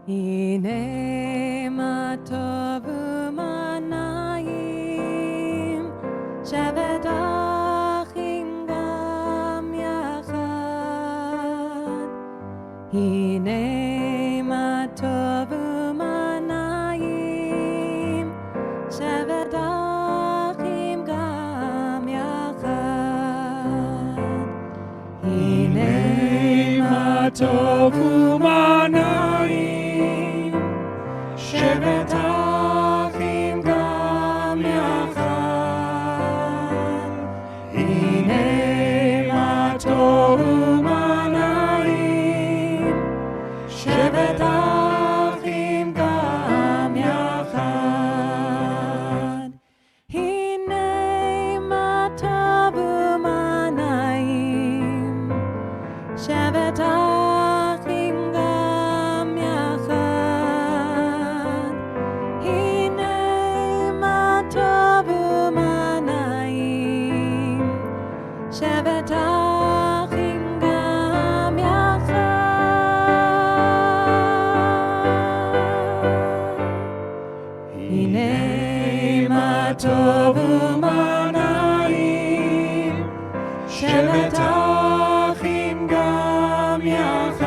הנה מה טוב ומה נעים, שבת אחים גם יחד. הנה מה טוב ומה נעים, שבת אחים גם יחד. הנה מה טוב ומה נעים, שבת אחים גם יחד. הנה מה טוב ומה נעים, שבת אחים גם יחד. הנה מה טוב ומה נעים, שבת אחים גם יחד. הנה מה טוב ומה נעים, שבת אחים גם יחד. הנה מה טוב ומה נעים, שבת אחים גם יחד.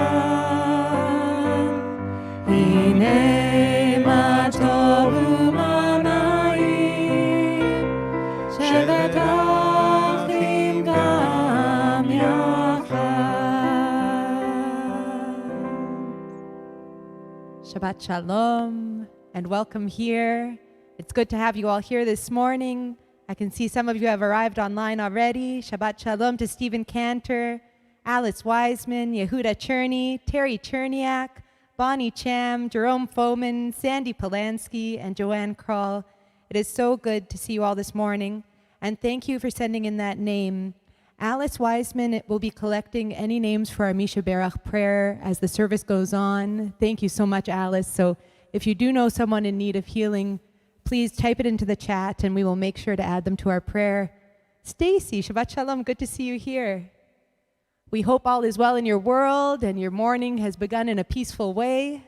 הנה מה טוב ומנעים, שבת אחים גם יחד. Shabbat Shalom and welcome here. It's good to have you all here this morning. I can see some of you have arrived online already. Shabbat Shalom to Stephen Cantor, Alice Wiseman, Yehuda Cherney, Terry Cherniak, Bonnie Cham, Jerome Foman, Sandy Polanski, and Joanne Kroll. It is so good to see you all this morning, and thank you for sending in that name. Alice Wiseman will be collecting any names for our Misha Berach prayer as the service goes on. Thank you so much, Alice. So if you do know someone in need of healing, please type it into the chat and we will make sure to add them to our prayer. Stacy, Shabbat Shalom, good to see you here. We hope all is well in your world and your morning has begun in a peaceful way.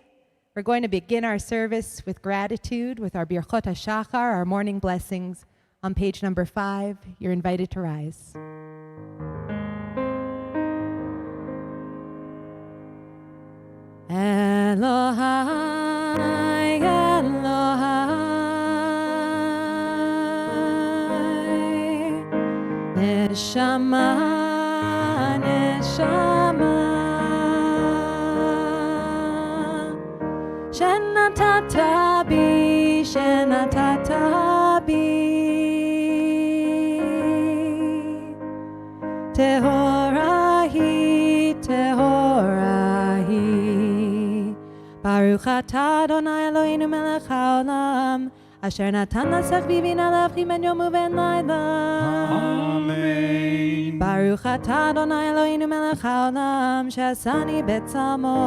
We're going to begin our service with gratitude with our Birchot HaShachar, our morning blessings, on page number 5. You're invited to rise. Elohai, Elohai, Neshama, Neshama, Shenatata bi, Shenatata bi, Tehorahi, Tehorahi. Baruch atah Adonai Eloheinu melech haolam, asher natan lasech bibina להבחין בין יום ובין לילה. Amen. Baruch atah Adonai Eloheinu melech haolam, שעשני בצלמו.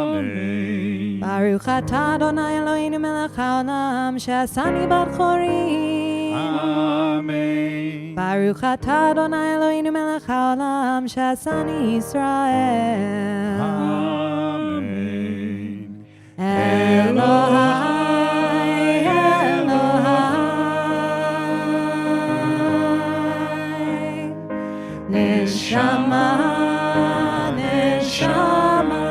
Amen. Baruch atah Adonai Eloheinu melech haolam, שעשני בת חורים. Amen. Baruch atah Adonai Eloheinu melech haolam, שעשני ישראל. Amen. Elohai, Elohai, Neshama, Neshama,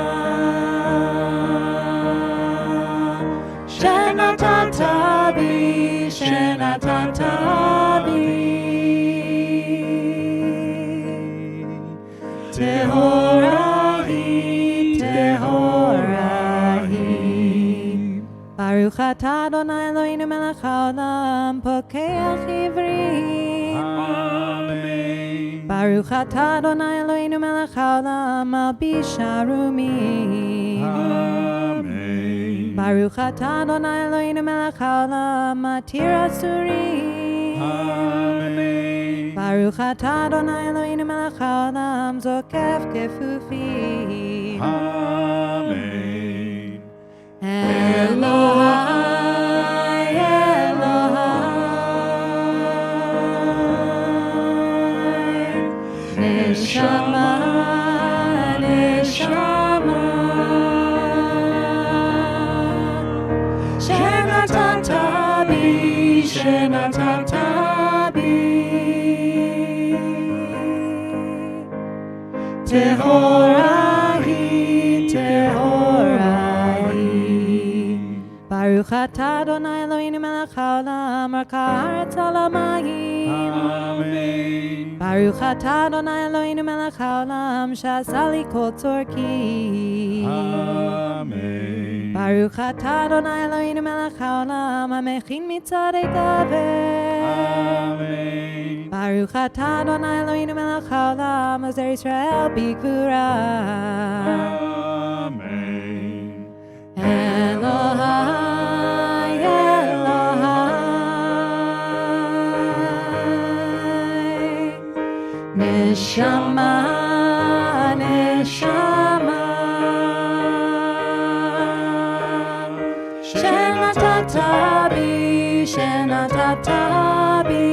Shenatata bi, Shenatata bi, Tehorahi, Tehorahi. Baruch atah Adonai Eloheinu melech haolam, pokeach ivrim. Amen. Baruch atah Adonai Eloheinu melech haolam, malbish harumim. Amen. Baruch atah Adonai Eloheinu melech haolam, matir asurim. Amen. Baruch atah Adonai Eloheinu melech haolam, zokef kefufim. Amen. Elohai, Elohai, Neshama, Neshama, Shenatata bi, Shenatata bi, Tehorahi, Tehorahi. Baruch atah Adonai Eloheinu melech haolam, arka haaretz al hamayim. Amen. Baruch atah Adonai Eloheinu melech haolam, שעשה לי כל צורכי. Amen. Baruch atah Adonai Eloheinu melech haolam, המכין מצעדי כבד. Amen. Baruch atah Adonai Eloheinu melech haolam, עוזר ישראל בגבורה. Amen. Elohai, Elohai, Neshama, Neshama, Shenatata bi, Shenatata bi,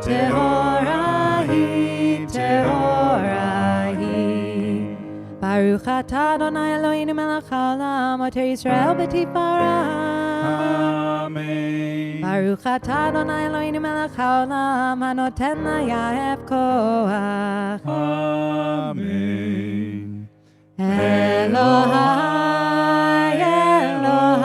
Tehorahi, Tehorahi. Baruch atah Adonai Eloheinu melech haolam, oter Yisrael b'tifara. Amen. Baruch atah Adonai Eloheinu melech haolam, hanoten layahev koach. Amen. Elohai, Elohai,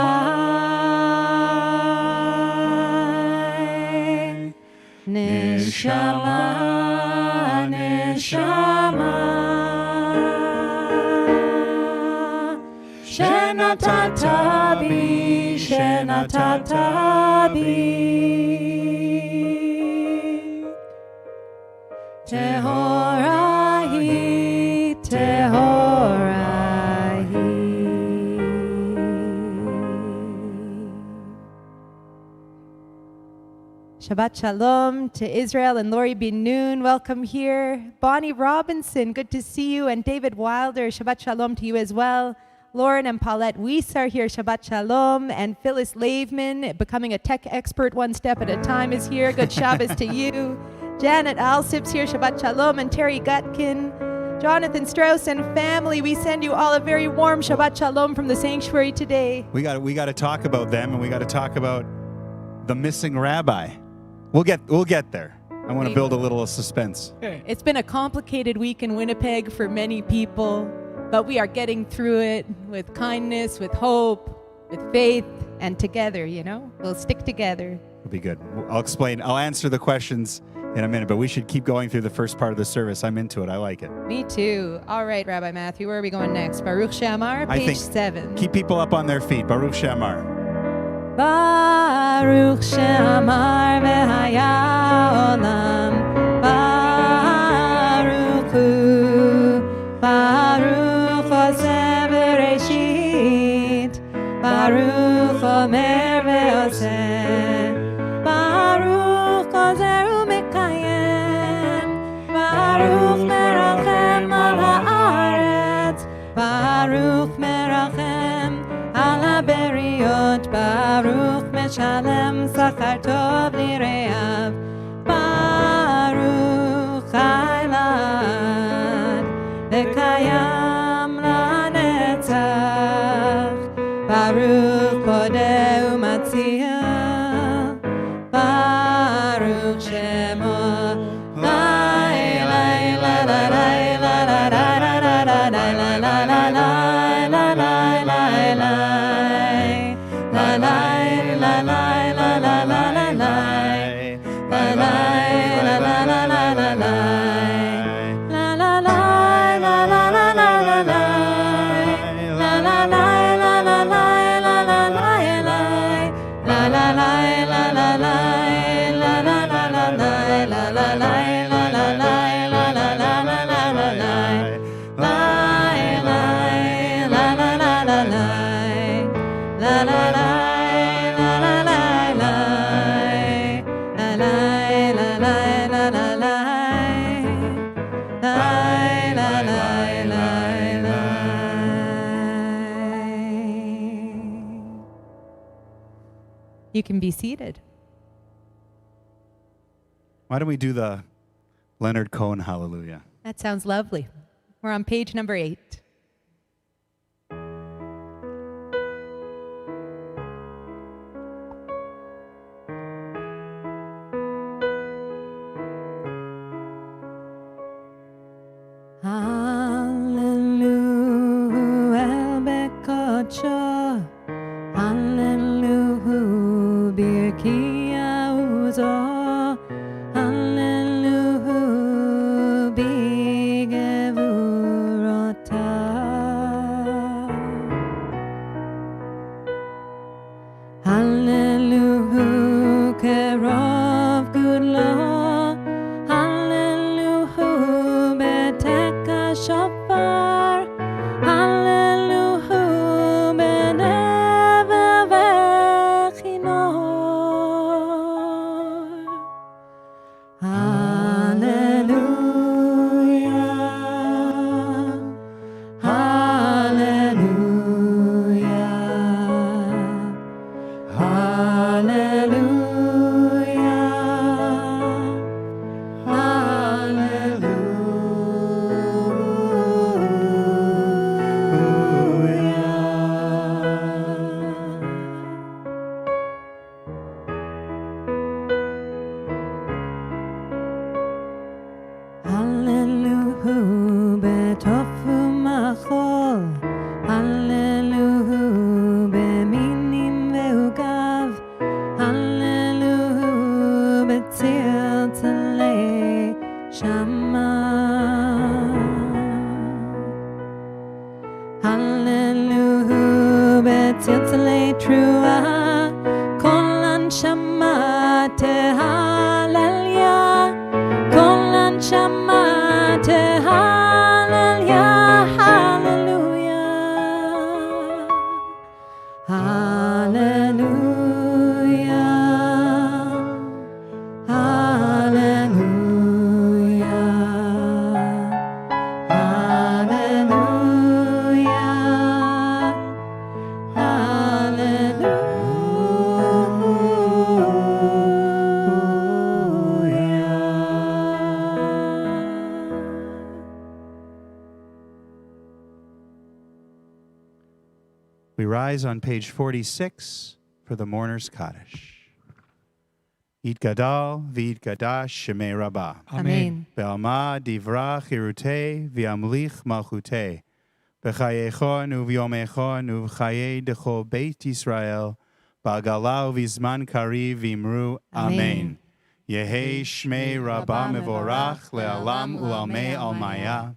Neshama, Neshama, Shenatata bi, Shenatata bi, Tehorahi, Tehorahi. Shabbat Shalom to Israel and Lori bin Noon. Welcome here. Bonnie Robinson, good to see you. And David Wilder, Shabbat Shalom to you as well. Lauren and Paulette Weiss are here. Shabbat Shalom. And Phyllis Laveman, becoming a tech expert one step at a time, is here. Good Shabbos to you. Janet Alsip's here. Shabbat Shalom. And Terry Gutkin. Jonathan Strauss and family, we send you all a very warm Shabbat Shalom from the sanctuary today. We got to talk about them, and we got to talk about the missing rabbi. We'll get there. I want to build a little suspense. It's been a complicated week in Winnipeg for many people, but we are getting through it with kindness, with hope, with faith, and together, we'll stick together. It'll be good. I'll explain. I'll answer the questions in a minute, but we should keep going through the first part of the service. I'm into it. I like it. Me too. All right, Rabbi Matthew, where are we going next? Baruch She'amar, page 7. Keep people up on their feet. Baruch She'amar. Baruch She'amar v'haya olam, Baruch hu, Baruch oseh bereshit, Baruch omer ve'oseh, Baruch ozer u'mekayem, Baruch merachem al haaretz, Baruch merachem al haberiyot, Baruch meshalem sachar tov lireav, Baruch Hailad v'kayam lanetzach, Baruch podeh u'matziah, Baruch Shemo, lai lai la la la la la la la la la la la la You can be seated. Why don't we do the Leonard Cohen Hallelujah? That sounds lovely. We're on page number 8. Hallelujah, Bekocho. Hallelujah, Birkia Uzo. Hallelujah, Bigevurota. הכל. הללוהו במינים ועוגב, הללוהו בצלצלי שמה. הללוהו בצלצלי תרועה, כל הנשמה תהלליה, כל הנשמה תהלליה, הללויה, הללויה, הללויה, We rise on page 46 for the Mourner's Kaddish. Yit Gadal v'yit Gadash Shemei Rabbah. Amen. Be'alma divra chirutei v'yamlich malchutei. B'chayechon u'v'yomechon u'v'chayei dechol Beit Yisrael. Ba'gala u'v'zman kariv v'imru. Amen. Yehei Shmei Rabbah mevorach le'alam u'almei almaya.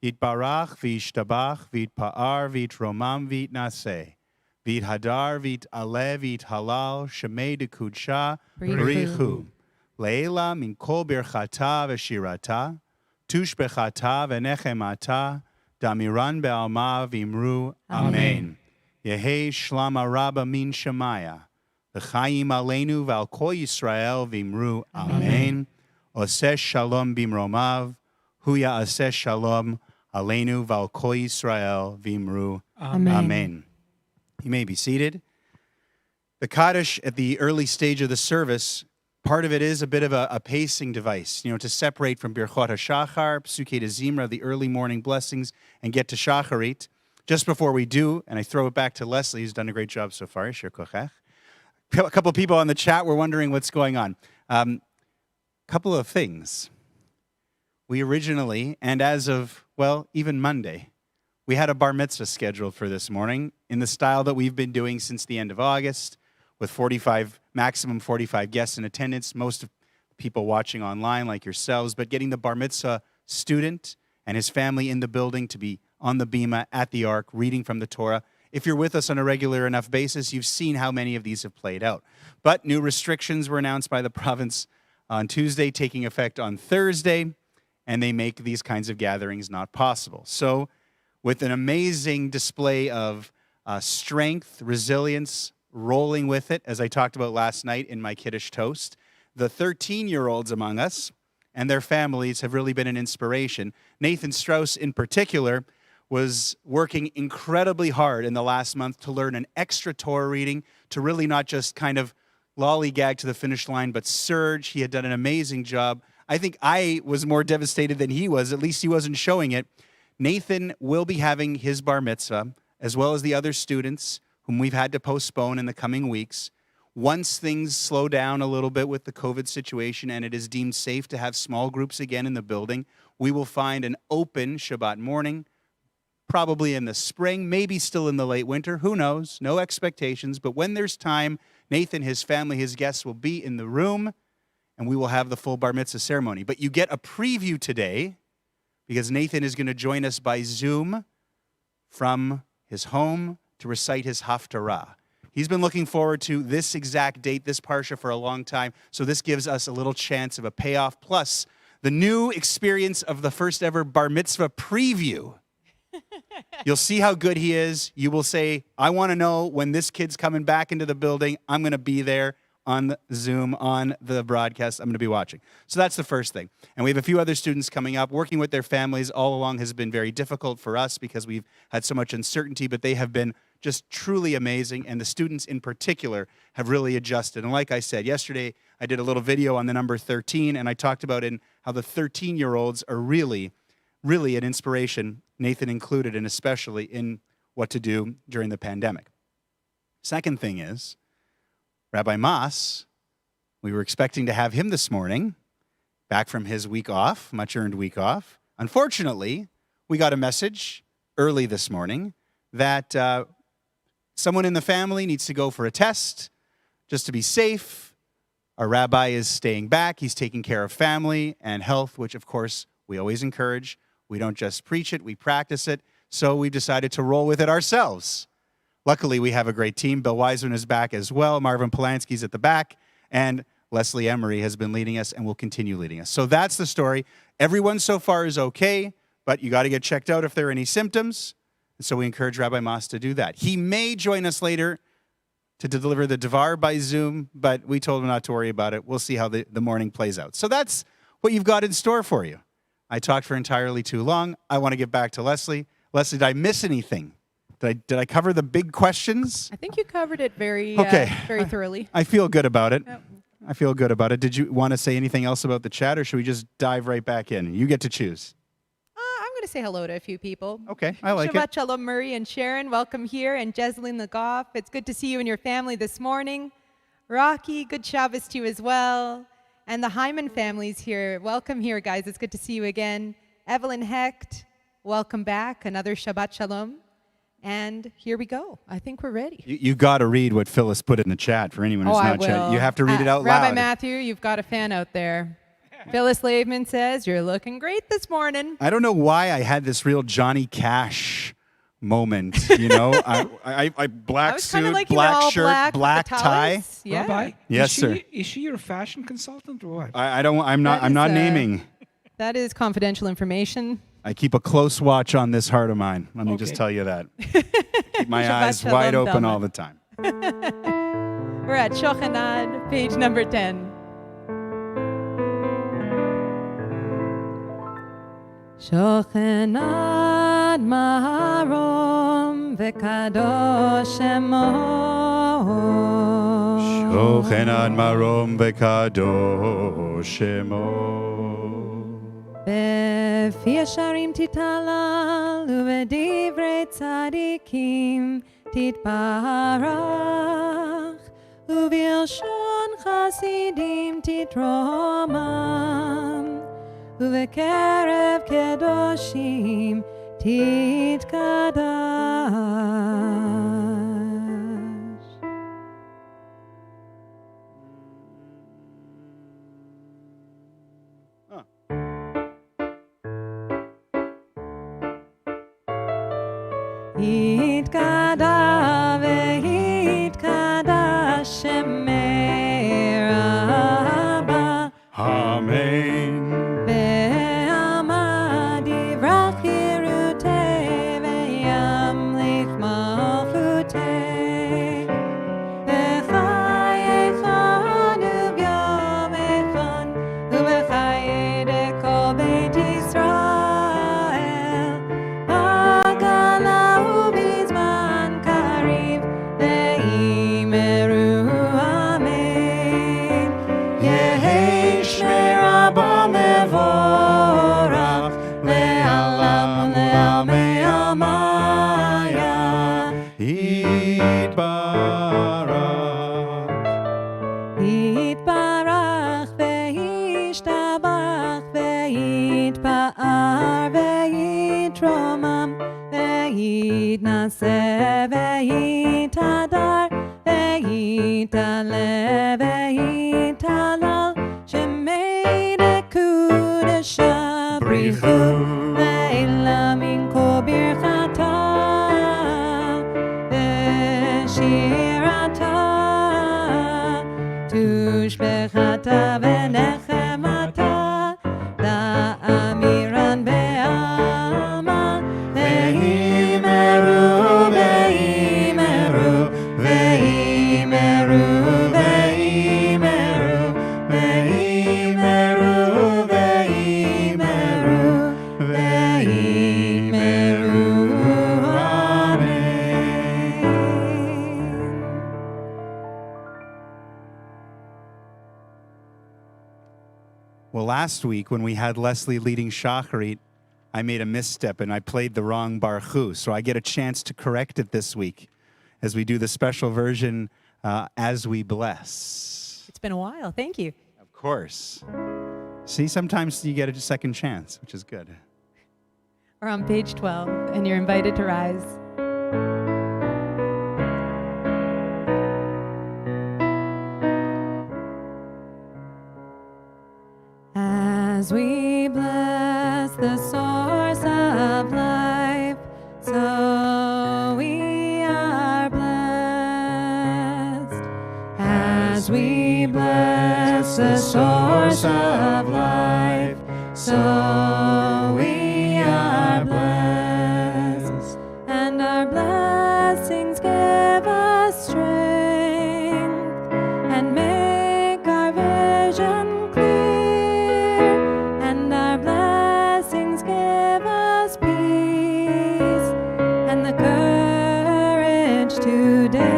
Yitbarach v'yishtabach v'yitpa'ar v'yitromam v'yitnaseh. V'yithadar v'yit'aleh v'yithalal shemei dekudsha b'richu. Le'ela min kol birchata v'shirata. Tush bechata v'nechemata. Damiran be'alma v'imru. Amen. Yehei shlama rabba min shemaya. L'chaim aleinu v'al kol Yisrael v'imru. Amen. Oseh shalom bimromav. Huya aseh shalom. Aleinu v'al kol Yisrael v'imru. Amen. Amen. You may be seated. The Kaddish at the early stage of the service, part of it is a bit of a pacing device, to separate from Birchot HaShachar, Psukei de Zimra, the early morning blessings, and get to Shacharit. Just before we do, and I throw it back to Leslie, who's done a great job so far, Shir Kochach. A couple of people on the chat were wondering what's going on. Couple of things. We originally, and as of, even Monday, we had a bar mitzvah scheduled for this morning in the style that we've been doing since the end of August, with maximum 45 guests in attendance, most of the people watching online like yourselves, but getting the bar mitzvah student and his family in the building to be on the bima at the Ark, reading from the Torah. If you're with us on a regular enough basis, you've seen how many of these have played out. But new restrictions were announced by the province on Tuesday, taking effect on Thursday, and they make these kinds of gatherings not possible. So, with an amazing display of strength, resilience, rolling with it, as I talked about last night in my Kiddush toast, the 13-year-olds among us and their families have really been an inspiration. Nathan Strauss, in particular, was working incredibly hard in the last month to learn an extra Torah reading, to really not just kind of lollygag to the finish line, but surge. He had done an amazing job. I think I was more devastated than he was. At least he wasn't showing it. Nathan will be having his bar mitzvah, as well as the other students whom we've had to postpone in the coming weeks. Once things slow down a little bit with the COVID situation and it is deemed safe to have small groups again in the building, we will find an open Shabbat morning, probably in the spring, maybe still in the late winter. Who knows? No expectations. But when there's time, Nathan, his family, his guests will be in the room, and we will have the full bar mitzvah ceremony. But you get a preview today, because Nathan is going to join us by Zoom from his home to recite his Haftarah. He's been looking forward to this exact date, this parsha, for a long time, so this gives us a little chance of a payoff, plus the new experience of the first ever bar mitzvah preview. You'll see how good he is. You will say, I want to know when this kid's coming back into the building. I'm going to be there on Zoom, on the broadcast. I'm going to be watching. So that's the first thing. And we have a few other students coming up. Working with their families all along has been very difficult for us because we've had so much uncertainty, but they have been just truly amazing. And the students in particular have really adjusted. And like I said, yesterday I did a little video on the number 13, and I talked about how the 13-year-olds are really, really an inspiration, Nathan included, and especially in what to do during the pandemic. Second thing is, Rabbi Mas, we were expecting to have him this morning, back from his week off, much-earned week off. Unfortunately, we got a message early this morning that someone in the family needs to go for a test just to be safe. Our rabbi is staying back. He's taking care of family and health, which, of course, we always encourage. We don't just preach it, we practice it. So we've decided to roll with it ourselves. Luckily, we have a great team. Bill Wiseman is back as well. Marvin Polanski's at the back. And Leslie Emery has been leading us and will continue leading us. So that's the story. Everyone so far is okay, but you got to get checked out if there are any symptoms. And so we encourage Rabbi Moss to do that. He may join us later to deliver the Devar by Zoom, but we told him not to worry about it. We'll see how the morning plays out. So that's what you've got in store for you. I talked for entirely too long. I want to get back to Leslie. Leslie, did I miss anything? Did I cover the big questions? I think you covered it very thoroughly. I feel good about it. Yep. I feel good about it. Did you want to say anything else about the chat, or should we just dive right back in? You get to choose. I'm going to say hello to a few people. Okay, I like Shabbat it. Shalom, Murray and Sharon. Welcome here. And Jeslyn Legoff. It's good to see you and your family this morning. Rocky, good Shabbos to you as well. And the Hyman family's here. Welcome here, guys. It's good to see you again. Evelyn Hecht, welcome back. Another Shabbat Shalom. And here we go. I think we're ready. You got to read what Phyllis put in the chat for anyone who's not chatting. You have to read it out loud. Rabbi Matthew, you've got a fan out there. Phyllis Laveman says, you're looking great this morning. I don't know why I had this real Johnny Cash moment, you know. I black suit, like, black shirt, black tie. Yeah. Rabbi, Yes, sir. Is she your fashion consultant or what? I'm not naming. That is confidential information. I keep a close watch on this heart of mine. Let me just tell you that. Keep my Shabbat eyes shalom, wide open Delman. all the time. We're at Shochanad, page number 10. Shochanad maharom v'kadosh shemo. Shochanad marom v'kadosh shemo. בפי השערים תתהלל ובדברי צדיקים תתפרח ובלשון חסידים תתרומם ובקרב קדושים תתקדש. התקדה והתקדש שמי רבה. Amen. ועמד יברח חירותי וימליך מלכותי. בחי אחד וביום אחד ובחיי כל בית ישראל. בגלה ובזמן קריב ואמרו אמן. יהי שמי רבה מבורך לעולם ולעולמי עלמיה. יתברך. יתברך וישתבח ויתפאר ויתרומם ויתנשא ויתהדר ויתעלה ויתהלל שמי לקודשה בריחו לעילה מן כה ברכתה ושירתה תושבחתה ונחמתה לאמירן בעלמא ואימרו ואימרו ואימרו ואימרו ואימרו ואימרו ואימרו אמן. Well, last week when we had Leslie leading Shacharit, I made a misstep and I played the wrong Baruch. So I get a chance to correct it this week as we do the special version, As We Bless. It's been a while. Thank you. Of course. See, sometimes you get a second chance, which is good. Or on page 12, and you're invited to rise. As we bless the source of life, so we are blessed. As we bless the source of life, so we are blessed. And our blessings give us strength and make our vision clear. And our blessings give us peace and the courage to dare.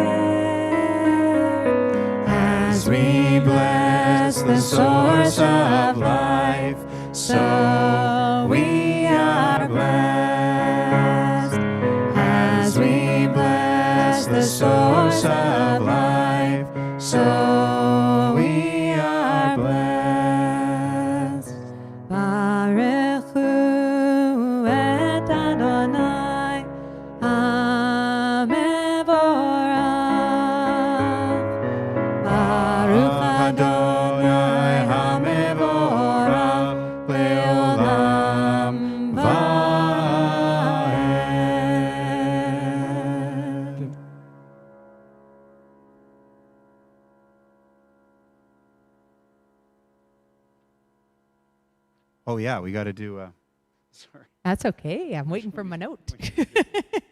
As we bless the source of life, so we are blessed. As we bless the source of life, so we are blessed. Baruch Hu et Adonai HaMevorach. Baruch Adonai HaMevorach le'olam va'ed. Oh, yeah, we got to do, sorry, That's okay. I'm waiting for my note.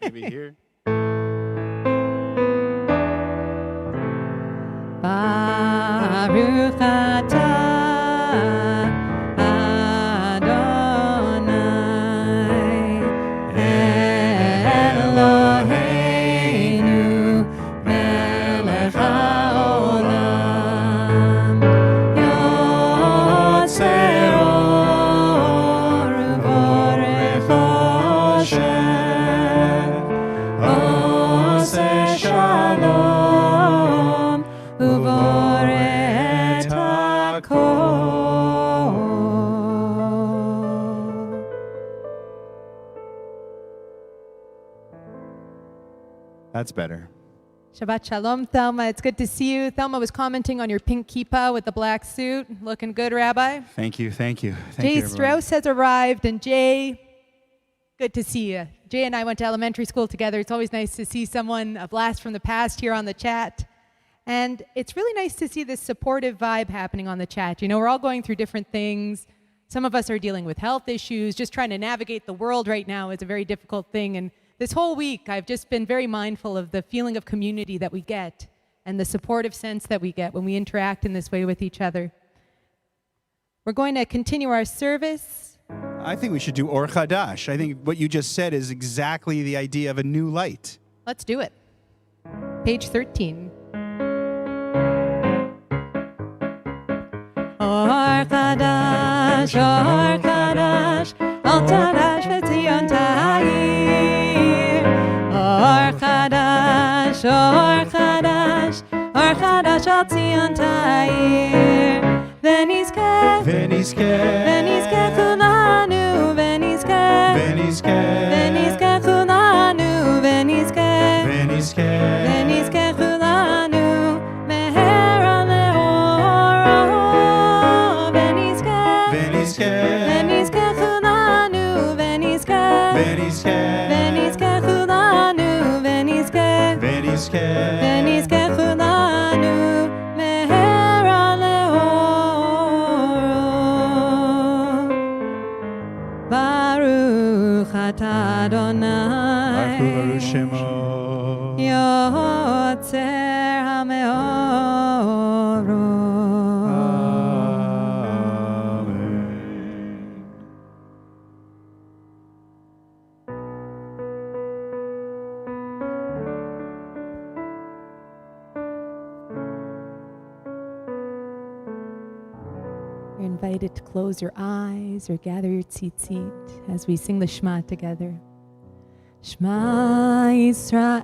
maybe here. Baruch atah Adonai Eloheinu melech haolam yotzei or uvorech Hashem oseh shalom uvoret hakol. That's better. Shabbat shalom, Thelma. It's good to see you. Thelma was commenting on your pink kippah with the black suit. Looking good, Rabbi. Thank you, thank you. Thank Jay you, everyone. Strauss has arrived, and Jay, good to see you. Jay and I went to elementary school together. It's always nice to see someone, a blast from the past, here on the chat. And it's really nice to see this supportive vibe happening on the chat. You know, we're all going through different things. Some of us are dealing with health issues. Just trying to navigate the world right now is a very difficult thing. And this whole week, I've just been very mindful of the feeling of community that we get and the supportive sense that we get when we interact in this way with each other. We're going to continue our service. I think we should do Or Chadash. I think what you just said is exactly the idea of a new light. Let's do it. Page 13. Or Chadash, Al Tadash v'Tzion Ta'ir. Or Chadash, Al Tzion Ta'ir. V'nizkeh kulanu, v'nizkeh kulanu, v'nizkeh kulanu, meher le'oro, v'nizkeh kulanu, v'nizkeh kulanu, v'nizkeh kulanu, meher le'oro. Baruch atah Adonai Baruch Shemo. Yotzer hameoro. Amen. You're invited to close your eyes or gather your tzitzit as we sing the Shema together. Shema Yisrael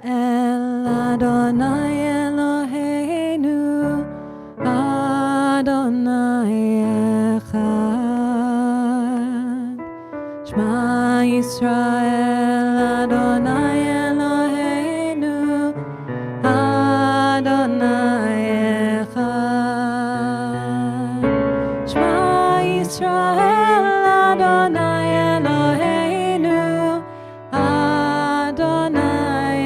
Adonai Eloheinu Adonai Echad. Shema Yisrael Adonai Eloheinu Adonai Echad. Shema Yisrael Adonai Eloheinu Adonai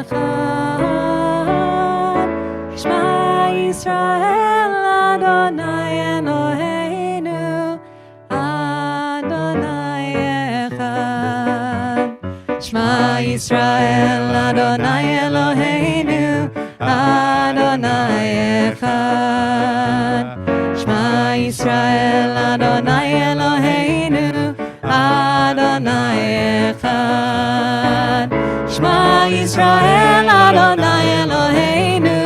Echad. Shema Yisrael Adonai Eloheinu Adonai Echad. Shema Yisrael Adonai Eloheinu Adonai Echad. Shema Yisrael Adonai Eloheinu Adonai Echad. Shema Yisrael Adonai Eloheinu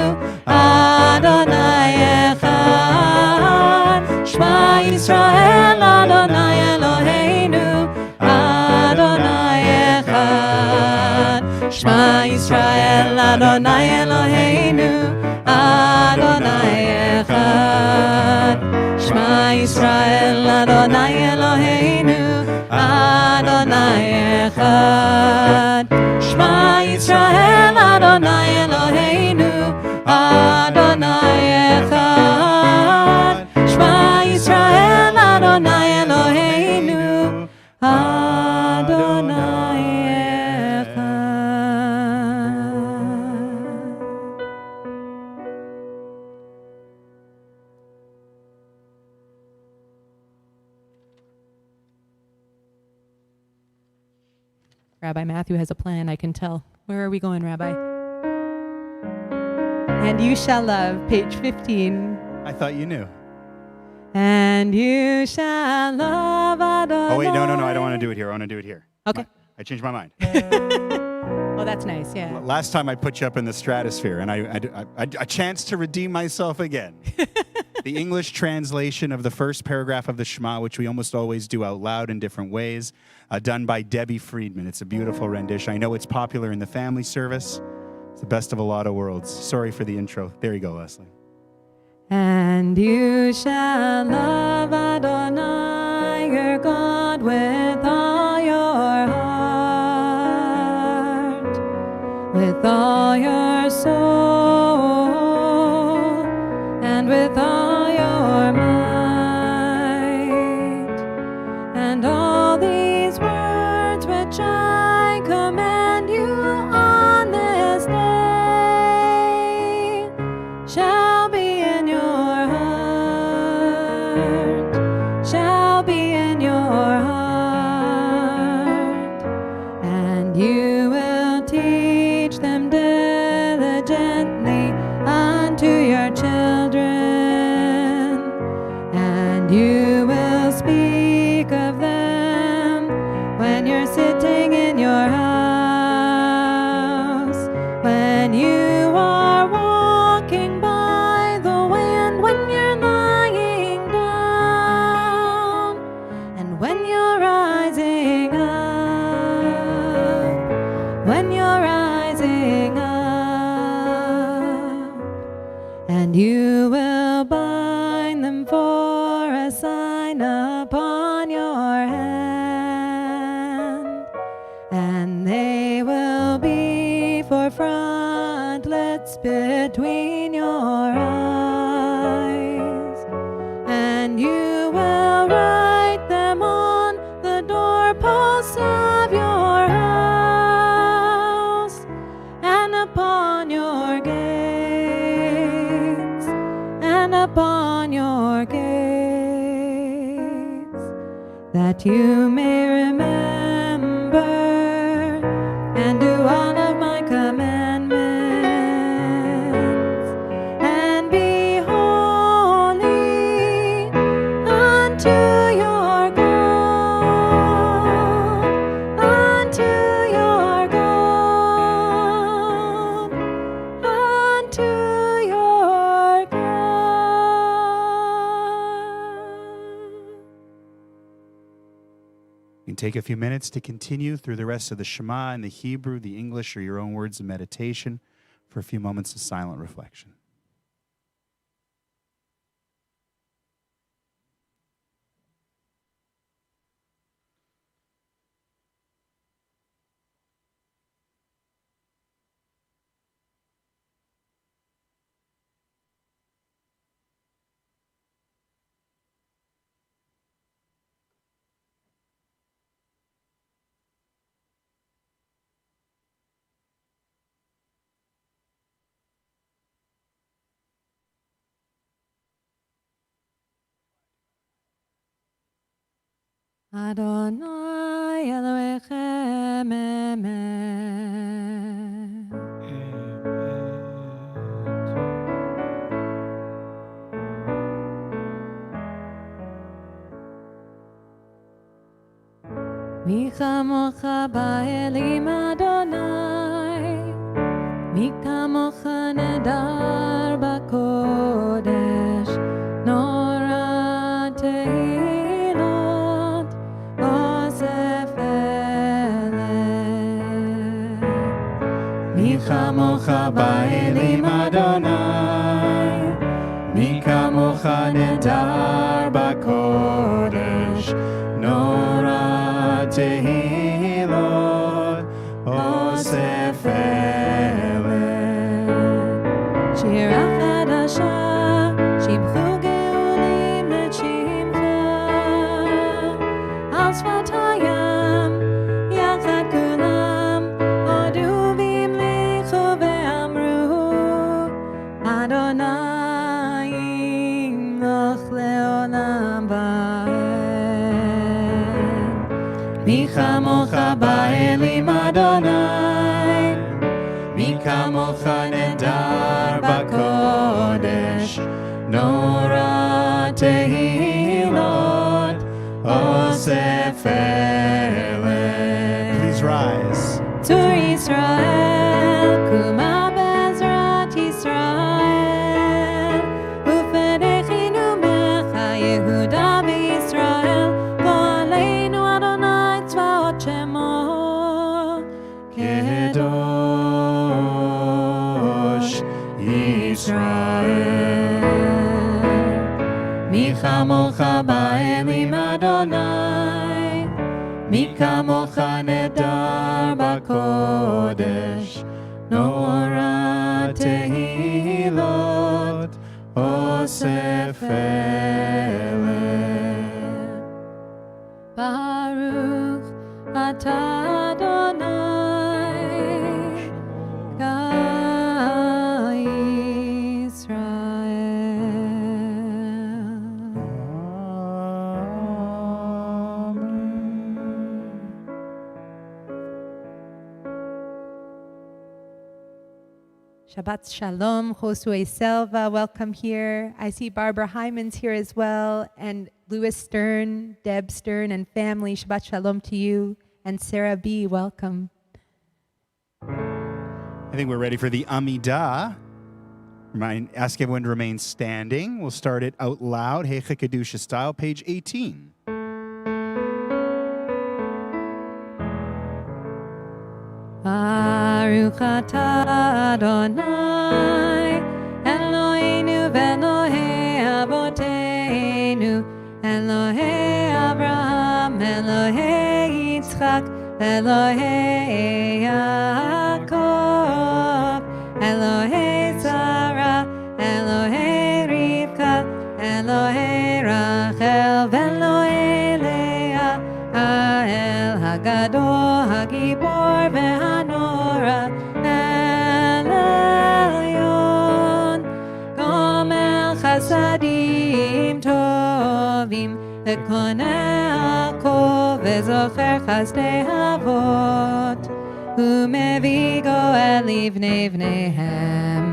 Adonai Echad. Shema Yisrael Adonai Eloheinu Adonai Echad. Shema Yisrael Adonai Eloheinu Adonai Echad. Shema Yisrael Adonai Eloheinu Adonai Echad. Shema Yisrael Adonai Eloheinu Adonai Echad. Shema Yisrael Adonai Eloheinu Adonai Echad. Rabbi Matthew has a plan, I can tell. Where are we going, Rabbi? And you shall love, page 15. I thought you knew. And you shall love Adonai. Oh, wait, no. I don't want to do it here. I want to do it here. Okay. I changed my mind. Oh, that's nice, yeah. Last time I put you up in the stratosphere, and I a chance to redeem myself again. The English translation of the first paragraph of the Shema, which we almost always do out loud in different ways, done by Debbie Friedman. It's a beautiful rendition. I know it's popular in the family service. It's the best of a lot of worlds. Sorry for the intro. There you go, Leslie. And you shall love Adonai your God with all your heart, with all your soul, and with all your might. And all these words which I command you on this day shall be in your heart, shall be in your heart, and you will teach them diligently unto your children, and you will speak of them when you're sitting in your house, when you are walking by the way, and when you're lying down, and when you're rising up, when you're rising up, and you will bind them for a sign upon your hand, and they will be for frontlets between your eyes, and you will write them on the doorposts of your house, and upon your gates, and upon your gates, that you may remember and do all of my commandments, and be holy unto your God, unto your God, unto your God. You can take a few minutes to continue through the rest of the Shema in the Hebrew, the English, or your own words of meditation for a few moments of silent reflection. Adonai Elohechem Emet. Mi chamocha ba'elim Adonai, mi kamocha nedar b'kodesh, nora tehilot osef eleh. Mi chamocha ba'elim Adonai, mi kamocha nedar b'kodesh, nora tehilot osef eleh. Shira chadasha, shibchu geulim leshimcha, al sfatayam, yachad kulam, hodu v'imlichu ve'amru, Adonai yimloch le'olam va'ed. Mi chamocha ba'elim Adonai, mi kamocha nedar b'kodesh, nora tehilot osef eleh. Please rise. Tzur Yisrael, kuma bezrat Yisrael, ufedechinu mecha Yehuda v'Yisrael, v'aleinu Adonai tzvaot shemo, Kedosh Yisrael. Mi chamocha ba'elim Adonai, mi kamocha nedar b'kodesh, nora tehilot osef eleh. Baruch atah Adonai, Gai Yisrael. Shabbat Shalom, Josue Selva, welcome here. I see Barbara Hyman's here as well, and Louis Stern, Deb Stern, and family. Shabbat Shalom to you. And Sarah B., welcome. I think we're ready for the Amidah. Ask everyone to remain standing. We'll start it out loud. Heicha Kedusha style, page 18. Baruch atah Adonai, Eloheinu v'Elohei Avoteinu, Elohei Abraham, Elohei Yitzchak, Elohei Yaakov, Elohei Sarah, Elohei Rivka, Elohei Rachel, v'Elohei Leah, Ha'el Hagadol, Hagibor v'Hanora, El Elyon, Gomel Chasadim Tovim, V'koneh Yaakov, V'zocher Chazdei Avot, U'mevi Goel Livnei Vneihem,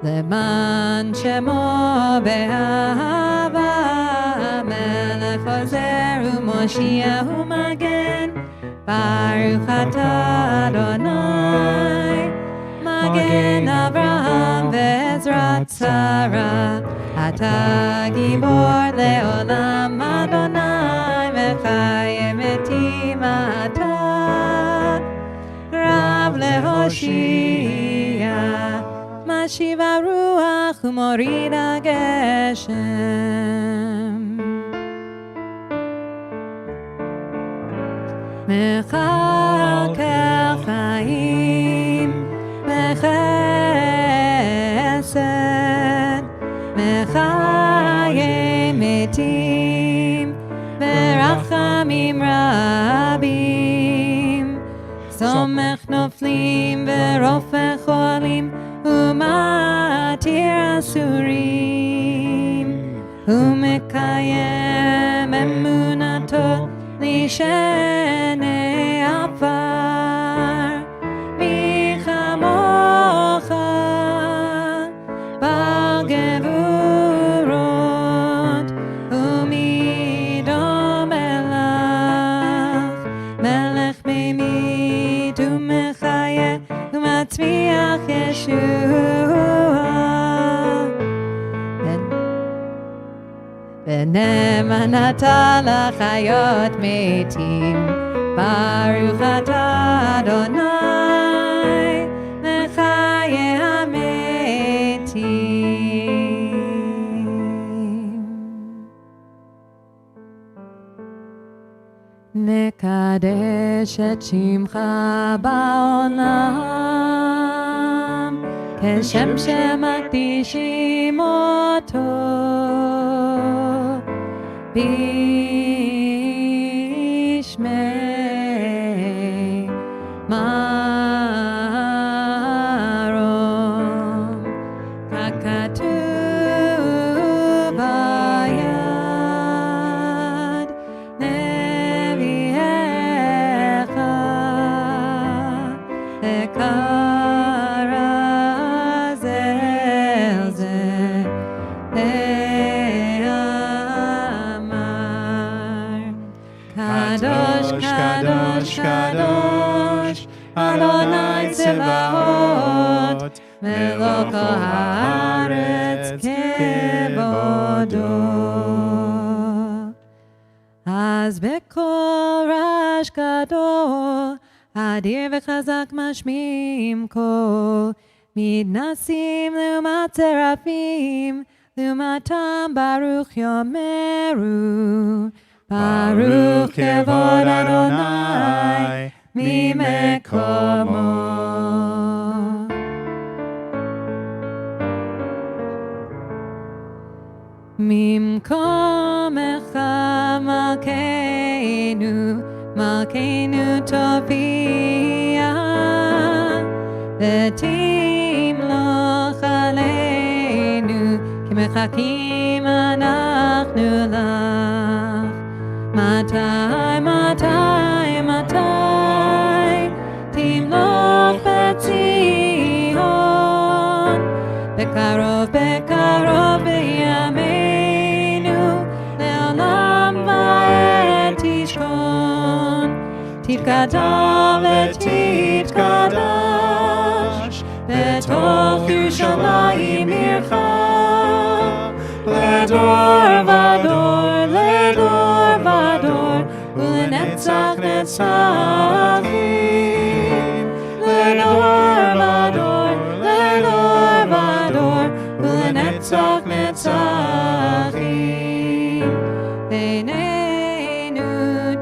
Leman Shemo Be'ahava, Melech Ozer U'Moshiach U'Magen, Baruch atah Adonai, Magen Avraham ve'ezrat Sarah, Atah Gibor le'olam Adonai, Mechayem etim atah, Rav le'hoshia, Mashiva ruach u'morida geshem. Mechakel chaim bechesed, mechayem metim berachamim rabim, somech noflim verofech cholim umatir asurim, umekayem emunato שני עפר, מי כמוך בגבורות, ומי דומה לך, מלך באמת ומחיה ומצמיח ישועה. ונאמנת לחיות מתים, ברוך אתה אדוני לחיי המתים. נקדש את שמך בעולם, כשם שמקדישים אותו בשמי מרום, ככתוב ביד נביאך, וכרז זה קדוש, קדוש, קדוש, אדוני צבאות, מלך הארץ כבודו. אז בקול רעש גדול, אדיר וחזק משמיעים קול, מתנסים לעומת צרפים, לעומתם ברוך יאמרו. ברוך כבוד אדוני ממקומו. ממקומך מלכנו, מלכנו תופיע, ותמלוך עלינו, כי מחכים אנחנו לך. מתי, מתי, מתי תמלוך בציון, בקרוב, בקרוב בימינו, לעולם ועד תשכון, תתגדל ותתקדש, בתוך ירושלים עירך, לדור ודור, לדור ודור, ולנצח נצחים. לדור ודור, לדור ודור, ולנצח נצחים. בינינו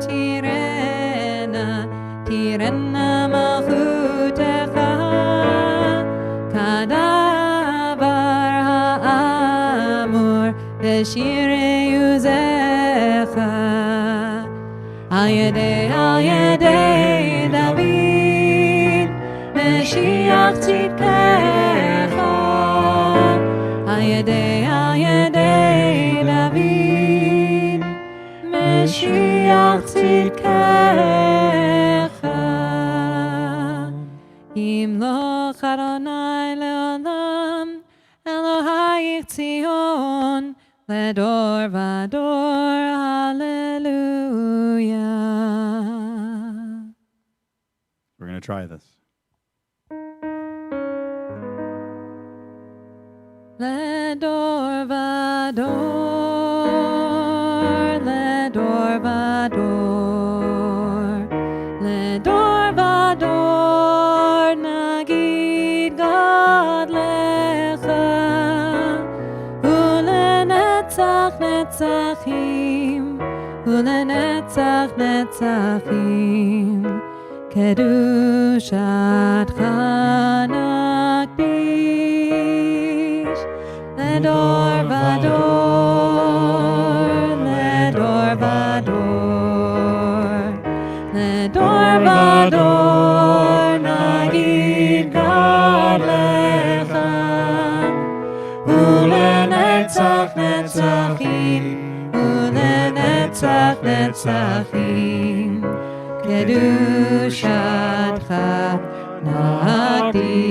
תירנה, תירנה מלכותך, כדבר האמור בשירי עוזך. על ידי דוד, משיח צדקך. על ידי דוד, משיח צדקך. ימלוך אדוני לעולם, אלוהיך ציון, לדור ודור, hallelujah. We're going to try this. לדור ודור, לדור ודור, לדור ודור, נגיד גדלך, ולנצח נצחים, ולנצח נצחים, קדושתך נקדיש. לדור ודור, לדור ודור, לדור ודור, נגיד גדלך, ולנצח נצחים, ולנצח נצחים, קדושתך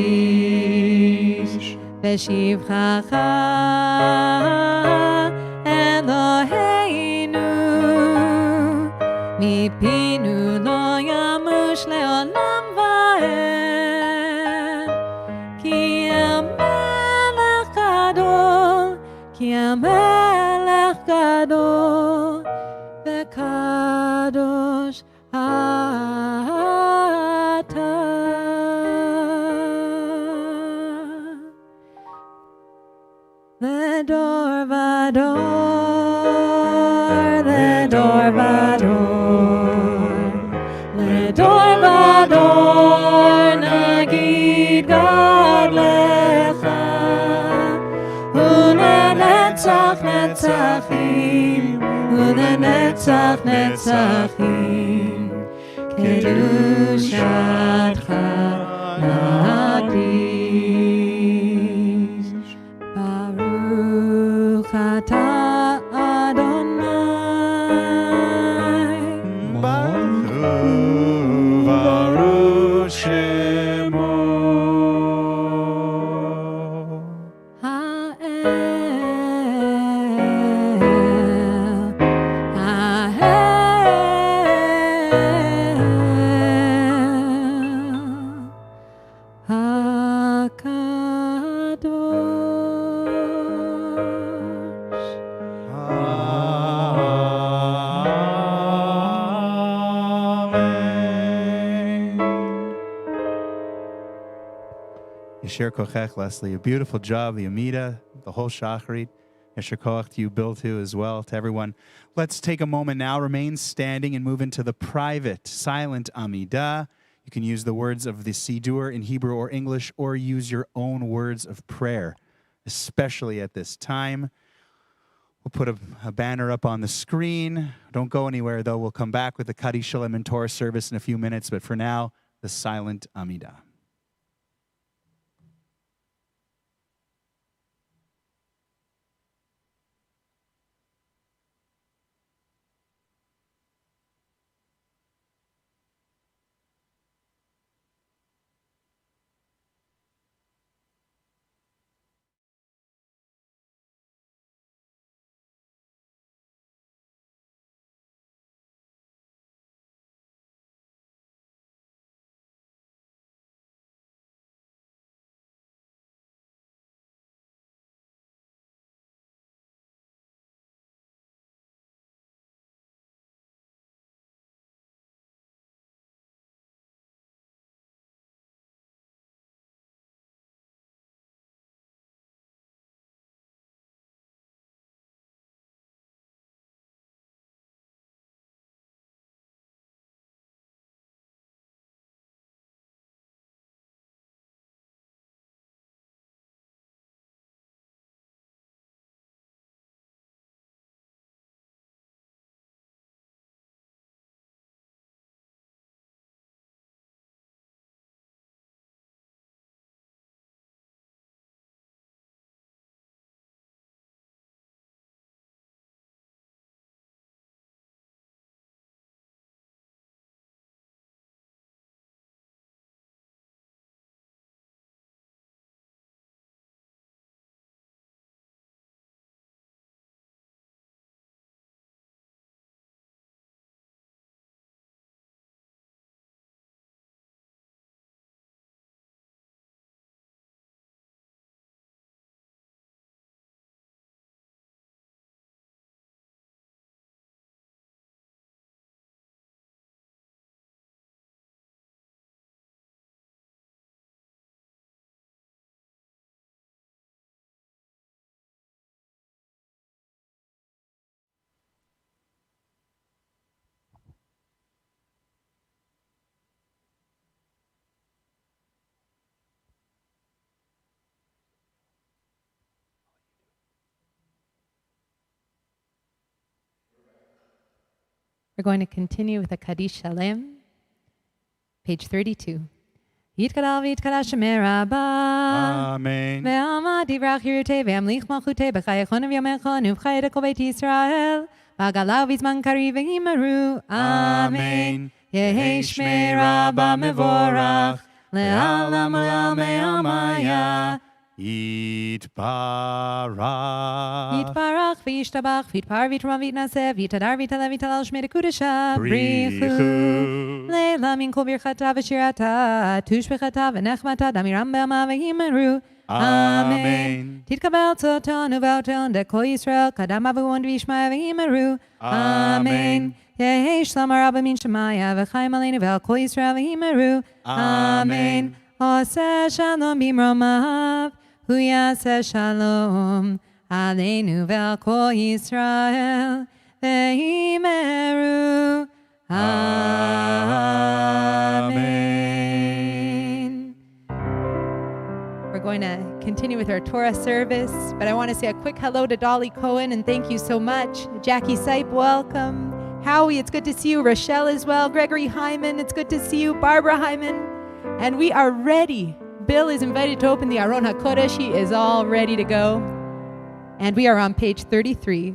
נקדיש, בשבחך אלוהינו, מפינו לא ימוש לעולם ועד, כי המלך גדול, כי המלך גדול, וקדוש אתה. לדור ודור, לדור ודור, לדור ודור נגיד גדלך, ולנצח נצחים, ולנצח נצחים, קדושתך נקדיש. ברוך אתה אדוני, ברוך שמו. Yasher kochech, Leslie. A beautiful job, the Amida, the whole Shacharit. Yasher koch to you, Bill, too, as well, to everyone. Let's take a moment now, remain standing, and move into the private, silent Amidah. You can use the words of the Siddur in Hebrew or English, or use your own words of prayer, especially at this time. We'll put a banner up on the screen. Don't go anywhere, though. We'll come back with the Kaddish Shalom and Torah service in a few minutes, but for now, the silent Amidah. We're going to continue with the Kaddish Shalem, page 32. יתקדל ויתקדש שמי רבה. Amen. ועמד יברח ירתה וימליך מלכותה בחייכון ובימיכון ובחיי כל בית ישראל. בעגלה ובזמן קריב וימרו. אמן. Yehei Shmei Rabba Mevorach, Le'alam Lamei Amaya. Yitbarach. Yitbarach v'yishtabach v'yitpar v'yitram v'yitnaseh v'yitadar v'yitaleh v'yitalal shmei dekudesha brichu leila min kol birchata v'shirata tush b'chata v'nechmata damiram be'ama v'yimeru Amen. Titkabel tzotonu v'oton dekol Yisrael kadam avuon v'yishmaya v'yimeru Amen. Yehei shlam arabba min shemaya v'chaim aleinu v'al kol Yisrael v'yimeru Amen. Oseh shalom bimromav Hu yaseh shalom aleinu ve'al kol Yisrael ve'imeru. Amen. We're going to continue with our Torah service, but I want to say a quick hello to Dolly Cohen and thank you so much. Jackie Sipe, welcome. Howie, it's good to see you. Rochelle as well. Gregory Hyman, it's good to see you. Barbara Hyman. And we are ready. Bill is invited to open the Aron HaKodesh. He is all ready to go. And we are on page 33.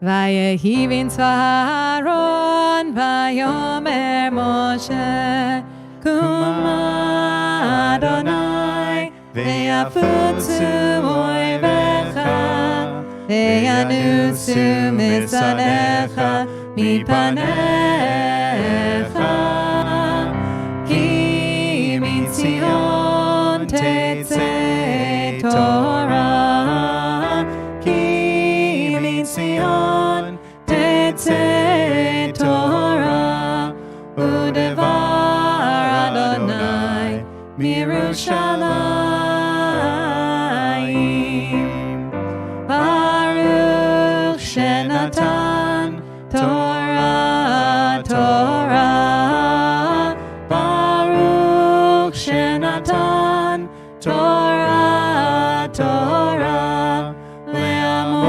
Vayehi v'ntzva Aaron vayomer Moshe Kuma Adonai ve'yafutzu oivecha ve'yanusu misanecha mipanecha ki mitzion tetzei Torah ki mitzion tetzei Torah udevar Adonai mirushalayim Baruch shenatan Torah Torah Baruch shenatan Torah Torah le'amo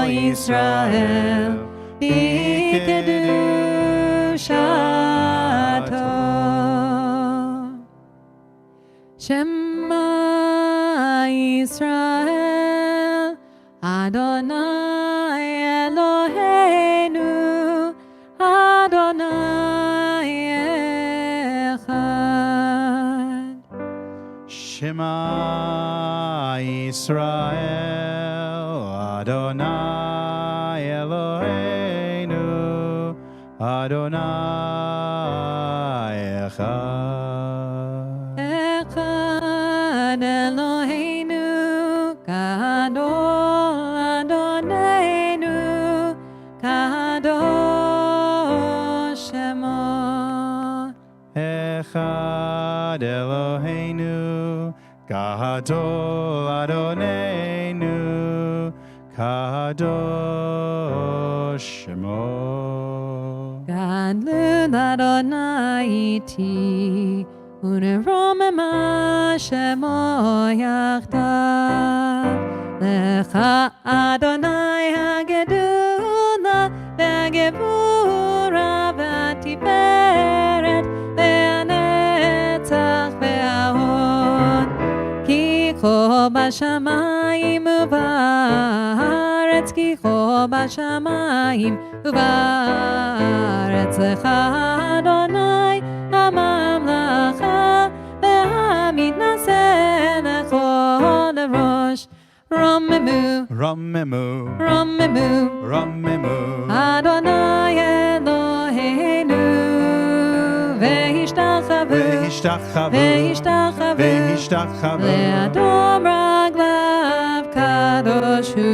Yisrael b'kedushato Shema Yisrael Adonai Eloheinu Adonai Echad Shema Yisrael Adonai Eloheinu Adonai Echad Echad Eloheinu Gadol Adonenu Kadosh Shemo Echad Eloheinu Gadol Adonenu Kadosh Shemo Gadol Adonai iti Uneromema Shemo Yachdav Lecha Adonai Hagedula Ve'Gevura Ve'Tiferet Ve'Anetzach Ve'Ahod Ki Cho B'Shamayim U'Ba'aretz Ki Cho B'Shamayim U'Ba'aretz Lecha Adonai Hamamlacha Ve'Hamitnaseh Lechol Rosh Romemu Romemu Romemu Romemu Adonai Eloheinu Ve'ishtachavu Ve'ishtachavu Ve'ishtachavu Ve'ishtachavu Le'adom raglav kadosh hu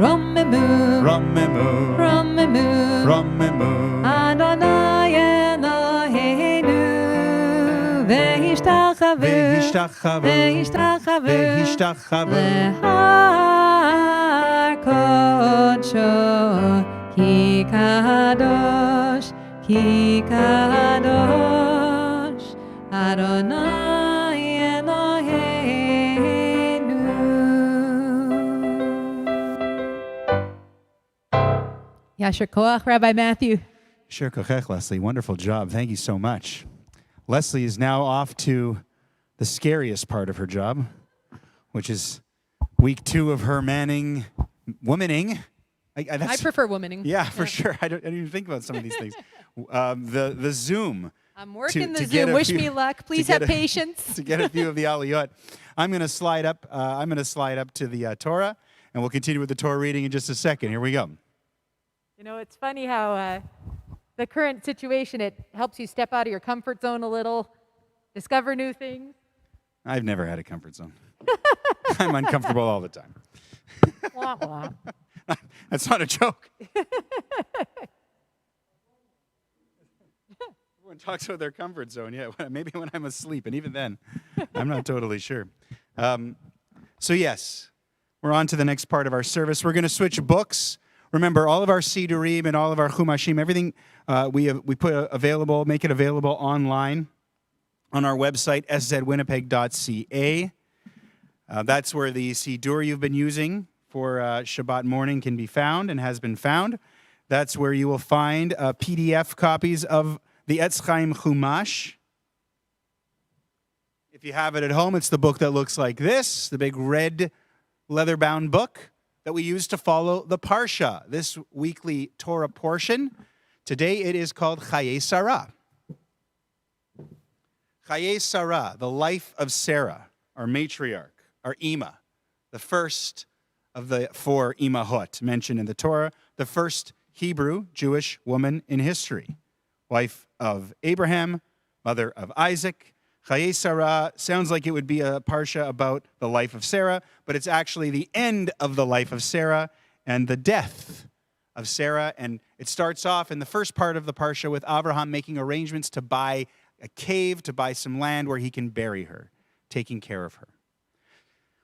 Romemu Romemu Romemu Romemu Adonai Eloheinu Ve'ishtachavu Ve'ishtachavu Ve'ishtachavu Ve'ishtachavu Lehar kodsho Ki kadosh Adonai Eloheinu. Yasher Koach, Rabbi Matthew. Sure, Kochech, Leslie. Wonderful job. Thank you so much. Leslie is now off to the scariest part of her job, which is week 2 of her womaning. I prefer womaning. Yeah, for sure. I don't even think about some of these things. the Zoom. I'm working the to get Zoom. a Wish few- me luck. Please to get have patience. to get a few of the aliyot. I'm going to slide up. I'm going to slide up to the Torah, and we'll continue with the Torah reading in just a second. Here we go. You know, it's funny how the current situation, it helps you step out of your comfort zone a little, discover new things. I've never had a comfort zone. I'm uncomfortable all the time. Wah, wah. That's not a joke. Everyone talks about their comfort zone. Yeah, maybe when I'm asleep, and even then, I'm not totally sure. So yes, we're on to the next part of our service. We're going to switch books. Remember, all of our Sidurim and all of our Chumashim, everything we put available, make it available online on our website, szwinnipeg.ca. That's where the Sidur you've been using for Shabbat morning can be found and has been found. That's where you will find PDF copies of the Etz Chaim Chumash. If you have it at home, it's the book that looks like this, the big red leather-bound book that we use to follow the Parsha, this weekly Torah portion. Today it is called Chayei Sarah. Chayei Sarah, the life of Sarah, our matriarch, our Ima, the first of the 4 Imahot mentioned in the Torah, the first Hebrew Jewish woman in history, wife of Abraham, mother of Isaac. Chayei Sarah sounds like it would be a parsha about the life of Sarah, but it's actually the end of the life of Sarah and the death of Sarah. And it starts off in the first part of the parsha with Abraham making arrangements to buy a cave, to buy some land where he can bury her, taking care of her.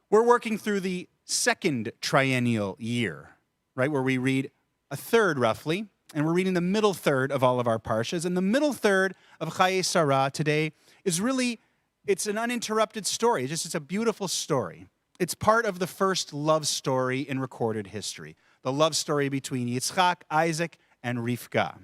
We're working through the second triennial year, right, where we read a third roughly, and we're reading the middle third of all of our parshas. And the middle third of Chayei Sarah today is really, it's an uninterrupted story. It's a beautiful story. It's part of the first love story in recorded history, the love story between Yitzchak, Isaac, and Rivka.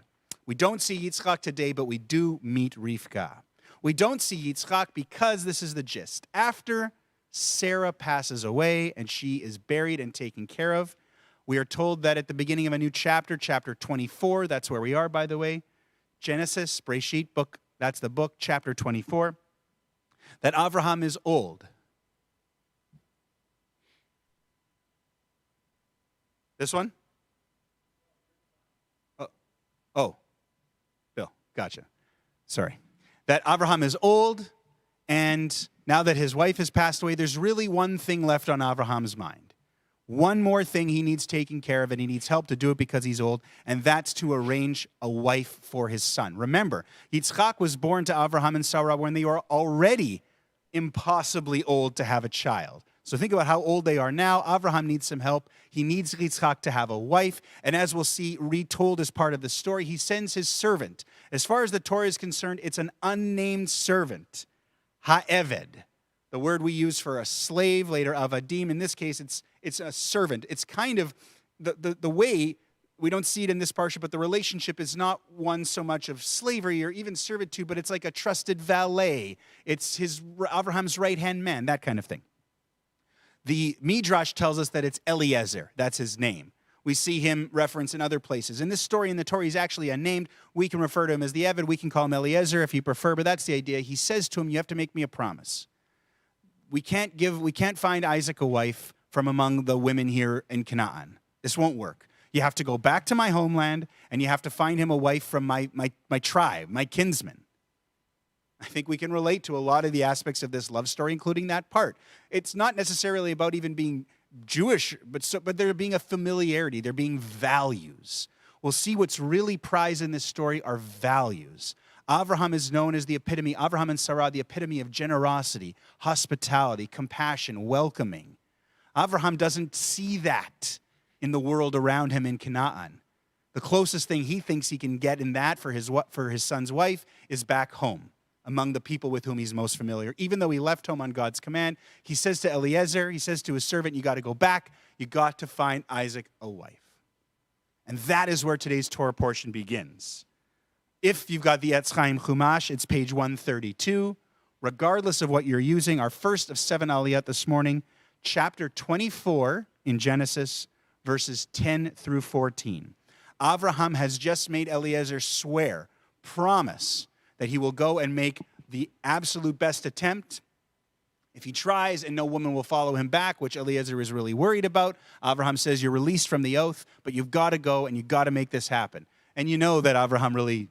We don't see Yitzchak today, but we do meet Rivka. We don't see Yitzchak because this is the gist. After Sarah passes away and she is buried and taken care of, we are told that at the beginning of a new chapter, chapter 24, that's where we are, by the way, Genesis, Breshit book, that's the book, chapter 24, that Avraham is old. This one? Oh, Bill, gotcha. Sorry. That Avraham is old, and now that his wife has passed away, there's really one thing left on Avraham's mind. One more thing he needs taken care of, and he needs help to do it because he's old, and that's to arrange a wife for his son. Remember, Yitzchak was born to Avraham and Sarah when they were already impossibly old to have a child. So think about how old they are now. Avraham needs some help. He needs Yitzchak to have a wife, and as we'll see retold as part of the story, he sends his servant. As far as the Torah is concerned, it's an unnamed servant, ha'eved. The word we use for a slave, later avadim. In this case, it's a servant. It's kind of the way, we don't see it in this parsha, but the relationship is not one so much of slavery or even servitude, but it's like a trusted valet. It's Abraham's right-hand man, that kind of thing. The Midrash tells us that it's Eliezer. That's his name. We see him referenced in other places. In this story in the Torah, he's actually unnamed. We can refer to him as the Eved. We can call him Eliezer if you prefer, but that's the idea. He says to him, you have to make me a promise. We can't find Isaac a wife from among the women here in Canaan. This won't work. You have to go back to my homeland, and you have to find him a wife from my tribe, my kinsmen. I think we can relate to a lot of the aspects of this love story, including that part. It's not necessarily about even being Jewish, but there being a familiarity, there being values. We'll see what's really prized in this story are values. Avraham is known as the epitome, Avraham and Sarah, the epitome of generosity, hospitality, compassion, welcoming. Avraham doesn't see that in the world around him in Canaan. The closest thing he thinks he can get in that for his son's wife is back home, among the people with whom he's most familiar. Even though he left home on God's command, he says to Eliezer, he says to his servant, you got to go back, you got to find Isaac a wife. And that is where today's Torah portion begins. If you've got the Etz Chaim Chumash, it's page 132. Regardless of what you're using, our first of 7 aliyot this morning, chapter 24 in Genesis, verses 10 through 14. Avraham has just made Eliezer swear promise that he will go and make the absolute best attempt. If he tries and no woman will follow him back, which Eliezer is really worried about, Abraham says, you're released from the oath, but you've got to go and you've got to make this happen. And you know that Abraham really,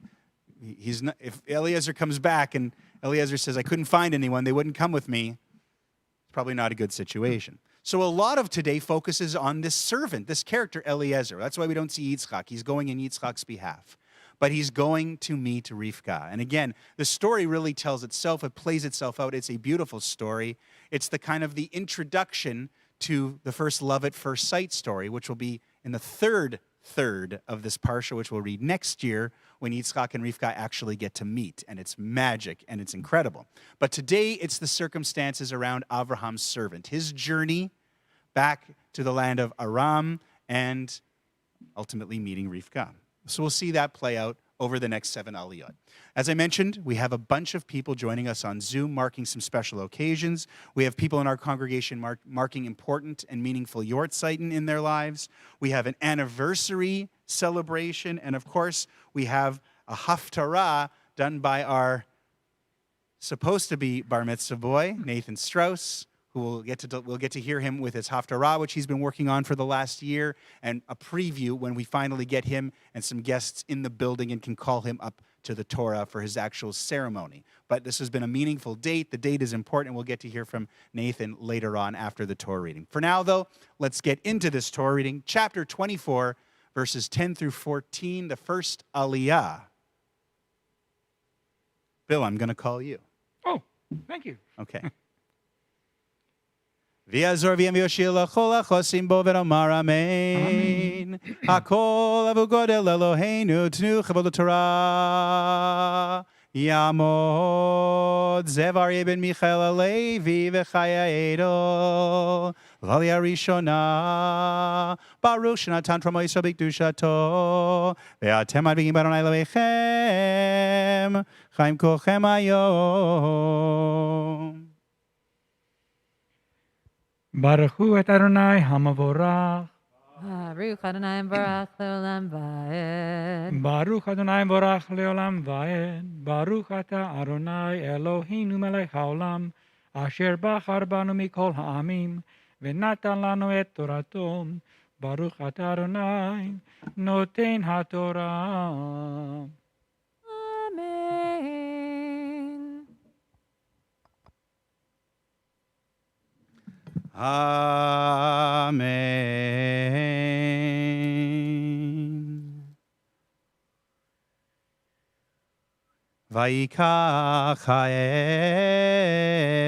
he's not, if Eliezer comes back and Eliezer says, I couldn't find anyone, they wouldn't come with me, it's probably not a good situation. So a lot of today focuses on this servant, this character Eliezer. That's why we don't see Yitzchak. He's going in Yitzchak's behalf. But he's going to meet Rivka. And again, the story really tells itself. It plays itself out. It's a beautiful story. It's the kind of the introduction to the first love at first sight story, which will be in the third of this parsha, which we'll read next year when Yitzchak and Rivka actually get to meet. And it's magic and it's incredible. But today, it's the circumstances around Abraham's servant, his journey back to the land of Aram and ultimately meeting Rivka. So we'll see that play out over the next 7 aliyot. As I mentioned, we have a bunch of people joining us on Zoom, marking some special occasions. We have people in our congregation marking important and meaningful Yortzeiten in their lives. We have an anniversary celebration. And of course, we have a haftarah done by our supposed to be bar mitzvah boy, Nathan Strauss, who we'll get to hear him with his haftarah, which he's been working on for the last year, and a preview when we finally get him and some guests in the building and can call him up to the Torah for his actual ceremony. But this has been a meaningful date. The date is important. We'll get to hear from Nathan later on after the Torah reading. For now, though, let's get into this Torah reading. Chapter 24, verses 10 through 14, the first aliyah. Bill, I'm going to call you. Oh, thank you. Okay. V'yazor v'yamyoshir l'chol ha'chosim bo v'nomar amen. Hakol avu godel Eloheinu tnu chavod Torah. Yamod Zevar ibn Michael Alevi v'Chayei Edol. L'aliyah Rishona. Baruch shenatan Torah Yisrael b'kedushato. Ve'atem advigim b'Adonai Elohechem. Chaim kolchem hayom. Baruch hu et Adonai hamavorach. Baruch Adonai Baruch Leolam Vaed. Baruch Adonai borach leolam vaed. Baruch ata Adonai Eloheinu melech haolam. Asher bachar banu mikol ha'amim. V'natan lanu et torato. Baruch ata Adonai noten haTorah. Amen. Amen. Vayikach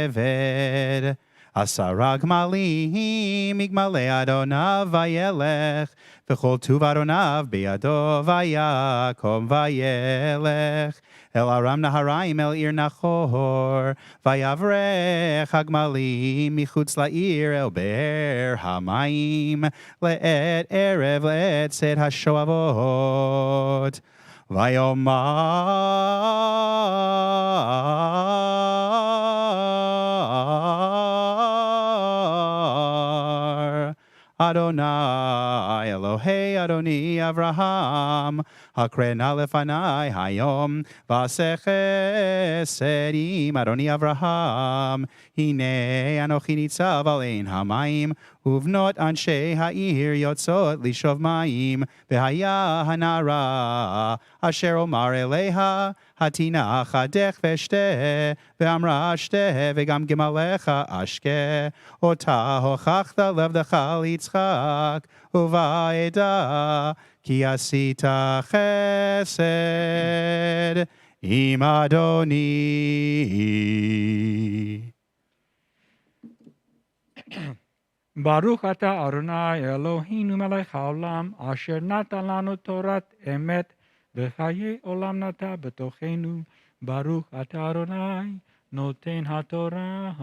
ha'eved asara gmalim migmalei adonav vayelech v'chol tuv adonav biyado vayakom vayelech El Aram Naharaim El Ir Nachor Vayavrech Hagmalim Michutz La'ir El Be'er Hamayim Le'et Erev Le'et Sed HaShoavot Vayomar Adonai Elohei Adoni Avraham Hakrena lefanai hayom v'asechesed Adoni Avraham Hine anochi nitzav al ein hamayim uvnot anshe ha'ir yotzot lishov mayim v'haya hanara asher omar eleha hatina chadech v'shteh ve'amra shteh ve'gam gemalecha ashke ota hochachta levdecha litzchak uva'eda Ki asita chesed im Adoni. Baruch ata Adonai Eloheinu melech haolam asher natan lanu torat emet v'chayei olam nata b'tochenu. Baruch ata Adonai noten haTorah.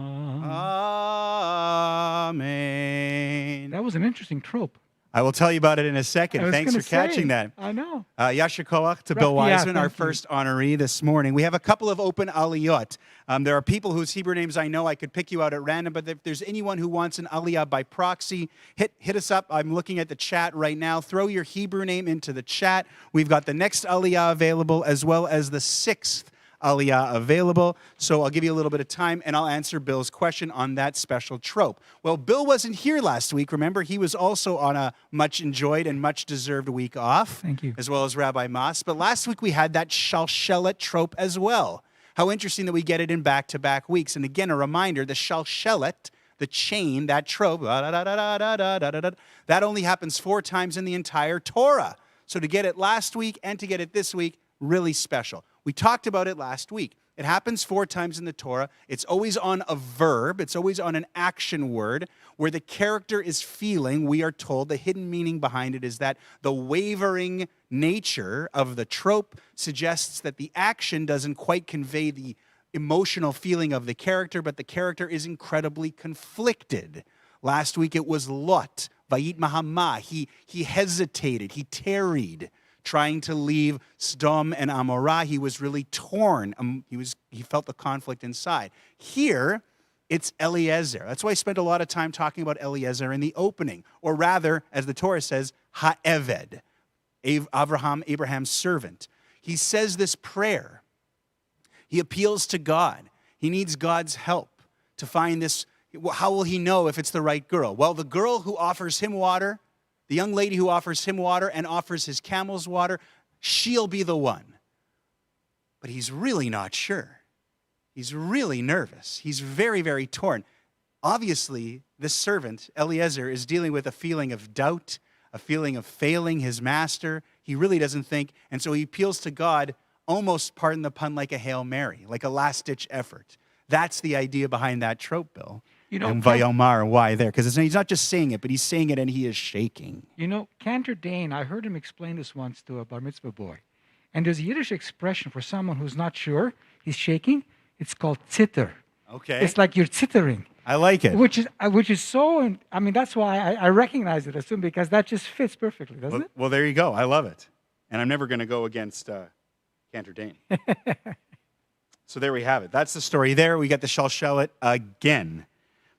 Amen. That was an interesting trope. I will tell you about it in a I second. was Thanks for gonna catching say, that. I know. Yasher Koach to Bill Yeah, Wiseman, our thank you. first honoree this morning. We have a couple of open aliyot. There are people whose Hebrew names I know. I could pick you out at random, but if there's anyone who wants an aliyah by proxy, hit us up. I'm looking at the chat right now. Throw your Hebrew name into the chat. We've got the next aliyah available as well as the sixth aliyah available. So I'll give you a little bit of time and I'll answer Bill's question on that special trope. Well, Bill wasn't here last week. Remember, he was also on a much enjoyed and much deserved week off. Thank you. As well as Rabbi Mas. But last week we had that shalshelet trope as well. How interesting that we get it in back-to-back weeks. And again, a reminder, the shalshelet, the chain, that trope, that only happens 4 times in the entire Torah. So to get it last week and to get it this week, really special. We talked about it last week. It happens 4 times in the Torah. It's always on a verb. It's always on an action word where the character is feeling. We are told the hidden meaning behind it is that the wavering nature of the trope suggests that the action doesn't quite convey the emotional feeling of the character, but the character is incredibly conflicted. Last week it was Lot, Vayit Mahama. He hesitated. He tarried, trying to leave Sodom and Amorah. He was really torn. He felt the conflict inside. Here, it's Eliezer. That's why I spent a lot of time talking about Eliezer in the opening. Or rather, as the Torah says, Ha'eved, Abraham's servant. He says this prayer. He appeals to God. He needs God's help to find this. How will he know if it's the right girl? Well, the girl who offers him water, the young lady who offers him water and offers his camels water, she'll be the one. But he's really not sure. He's really nervous. He's very, very torn. Obviously, this servant, Eliezer, is dealing with a feeling of doubt, a feeling of failing his master. He really doesn't think, and so he appeals to God almost, pardon the pun, like a Hail Mary, like a last-ditch effort. That's the idea behind that trope, Bill. You know, And Vayomar, why there? Because he's not just saying it, but he's saying it and he is shaking. You know, Cantor Dane, I heard him explain this once to a bar mitzvah boy. And there's a Yiddish expression for someone who's not sure, he's shaking. It's called zitter. Okay. It's like you're zittering. I like it. Which is so, I mean, that's why I recognize it as soon, because that just fits perfectly, doesn't it? Well, there you go. I love it. And I'm never going to go against Cantor Dane. So there we have it. That's the story there. We got the Shalshelet again.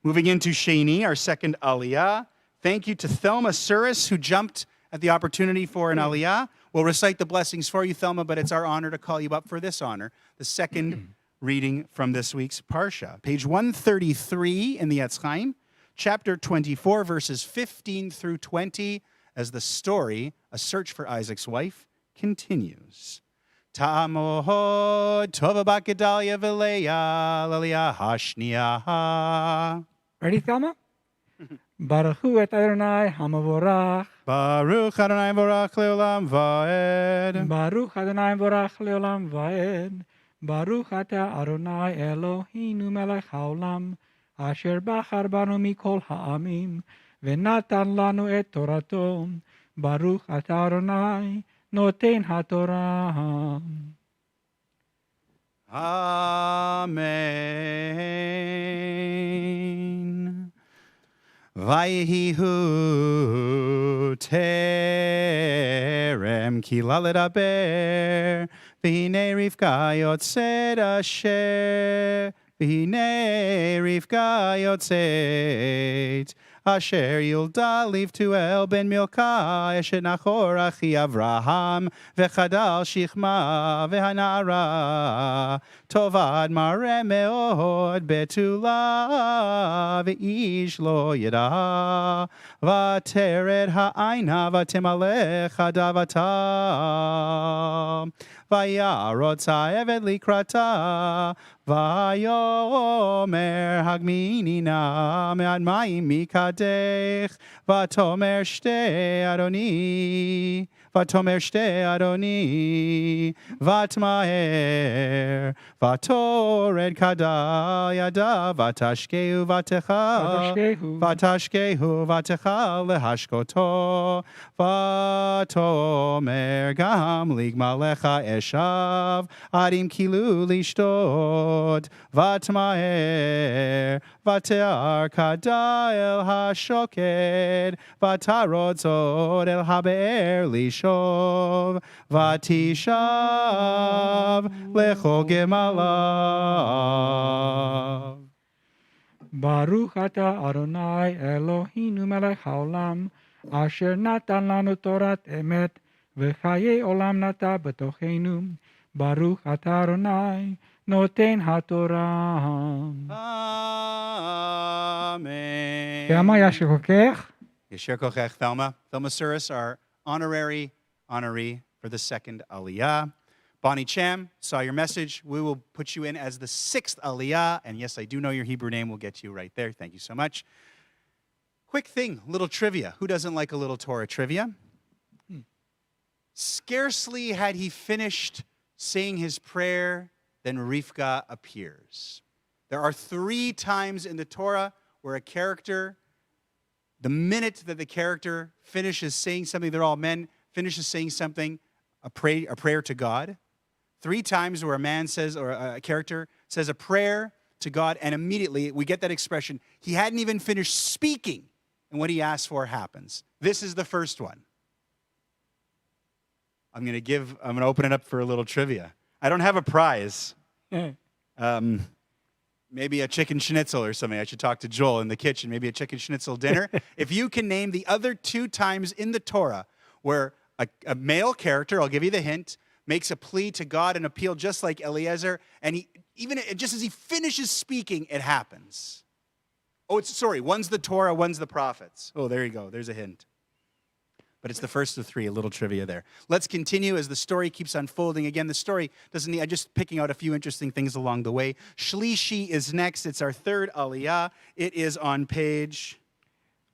Moving into Sheni, our second aliyah. Thank you to Thelma Suris, who jumped at the opportunity for an aliyah. We'll recite the blessings for you, Thelma, but it's our honor to call you up for this honor. The second reading from this week's Parsha. Page 133 in the Etz Chaim, chapter 24, verses 15 through 20, as the story, A Search for Isaac's Wife, continues. Ta'amohod tova bat Gedalia v'Leah l'Leah hashniah. Ready, Thelma? Baruch hu et Adonai hamavorach. Baruch Adonai vorach leolam va'ed. Baruch Adonai vorach leolam va'ed. Baruch ata Adonai Eloheinu melech haolam. Asher bachar banu mikol ha'amim. V'natan lanu et torato. Baruch ata Adonai noten haTorah. Amen. Vayihu terem ki laledaber v'hinei Rivka yotzet asher v'hinei Rivka yotzet asher yulda livtuel ben Milka eshet Nachor achi Avraham v'chadal shichma v'hanara tovad mare meod betula v'ish lo yada v'tered ha'ayna v'temalech hadavata v'yarot ha'eved likrata v'yomer hagmini na me'ad mayim mikadech v'tomer shtei adoni ותאמר שתי אדוני, ותמהר, ותורד כדה ידה, ותשקהו ותכל להשקותו, ותאמר גם לגמליך אשב, עד אם כילו לשתות, ותמהר, ותער כדה אל השוקד, ותרוצות אל הבאר לשוב, ותשב לכל גמליו. ברוך אתה אדוני אלוהינו מלך העולם, אשר נתן לנו תורת אמת, וחיי עולם נטע בתוכנו. ברוך אתה אדוני נותן התורה. Amen. כמה ישכחך? Yasher Kochech Thelma. Thelma Suris, our honorary honoree for the second Aliyah. Bonnie Cham, saw your message. We will put you in as the sixth Aliyah. And yes, I do know your Hebrew name. We'll get you right there. Thank you so much. Quick thing, little trivia. Who doesn't like a little Torah trivia? Scarcely had he finished saying his prayer, then Rivka appears. There are 3 times in the Torah where a character, the minute that the character finishes saying something, they're all men, finishes saying something, a prayer to God. 3 times where a man says, or a character says a prayer to God, and immediately we get that expression, he hadn't even finished speaking, and what he asked for happens. This is the first one. I'm going to open it up for a little trivia. I don't have a prize. Maybe a chicken schnitzel or something. I should talk to Joel in the kitchen. Maybe a chicken schnitzel dinner. If you can name the other 2 times in the Torah where a male character, I'll give you the hint, makes a plea to God and appeal just like Eliezer, and just as he finishes speaking, it happens. One's the Torah, one's the prophets. Oh, there you go. There's a hint. But it's the first of 3, a little trivia there. Let's continue as the story keeps unfolding. Again, the story doesn't need, I'm just picking out a few interesting things along the way. Shlishi is next. It's our 3rd Aliyah. It is on page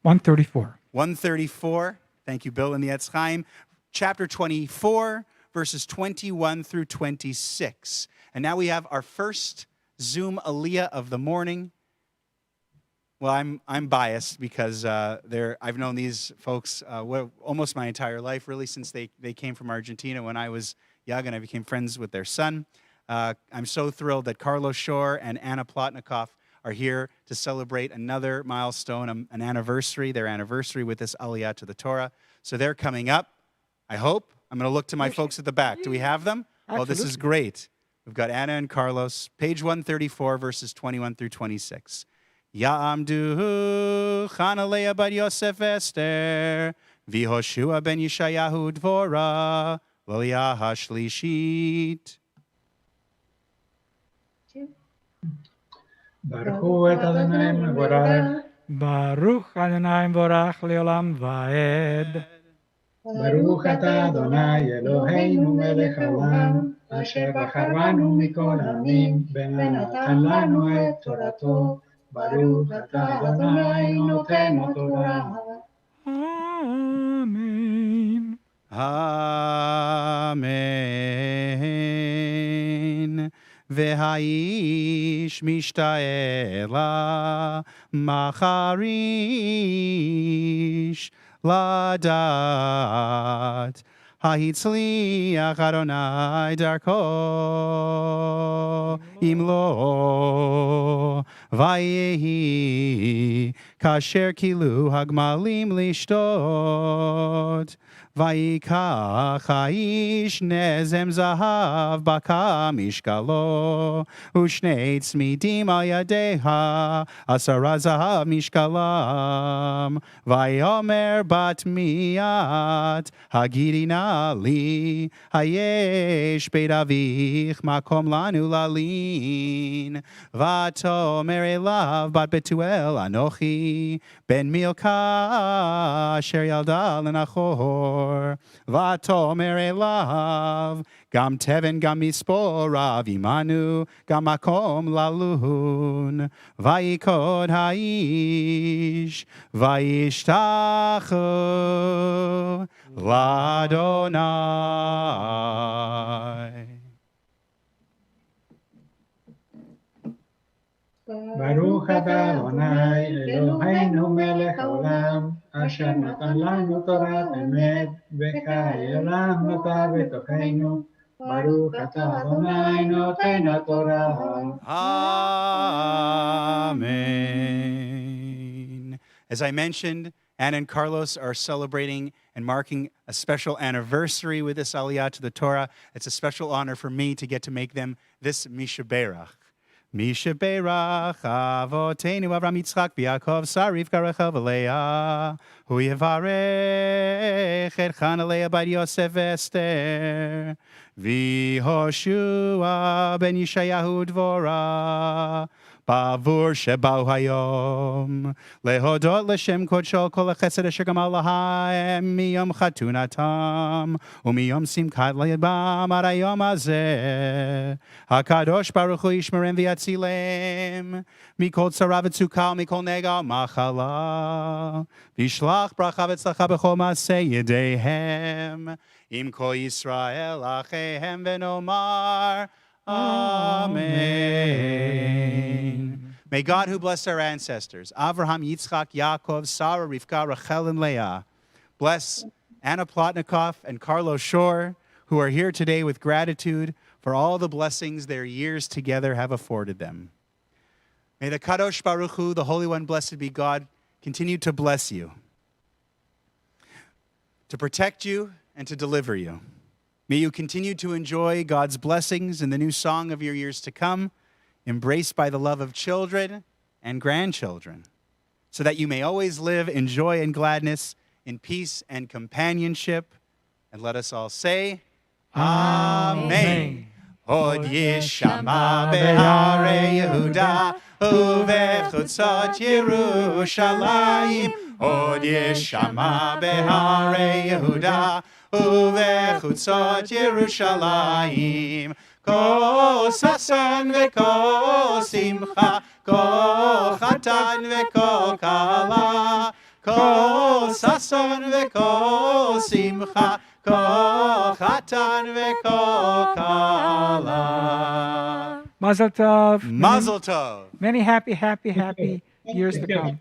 134. 134. Thank you, Bill, in the Etz Chaim. Chapter 24, verses 21 through 26. And now we have our first Zoom Aliyah of the morning. Well, I'm biased because I've known these folks almost my entire life, really, since they came from Argentina when I was young, and I became friends with their son. I'm so thrilled that Carlos Shore and Anna Plotnikoff are here to celebrate another milestone, an anniversary, their anniversary with this Aliyah to the Torah. So they're coming up, I hope. I'm going to look to my folks at the back. Do we have them? Oh, this is great. We've got Anna and Carlos, page 134, verses 21 through 26. Ya'amdu Chanaleah bat Yosef Esther, V'Hoshua ben Yeshayahu Dvorah, L'Aliyah HaShlishit. Baruch et Adonai Mevorach. Baruch Adonai Mevorach leolam vaed. Baruch atah Adonai Eloheinu melech haolam, asher bacharanu mikol העמים, ונתן לנו את תורתו. Baruch atah Adonai noten haTorah. Amen. Amen. V'haish mishta'ela macharish ladat. Hahitzliach Adonai darko imlo vayehi kasher kilu hagmalim lishtot vayikach haish nezem zahav baka mishkalo ushnei tzmidim al yadeha asara zahav mishkalam vayomer bat miyat hagidina li hayesh beit avich makom lanu lalin vatomer elav bat betuel anochi ben milka asher yalda lenachor Tor. Vatomer elav, gam teven gam misporav imanu, gam makom lalun. Vayikod haish, vayishtachu ladonai. Baruch atah Adonai Eloheinu melech haolam, asher natan lanu Torat emet, v'chayei olam nota b'tocheinu. Baruch atah Adonai noten haTorah. Amen. As I mentioned, Anna and Carlos are celebrating and marking a special anniversary with this Aliyah to the Torah. It's a special honor for me to get to make them this Mishaberach. Mishaberach Avotenu Avram Yitzchak v'Yaakov Sarivka Rachel v'Leah Hu Yevarech et Chana Leah bat Yosef v'Esther v'Hoshua ben Yishayahu Dvorah Bavur Shebau Hayom Lehodot L'Shem Kodsho Kol HaChesed Asher Gamal Lahaim Miyom Chatunatam Umiyom Simchat Le'Bam Ad Hayom Hazeh HaKadosh Baruch Hu Yishmerem V'Yatzilem Mikol Tzara V'Tzukal Mikol Nega Machala V'Shlach Bracha V'Tzlacha B'Chol Maseh Yedehem Im Kol Yisrael Achehem V'Nomar Amen. May God, who blessed our ancestors, Avraham, Yitzchak, Yaakov, Sarah, Rivka, Rachel, and Leah, bless Anna Plotnikoff and Carlos Shore, who are here today with gratitude for all the blessings their years together have afforded them. May the Kadosh Baruch Hu, the Holy One, blessed be God, continue to bless you, to protect you, and to deliver you. May you continue to enjoy God's blessings in the new song of your years to come, embraced by the love of children and grandchildren, so that you may always live in joy and gladness, in peace and companionship. And let us all say, Amen. Od yishama behare Yehuda, uvechutzot Yerushalayim. Od yishama behare Yehuda, uvechutzot Yerushalayim. Kol sasan v'kol simcha, kol chatan v'kol kala. Kol sasan v'kol simcha, kol chatan v'kol kala. Mazel tov. Mazel tov. Many happy years to come.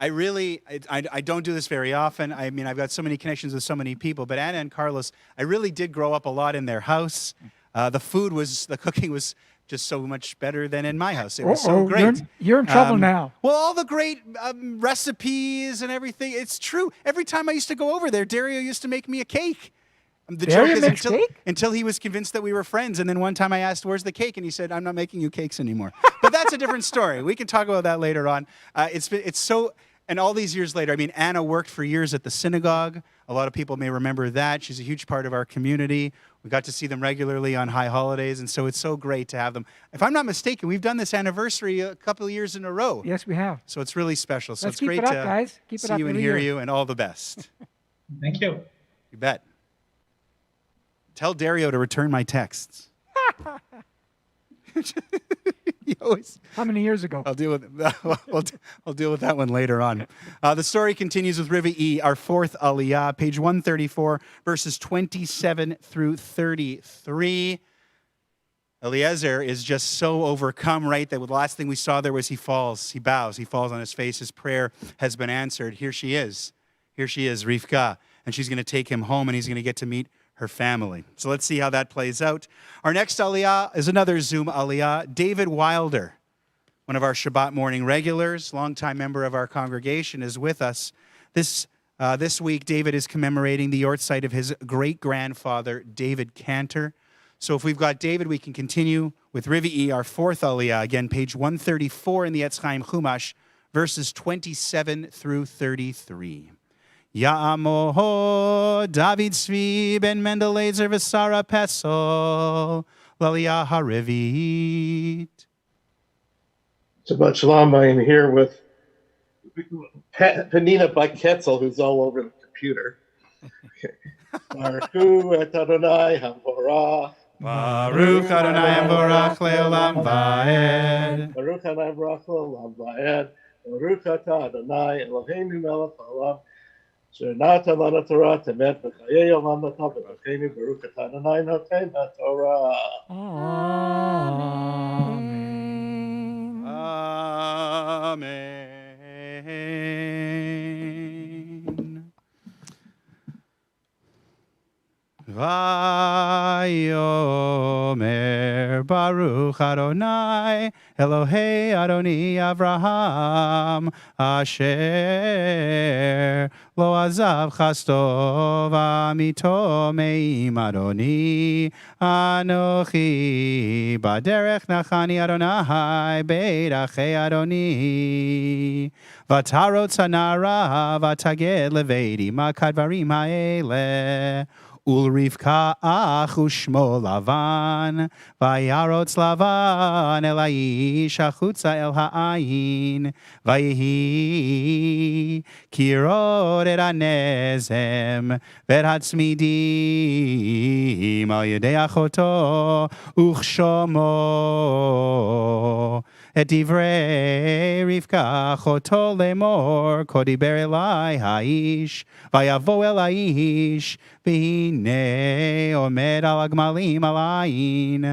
I don't do this very often. I mean, I've got so many connections with so many people, but Anna and Carlos, I really did grow up a lot in their house. The cooking was just so much better than in my house. It was so great. You're in trouble now. Well, all the great recipes and everything, it's true. Every time I used to go over there, Dario used to make me a cake. The Dario joke makes is cake? until he was convinced that we were friends. And then one time I asked, where's the cake? And he said, I'm not making you cakes anymore. But that's a different story. We can talk about that later on. It's so... And all these years later, I mean, Anna worked for years at the synagogue. A lot of people may remember that. She's a huge part of our community. We got to see them regularly on high holidays, and so it's so great to have them. If I'm not mistaken, we've done this anniversary a couple of years in a row. Yes, we have. So it's really special. So Let's it's keep great it up, to guys. Keep it see up you and every hear year. you, and all the best. Thank you. You bet. Tell Dario to return my texts. How many years ago? I'll deal with I'll deal with that one later on. The story continues with Rivi, our fourth Aliyah, page 134, verses 27 through 33. Eliezer is just so overcome, right? That the last thing we saw there was he falls, he bows, he falls on his face. His prayer has been answered. Here she is, Rivka, and she's going to take him home, and he's going to get to meet her family. So let's see how that plays out. Our next Aliyah is another Zoom Aliyah. David Wilder, one of our Shabbat morning regulars, longtime member of our congregation, is with us. This week, David is commemorating the yortzeit of his great-grandfather, David Cantor. So if we've got David, we can continue with Rivi'i, our fourth Aliyah, again, page 134 in the Etz Chaim Chumash, verses 27 through 33. Ya'amoho David Tzvi ben Mendelezer v'Sara Pesol Laliyah Harivit. Shabbat Shalom. I am here with Penina Byketzel, who's all over the computer. Baruch et Adonai Hamorach. Baruch Adonai Vorach Leolam Vaed. Baruch Adonai Baruch Leolam Vaed. Baruch atah Adonai Eloheinu melech haolam. Asher natan lanu Torah temet v'chayei olam natan v'dokeinu. Baruch atah Adonai noten haTorah. Amen. Amen. Vayomer Baruch Adonai Elohei Adoni Avraham Asher Lo Azav Chasto V'amito Me'im Adoni Anochi Baderech Nachani Adonai Beit Achei Adoni Vatarot Sanara Vataged Levedi Makadvarim Ha'ele Ulrivka achu shmo Lavan, vayarotz Lavan el haish achutza el ha'ayin, vayihi kirot et hanezem, vet hatzmidim al yedei achoto uchshomo. Et divrei Rivka achoto lemor, kodiber elai haish, vayavo el haish, והנה עומד על הגמלים על העין,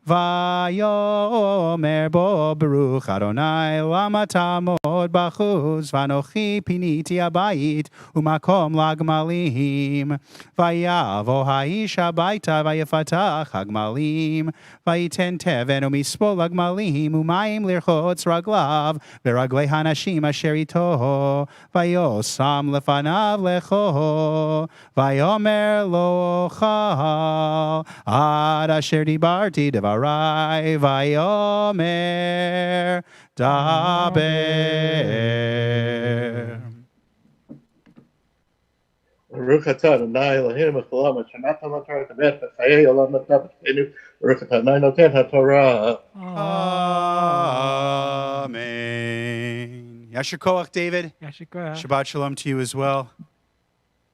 ויאמר בו ברוך אדוני, למה תעמוד בחוץ, ואנוכי פיניתי הבית ומקום לגמלים. ויבוא האיש הביתה ויפתח הגמלים, ויתן תבן ומספול הגמלים, ומים לרחוץ רגליו ורגלי הנשים אשר איתו, וישם לפניו לאכול, ויאמר לא אוכל עד אשר דיברתי דברי, ויאמר דבר. Baruch atah Adonai Eloheinu melech haolam. Asher natan lanu Torah temet v'chayei olam natan v'dokeinu. Baruch atah Adonai noten haTorah. Amen. Yasher Koach, David. Yashikoya. Shabbat Shalom to you as well. He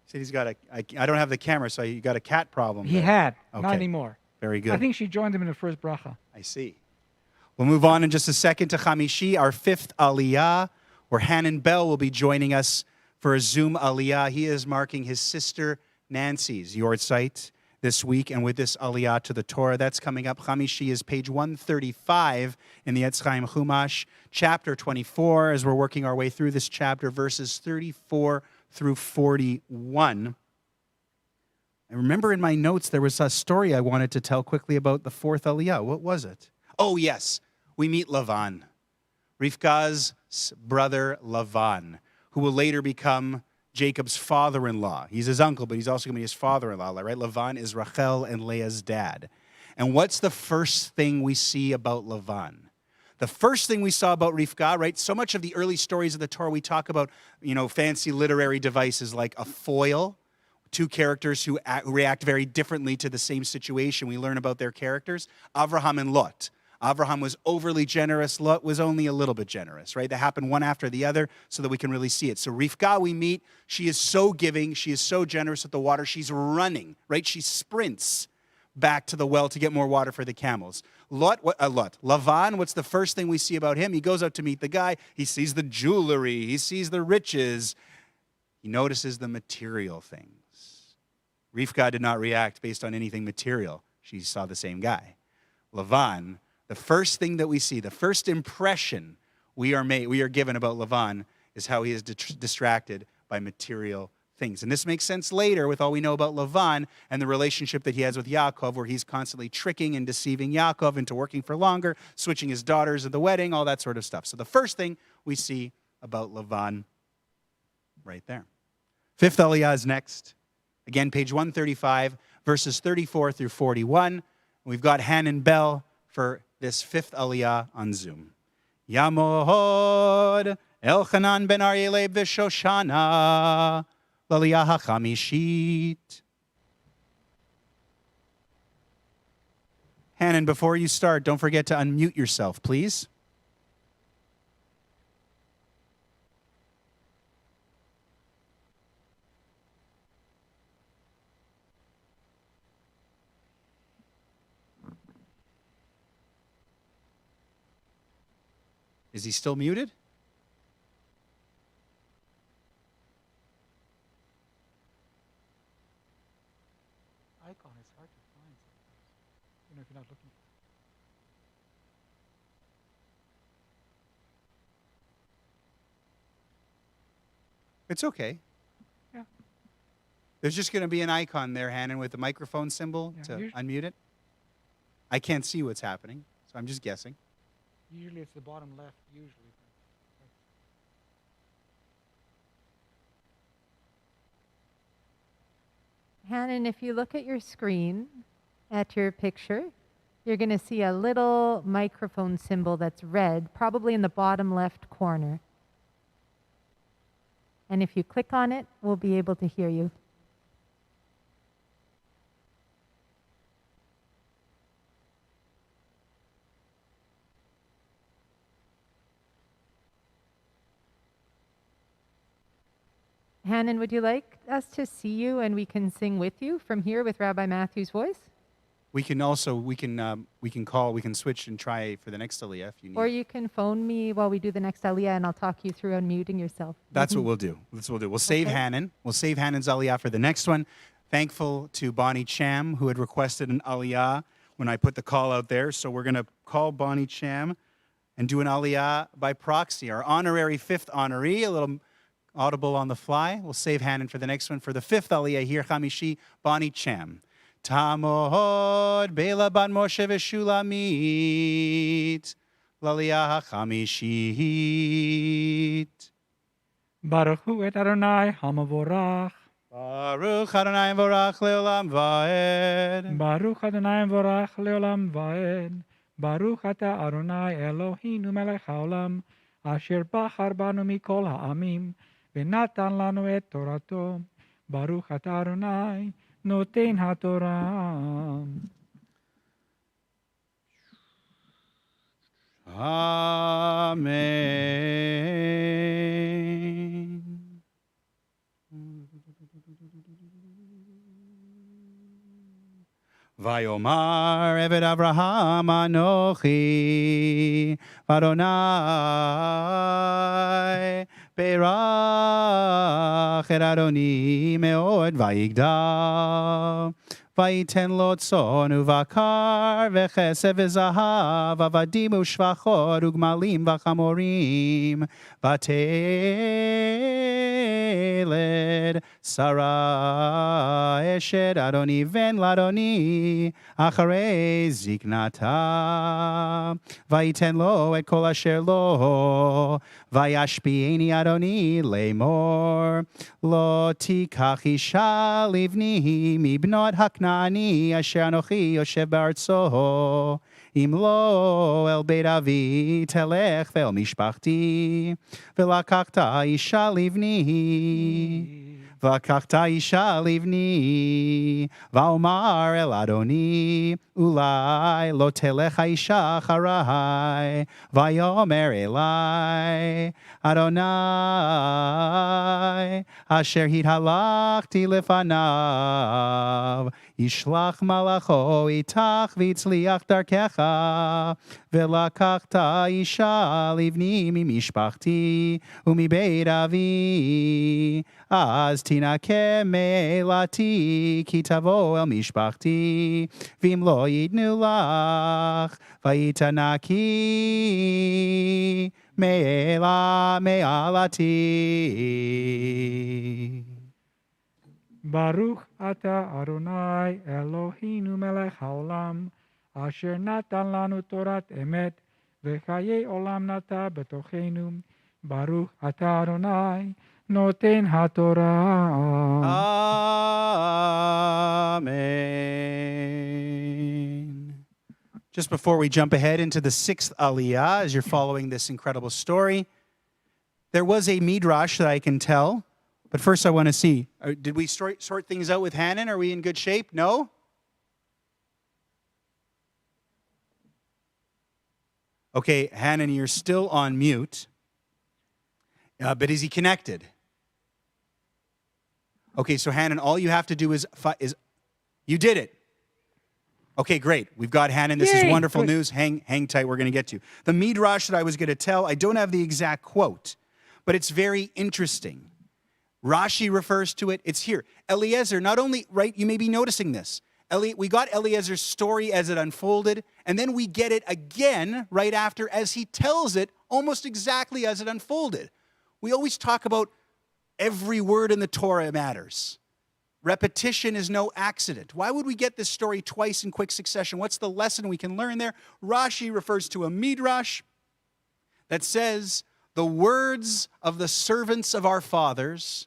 said he's got I don't have the camera, so you got a cat problem. He there. had, not Okay. anymore. Very good. I think she joined him in the first bracha. I see. We'll move on in just a second to Chamishi, our fifth Aliyah, where Hanan Bell will be joining us for a Zoom Aliyah. He is marking his sister Nancy's Yortzeit this week, and with this Aliyah to the Torah, that's coming up. Chamishi is page 135 in the Etz Chaim Chumash, chapter 24, as we're working our way through this chapter, verses 34 through 41. I remember in my notes there was a story I wanted to tell quickly about the fourth Aliyah. What was it? Oh, yes. We meet Lavan, Rivka's brother Lavan, who will later become Jacob's father-in-law. He's his uncle, but he's also going to be his father-in-law, right? Lavan is Rachel and Leah's dad. And what's the first thing we see about Lavan? The first thing we saw about Rivka, right? So much of the early stories of the Torah, we talk about, fancy literary devices like a foil, two characters who react very differently to the same situation. We learn about their characters. Avraham and Lot. Avraham was overly generous. Lot was only a little bit generous, right? They happen one after the other so that we can really see it. So Rivka, we meet. She is so giving. She is so generous with the water. She's running, right? She sprints back to the well to get more water for the camels. Lavan, what's the first thing we see about him? He goes out to meet the guy. He sees the jewelry. He sees the riches. He notices the material things. Rivka did not react based on anything material. She saw the same guy. Lavan, the first thing that we see, the first impression we are given about Lavan is how he is distracted by material things. And this makes sense later with all we know about Lavan and the relationship that he has with Yaakov, where he's constantly tricking and deceiving Yaakov into working for longer, switching his daughters at the wedding, all that sort of stuff. So the first thing we see about Lavan right there. Fifth Aliyah is next. Again, page 135, verses 34 through 41. We've got Hanan Bell for this fifth Aliyah on Zoom. Yamod Elchanan ben Aryeh v'Shoshana l'Aliyah hachamishit. Hanan, before you start, don't forget to unmute yourself, please. Is he still muted? Icon is hard to find sometimes. You know, if you're not looking. It's okay. Yeah. There's just going to be an icon there, Hannon, with the microphone symbol Yeah, to usually- unmute it. I can't see what's happening, so I'm just guessing. Usually it's the bottom left, usually. Hannon, if you look at your screen, at your picture, you're going to see a little microphone symbol that's red, probably in the bottom left corner. And if you click on it, we'll be able to hear you. Hannon, would you like us to see you and we can sing with you from here with Rabbi Matthew's voice? We can also we can switch and try for the next Aliyah if you need. Or you can phone me while we do the next Aliyah and I'll talk you through unmuting yourself. That's what we'll do. That's what we'll do. We'll save Okay. Hannon. We'll save Hannon's Aliyah for the next one. Thankful to Bonnie Cham, who had requested an Aliyah when I put the call out there. So we're going to call Bonnie Cham and do an Aliyah by proxy. Our honorary fifth honoree, a little audible on the fly. We'll save Hannon for the next one. For the fifth Aliyah here, Chamishi, Bonnie Cham. Tamod Bela Bat Moshe Veshulamit Laliyah HaChamishit. Baruch hu et Adonai hamavorach. Baruch Adonai Vorach Leolam Vaed. Baruch Adonai vorach leolam vaed. Baruch ata Adonai Eloheinu melech haolam. Asher bachar banu mikol ha'amim. V'natan lanu et torato. Baruch ata Adonai noten haTorah. Amen. Vayomar Eved Avraham Anochi Adonai Berach et Adoni Meod Vayigdal Vayiten lo tzon uvakar vechesed v'zahav avadim u'shvachot ugmalim v'chamorim v'teled Sarah eshed Adoni ven ladoni acharei ziknata vayiten lo et kol asher lo vayashpieni Adoni lemor lo tikach isha livni mibnot haknani asher anochi yoshev ba'artzo im lo el beit avi telech ve'el mishpachti ve'lakachta isha livni V'akachta isha livni, v'omar el Adoni, ulai lo telech isha acharai, v'yomer elai, Adonai, asher hithalachti lefanav, yishlach malacho itach v'yitzliach darkecha, v'lakachta isha livni mimishpachti, umibeit avi, Az tinake melati ki tavo el mishpachti v'im lo yidnu lach vayitanaki me'alati. Baruch ata Adonai Eloheinu melech haolam, asher natan lanu torat emet, v'chayei olam nata betochenu. Baruch ata Adonai noten haTorah. Amen. Just before we jump ahead into the sixth Aliyah, as you're following this incredible story, there was a midrash that I can tell. But first I want to see, did we sort things out with Hannon? Are we in good shape? No? Okay, Hannon, you're still on mute. But is he connected? Okay, so Hannon, all you have to do is you did it. Okay, great. We've got Hanan. This is Yay, wonderful good. news. Hang tight. We're going to get to you. The Midrash that I was going to tell, I don't have the exact quote, but it's very interesting. Rashi refers to it. It's here. Eliezer, not only, right, you may be noticing this. We got Eliezer's story as it unfolded, and then we get it again right after as he tells it almost exactly as it unfolded. We always talk about every word in the Torah matters. Repetition is no accident. Why would we get this story twice in quick succession? What's the lesson we can learn there? Rashi refers to a midrash that says, the words of the servants of our fathers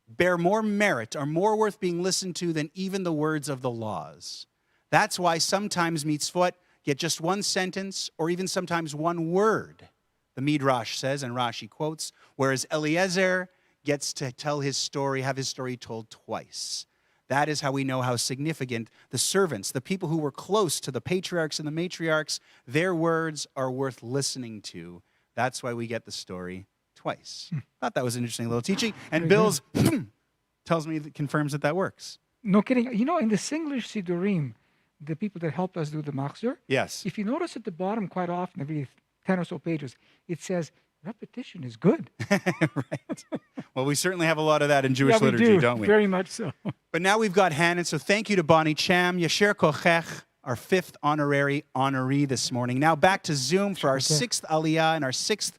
bear more merit, are more worth being listened to than even the words of the laws. That's why sometimes mitzvot get just one sentence or even sometimes one word, the midrash says, and Rashi quotes, whereas Eliezer gets to tell his story, have his story told twice. That is how we know how significant the servants, the people who were close to the patriarchs and the matriarchs, their words are worth listening to. That's why we get the story twice. Thought that was an interesting little teaching. And Bill's tells me, confirms that works. No kidding. You know, in the Singlish Sidurim, the people that helped us do the Machzor, Yes. if you notice at the bottom quite often, every 10 or so pages, it says, repetition is good. Right. Well, we certainly have a lot of that in Jewish Yeah, we liturgy, do. don't we? Very much so. But now we've got Hanan, so thank you to Bonnie Cham, Yasher Kochech, our 5th honoree this morning. Now back to Zoom for our 6th Aliyah and our 6th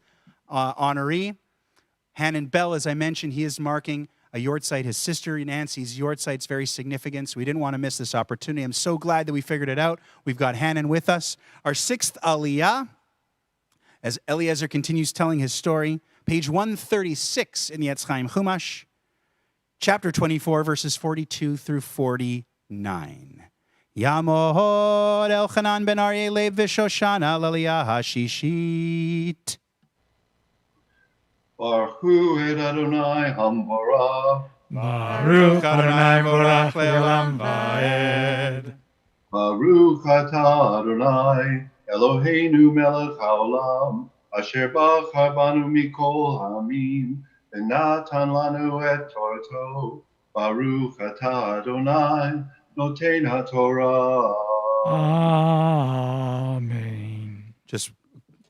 honoree. Hanan Bell, as I mentioned, he is marking a yortzeit. His sister Nancy's yortzeit's very significant, so we didn't want to miss this opportunity. I'm so glad that we figured it out. We've got Hanan with us. Our 6th Aliyah, as Eliezer continues telling his story, page 136 in the Etz Chaim Chumash, chapter 24, verses 42 through 49. Yamod Elchanan ben Aryeh Lev v'Shoshana l'Aliyah hashishit. Baruch hu et Adonai Hamvara. Baruch Adonai Borach Le'olam Va'ed. Baruch atah Adonai Eloheinu melech haolam asher bachar banu mikol hamim v'natan lanu et Torato. Baruch atah Adonai noten haTorah. Amen. Just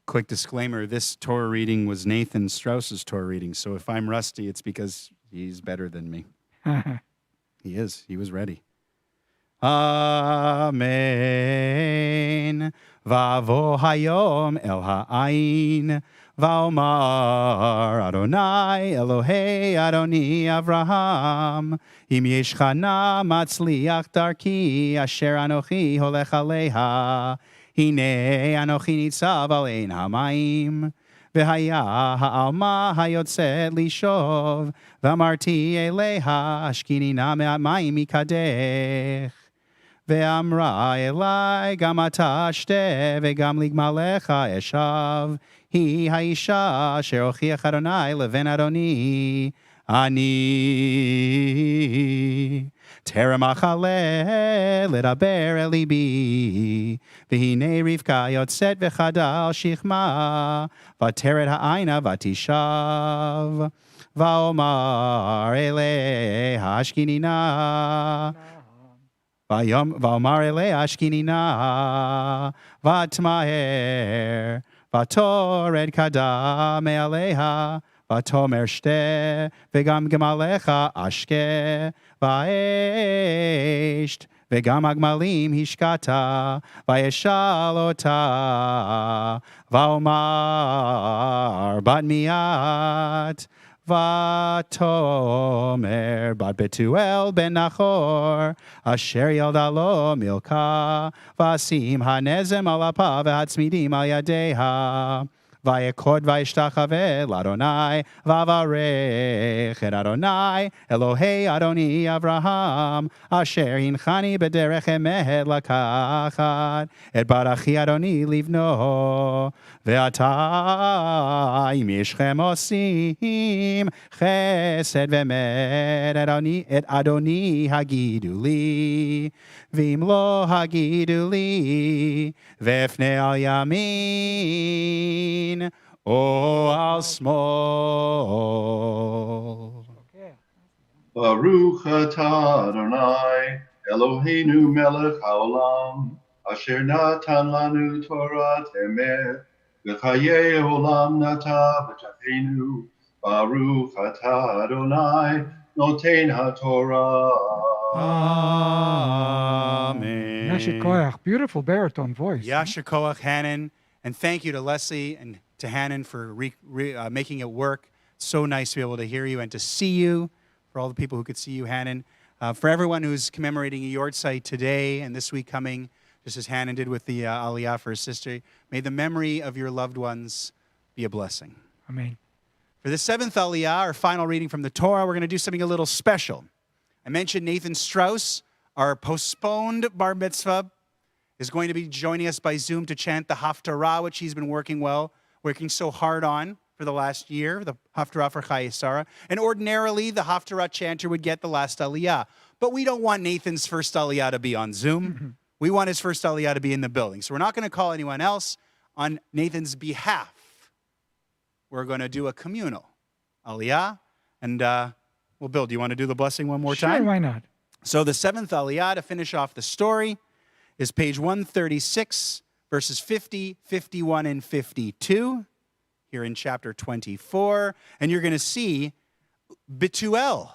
quick disclaimer, this Torah reading was Nathan Strauss's Torah reading, so if I'm rusty, it's because he's better than me. He is. He was ready. Amen. Vavo hayom el ha'ain. Vaomar Adonai Elohei Adoni Avraham. Im yesh chana matzliach darki asher anochi holech aleha. Hine anochi nitzav al ein hamayim. V'haya ha'alma hayotzet lishov. V'amarti eleha ashkini na me'at mayim mikadech. Ve'amra elai gam ata ashte ve'gam ligmalecha eshav. Hi haisha asher ochiach Adonai leven Adoni. Ani terem achale ledaber el libi. V'hine Rivka yotzet v'chada al shichma. V'teret ha'ayna v'tishav. Va'omar eleha ashkinina. Va'omar eleha ashkinina. V'tmaher. V'tored kada me'aleha. V'tomer shte. V'gam gemalecha ashke. Va'esht. V'gam agmalim hishkata. Va'eshal ota. Va'omar bat miat. Va'tomer bat Betuel ben Nachor. Asher yaldalo milka. V'asim hanezem al apa v'hatzmidim al yadeha. Vayekod vayishtachave l'Adonai, vavarech et Adonai, Elohei Adoni Avraham, asher hinchani b'derech emet lakachat, et barachi Adoni livno, ve'ata im yishchem osim, chesed v'emet, et Adoni hagidu li, v'im lo hagidu li, ve'fnei al yamin, O al small. Baruch atah Adonai Eloheinu melech haolam, asher natan lanu Torah emet, v'chayei olam nata b'tachenu, Baruch atah Adonai, noten haTorah. Amen. Yasher koach, beautiful baritone voice. Yasher Koach, Hannon. And thank you to Leslie and to Hannon for making it work. So nice to be able to hear you and to see you. For all the people who could see you, Hannon. For everyone who's commemorating a yard site today and this week coming, just as Hannon did with the Aliyah for his sister, may the memory of your loved ones be a blessing. Amen. For the seventh Aliyah, our final reading from the Torah, we're going to do something a little special. I mentioned Nathan Strauss, our postponed bar mitzvah, is going to be joining us by Zoom to chant the Haftarah, which he's been working so hard on for the last year, the Haftarah for Chayei. And ordinarily, the Haftarah chanter would get the last Aliyah. But we don't want Nathan's first Aliyah to be on Zoom. We want his first Aliyah to be in the building. So we're not going to call anyone else on Nathan's behalf. We're going to do a communal Aliyah. And, well, Bill, do you want to do the blessing one more time? Sure, why not? So the seventh Aliyah, to finish off the story, is page 136, verses 50, 51, and 52, here in chapter 24. And you're going to see Betuel,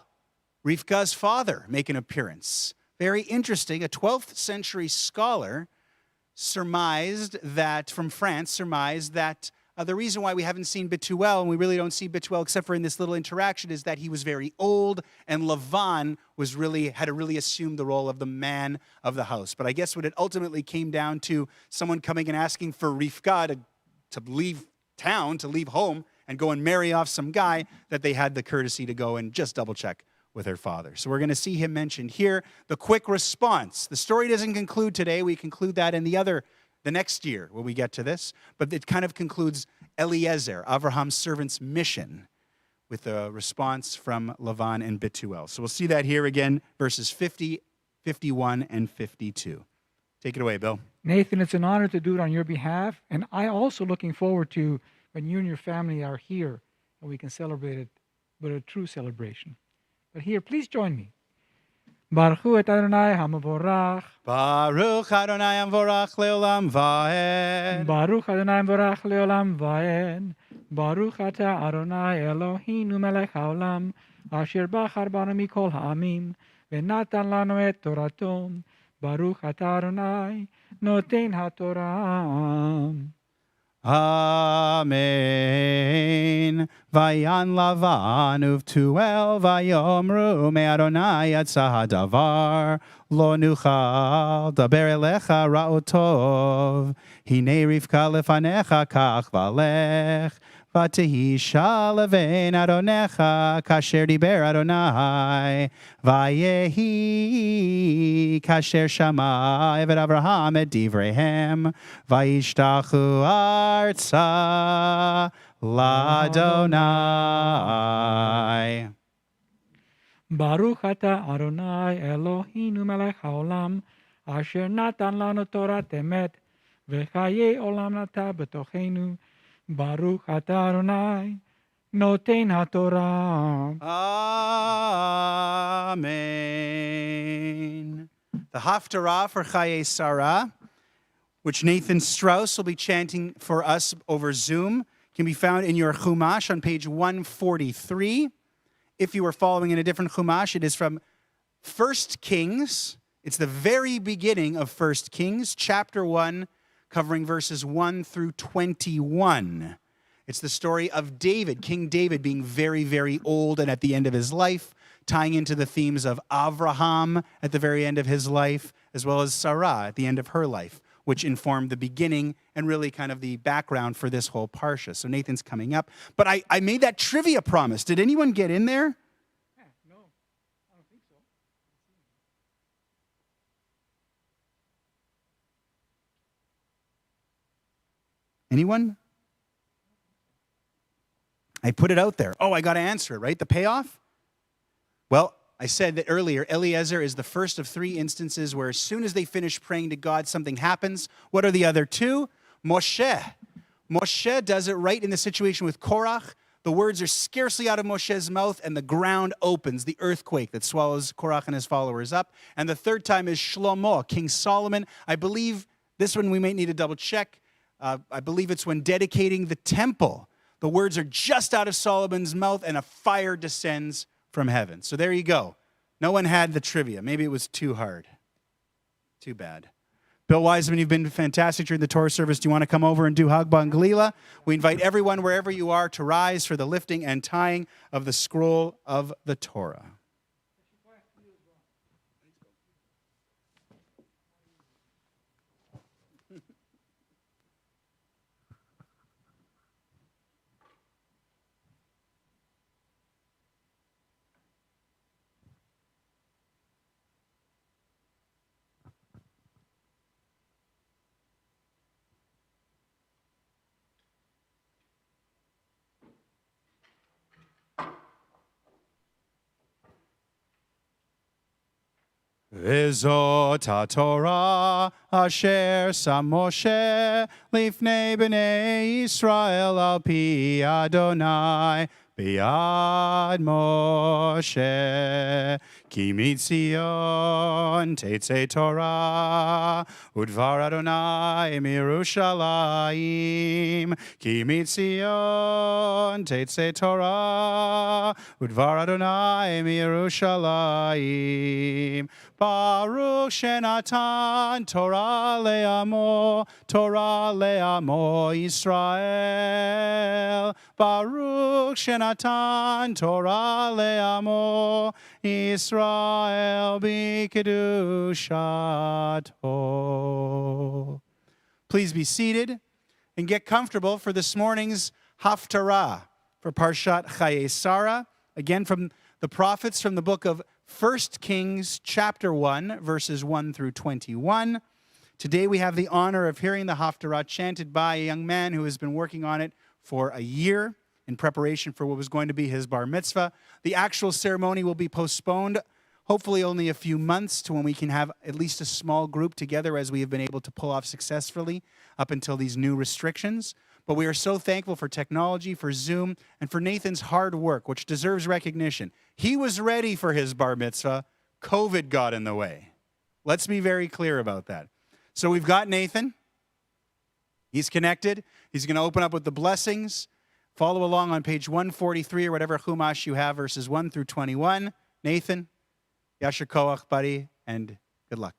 Rivka's father, make an appearance. Very interesting. A 12th century scholar from France surmised that the reason why we haven't seen Betuel, and we really don't see Betuel except for in this little interaction, is that he was very old, and Lavan had to really assume the role of the man of the house. But I guess when it ultimately came down to someone coming and asking for Rivka to leave town, to leave home, and go and marry off some guy, that they had the courtesy to go and just double check with her father. So we're going to see him mentioned here. The quick response. The story doesn't conclude today. We conclude that in the next year when we get to this. But it kind of concludes Eliezer, Abraham's servant's mission, with a response from Lavan and Betuel. So we'll see that here again, verses 50, 51, and 52. Take it away, Bill. Nathan, it's an honor to do it on your behalf. And I also looking forward to when you and your family are here and we can celebrate it with a true celebration. But here, please join me. Baruch hu et Adonai hamavorach. Baruch Adonai Amvorach Leolam Vaed. Baruch Adonai Borach Leolam Vaed. Baruch Ata Adonai Eloheinu Melech Haolam, Asher Bachar Banu Mikol Ha'amim, Venatan Lanu et Torato. Baruch Ata Adonai Noten HaTorah. Amen. Vayan Lavan uvtuel vayomru me Adonai yatzah hadavar lo nuchal daber elecha ra'otov hine Rivka lefanecha kach valech vatehi shalavein Adonecha kasher diber Adonai vayehi kasher shama eved Avraham et divrehem vayishtachu arza Ladonai. Baruch Ata Adonai Eloheinu Melech Haolam, Asher Natan Lanu Torah Emet, V'chayei Olam Nata B'tochenu. Baruch Ata Adonai Noten HaTorah. Amen. The Haftarah for Chayei Sarah, which Nathan Strauss will be chanting for us over Zoom, can be found in your Chumash on page 143. If you are following in a different Chumash, it is from 1 Kings. It's the very beginning of 1 Kings, chapter 1, covering verses 1 through 21. It's the story of David, King David, being very, very old and at the end of his life, tying into the themes of Avraham at the very end of his life, as well as Sarah at the end of her life, which informed the beginning and really kind of the background for this whole parsha. So Nathan's coming up. But I made that trivia promise. Did anyone get in there? No, I don't think so. Anyone? I put it out there. Oh, I got to answer it, right? The payoff? Well, I said that earlier, Eliezer is the first of 3 instances where as soon as they finish praying to God, something happens. What are the other 2? Moshe. Moshe does it right in the situation with Korach. The words are scarcely out of Moshe's mouth, and the ground opens, the earthquake that swallows Korach and his followers up. And the third time is Shlomo, King Solomon. I believe this one we might need to double check. I believe it's when dedicating the temple. The words are just out of Solomon's mouth, and a fire descends from heaven. So there you go. No one had the trivia. Maybe it was too hard. Too bad. Bill Wiseman, you've been fantastic during the Torah service. Do you want to come over and do Hagbah and Galila? We invite everyone, wherever you are, to rise for the lifting and tying of the scroll of the Torah. Vezot HaTorah asher sam Moshe lifnei b'nei Yisrael al pi Adonai b'yad Moshe ki mitzion tetzei Torah udvar Adonai mirushalayim ki mitzion tetzei Torah udvar Adonai mirushalayim Baruch Shenatan Torah le'amo Yisrael. Baruch Shenatan Torah le'amo Yisrael b'kedushato. Please be seated and get comfortable for this morning's Haftarah for Parshat Chayei Sarah. Again, from the prophets from the book of 1 Kings chapter 1, verses 1 through 21. Today we have the honor of hearing the Haftarah chanted by a young man who has been working on it for a year in preparation for what was going to be his bar mitzvah. The actual ceremony will be postponed, hopefully only a few months, to when we can have at least a small group together, as we have been able to pull off successfully up until these new restrictions. But we are so thankful for technology, for Zoom, and for Nathan's hard work, which deserves recognition. He was ready for his bar mitzvah. COVID got in the way. Let's be very clear about that. So we've got Nathan. He's connected. He's going to open up with the blessings. Follow along on page 143 or whatever Chumash you have, verses 1 through 21. Nathan, Yasher Koach, buddy, and good luck.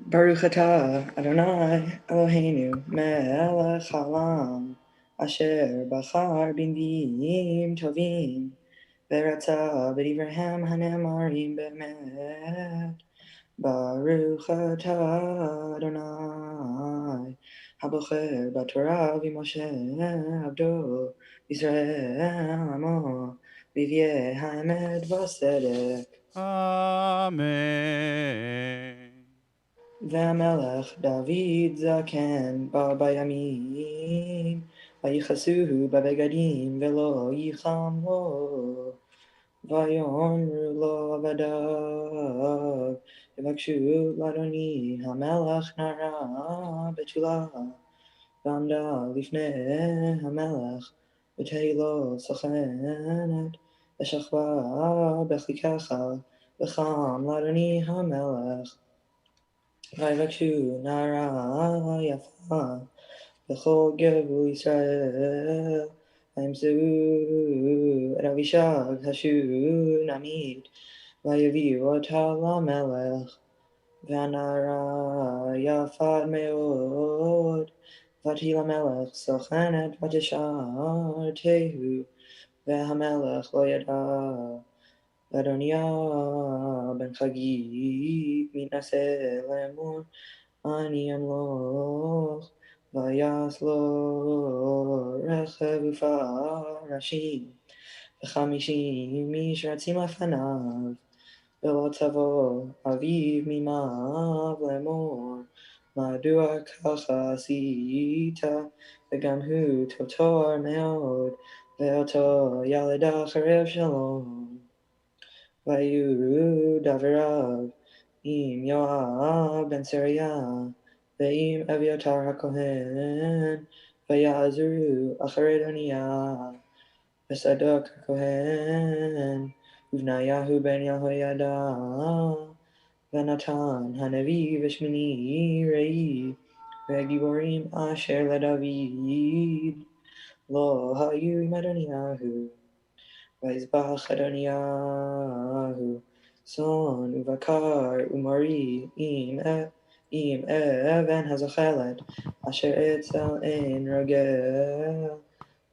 Baruch atah Adonai Eloheinu melech haolam asher bachar b'nviim tovim v'ratza b'divrei hanemarim be'emet. Baruch atah Adonai habocher b'Torah v'Moshe abdo Yisrael amo v'vyeh ha'emet v'tzedek. Amen. והמלך דוד זקן בא בימים, ויכסוהו בבגדים ולא ייחם לו, ויאמרו לו עבדיו, יבקשו לאדוני המלך נערה בתולה, ועמדה לפני המלך, ותהי לו סוכנת, ושכבה בחיקך, וחם לאדוני המלך. ויבקשו נערה יפה בכל גבול ישראל, וימצאו את אבישג השונמית, ויביאו אותה למלך, והנערה יפה מאוד, ותהי למלך סוכנת ותשאר תהו, והמלך לא ידע. אדוניה בן חגית מתנשא לאמור, אני אמלוך, ויעש לו רכב ופרשים, ו50 איש רצים לפניו, ולא תבוא אביו מימיו לאמור, מדוע ככה עשית, וגם הוא טוב תור מאוד, ואותו ילדה חרב שלום. ויהיו דבריו עם יואב בן צרויה ועם אביתר הכהן ויעזרו אחרי אדוניה וצדוק הכהן ובניהו בן יהוידע ונתן הנביא ושמיני ראי והגיבורים אשר לדוד לא היו עם אדוניהו ויזבח אדוניהו צאן ובקר ומרי עם אבן הזוחלת אשר אצל עין רגל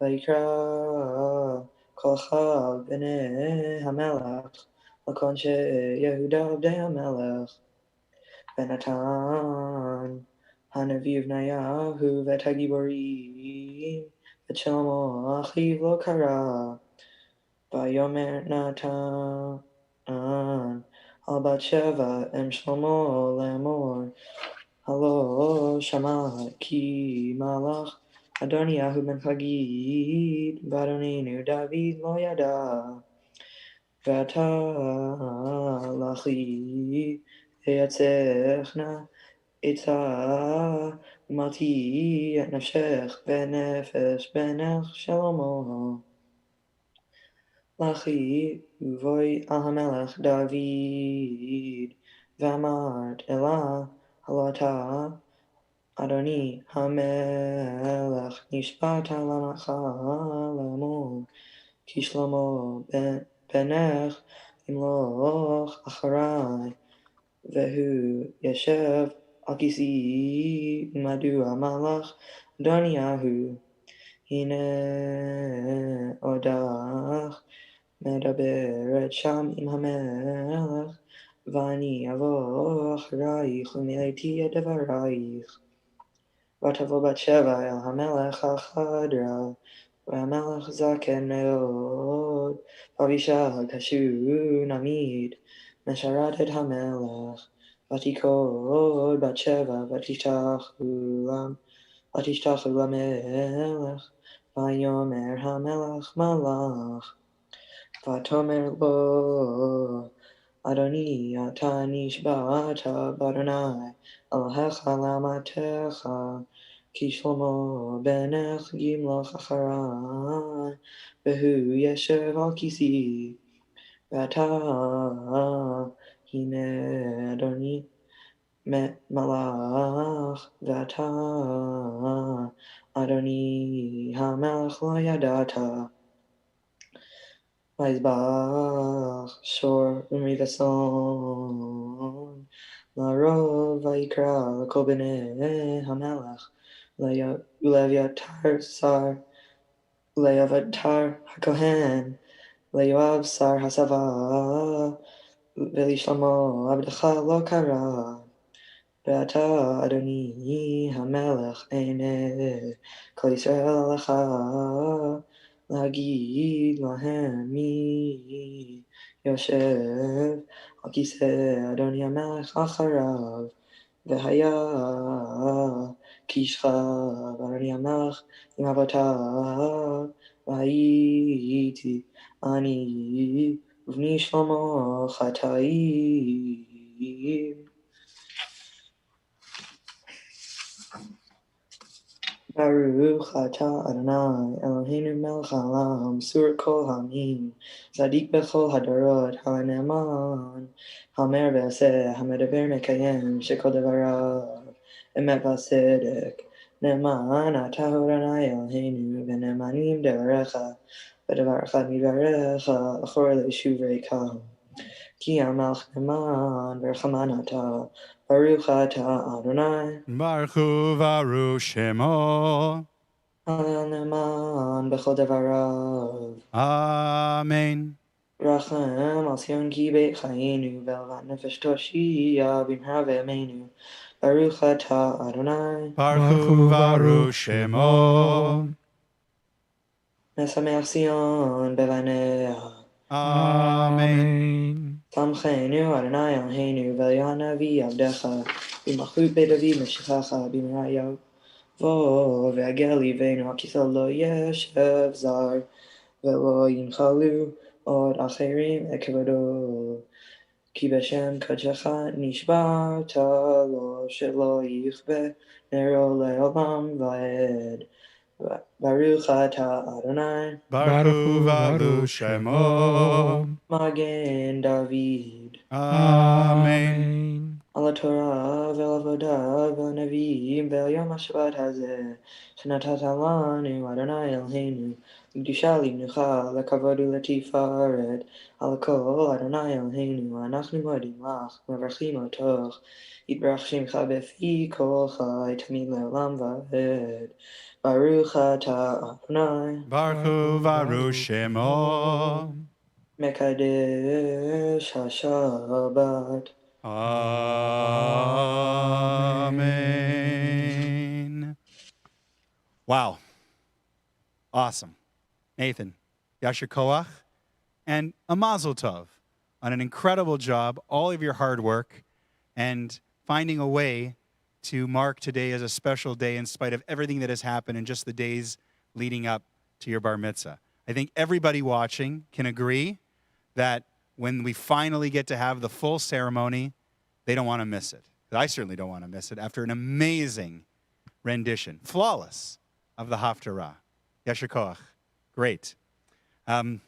ויקרא כל אחיו בני המלך לקון שיהודה עבדי המלך ונתן הנביא בניהו ואת הגיבורים את שלמה אחיו לא קרא ויאמר נתן על בת שבע אם שלמה לאמור הלא שמע כי מלך אדוניהו בן חגית ואדוננו דוד לא ידע ואתה לכי אייצך נא עצה ומלתי את נפשך בנפש בנך שלמה לכי ובואי על המלך דוד ואמרת אלה הלא אתה אדוני המלך נשבעת למלך לאמור כי שלמה בנך ימלוך אחריי והוא ישב על כיסאי ומדוע מלך אדוניהו הנה עודך מדברת שם עם המלך ואני אבוא אחרייך ומילאתי את דברייך ותבוא בת שבע אל המלך החדרה והמלך זקן מאוד ואבישג השונמית משרתת המלך ותיכוד בת שבע ותשתחו למלך ויאמר המלך מלך ותאמר לו אדוני אתה נשבעת באדוני אלוהיך לאמתך כי שלמה בנך ימלוך אחריי והוא ישב על כיסאי ואתה הנה אדוני מלך ואתה אדוני המלך לא ידעת ויזבח שור ומרי ושון לרוב ויקרא לכל בני המלך ולאביתר הכהן ליואב שר הצבא ולשלמה עבדך לא קרא ואתה אדוני המלך עיני כל ישראל עליך להגיד להם מי יושב על כיסא אדוני המלך אחריו והיה כי ישכב אדוני המלך עם אבותיו והייתי אני ובני שלמה חטאים ברוך אתה אדוני אלוהינו מלך העולם מסור כל העמים צדיק בכל הדורות הנאמן האומר ועושה המדבר מקיים שכל דבריו אמת וצדק נאמן אתה אדוני אלוהינו ונאמנים דבריך ודבר אחד מדבריך אחור לשוב ריקם כי המלך נאמן ורחמן אתה ברוך אתה אדוני ברוך הוא וברוך שמו. הלל נאמן בכל דבריו אמן. רחם על ציון כי בית חיינו ולבד נפש תושיע במהרה בימינו ברוך אתה אדוני ברוך הוא וברוך שמו. משמח ציון בבניה אמן. שמחנו אדוני אלוהינו ואליהו הנביא עבדך במלכות בית דוד משיחך במהרה יבוא ויגיע ליבנו על כיסא לא ישב זר ולא ינחלו עוד אחרים את כבודו כי בשם קודשך נשבעת לו שלא יכבה נרו לעולם ועד Baruch atah Adonai, Baruch Varu Shemo. Magen David. Amen. על התורה ועל העבודה ועל הנביאים ועל יום השבת הזה, שנתת לנו, אדוני אלוהינו, לקדושה למנוחה, לכבוד ולתפארת, על הכל, אדוני אלוהינו, אנחנו מודים לך, מברכים אותך, יתברך שמך בפי כל חי, תמיד לעולם ועד. ברוך אתה אדוני, Baruch Varu Shemo. מקדש השבת. Amen. Wow. Awesome. Nathan, Yasher Koach, and a mazel tov on an incredible job, all of your hard work, and finding a way to mark today as a special day in spite of everything that has happened in just the days leading up to your bar mitzvah. I think everybody watching can agree that when we finally get to have the full ceremony, they don't want to miss it. I certainly don't want to miss it after an amazing rendition, flawless, of the Haftarah. Yasher Koach. Great. And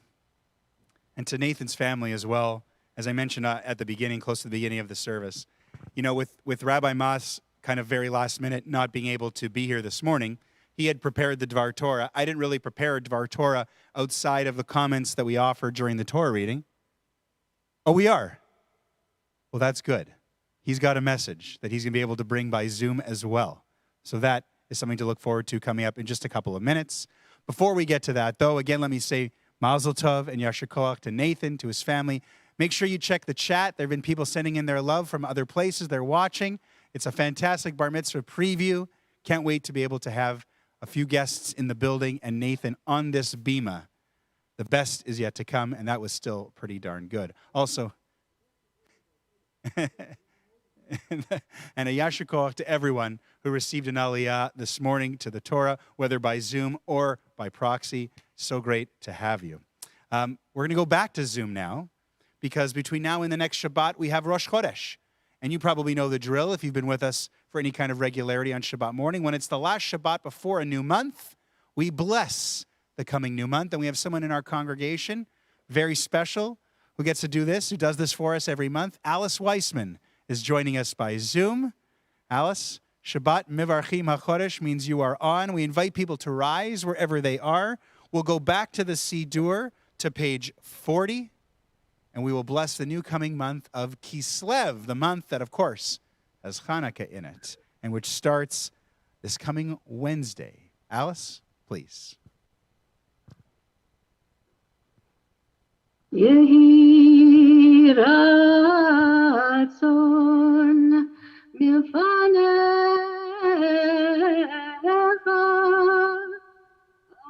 to Nathan's family as well, as I mentioned at the beginning, close to the beginning of the service, you know, with Rabbi Mas kind of very last minute not being able to be here this morning, he had prepared the Dvar Torah. I didn't really prepare a Dvar Torah outside of the comments that we offered during the Torah reading. Oh, we are? Well, that's good. He's got a message that he's going to be able to bring by Zoom as well. So that is something to look forward to coming up in just a couple of minutes. Before we get to that, though, again, let me say Mazel Tov and Yasher Koach to Nathan, to his family. Make sure you check the chat. There have been people sending in their love from other places. They're watching. It's a fantastic bar mitzvah preview. Can't wait to be able to have a few guests in the building and Nathan on this bima. The best is yet to come, and that was still pretty darn good. Also, and a Yasher Koach to everyone who received an aliyah this morning to the Torah, whether by Zoom or by proxy. So great to have you. We're going to go back to Zoom now, because between now and the next Shabbat, we have Rosh Chodesh. And you probably know the drill if you've been with us for any kind of regularity on Shabbat morning. When it's the last Shabbat before a new month, we bless the coming new month. And we have someone in our congregation, very special, who gets to do this, who does this for us every month. Alice Weissman is joining us by Zoom. Alice, Shabbat Mivarchim HaChodesh means you are on. We invite people to rise wherever they are. We'll go back to the Sidur to page 40. And we will bless the new coming month of Kislev, the month that, of course, has Hanukkah in it, and which starts this coming Wednesday. Alice, please. Yehi ratzon milfanecha,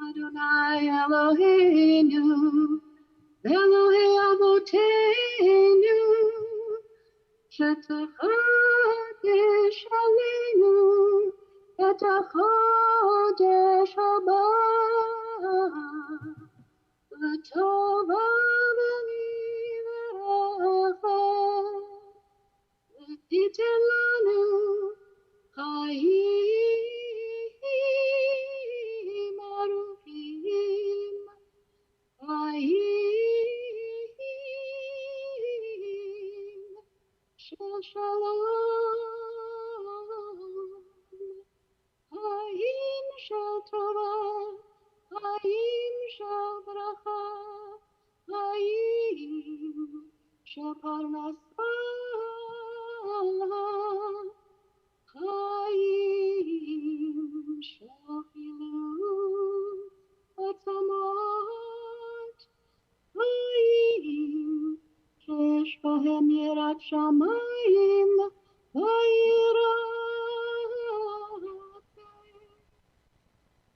Adonai Eloheinu, Elohei Avotenu, Shetachadash Aleinu, et HaChodesh Haba, L'tova v'livracha, v'titem lanu chayim aruchim, chayim shel shalom, chayim shel tova, chayim shel bracha, chayim shel parnasa, chayim shel chilul atzamot, chayim שיש בהם יראת שמיים ויראת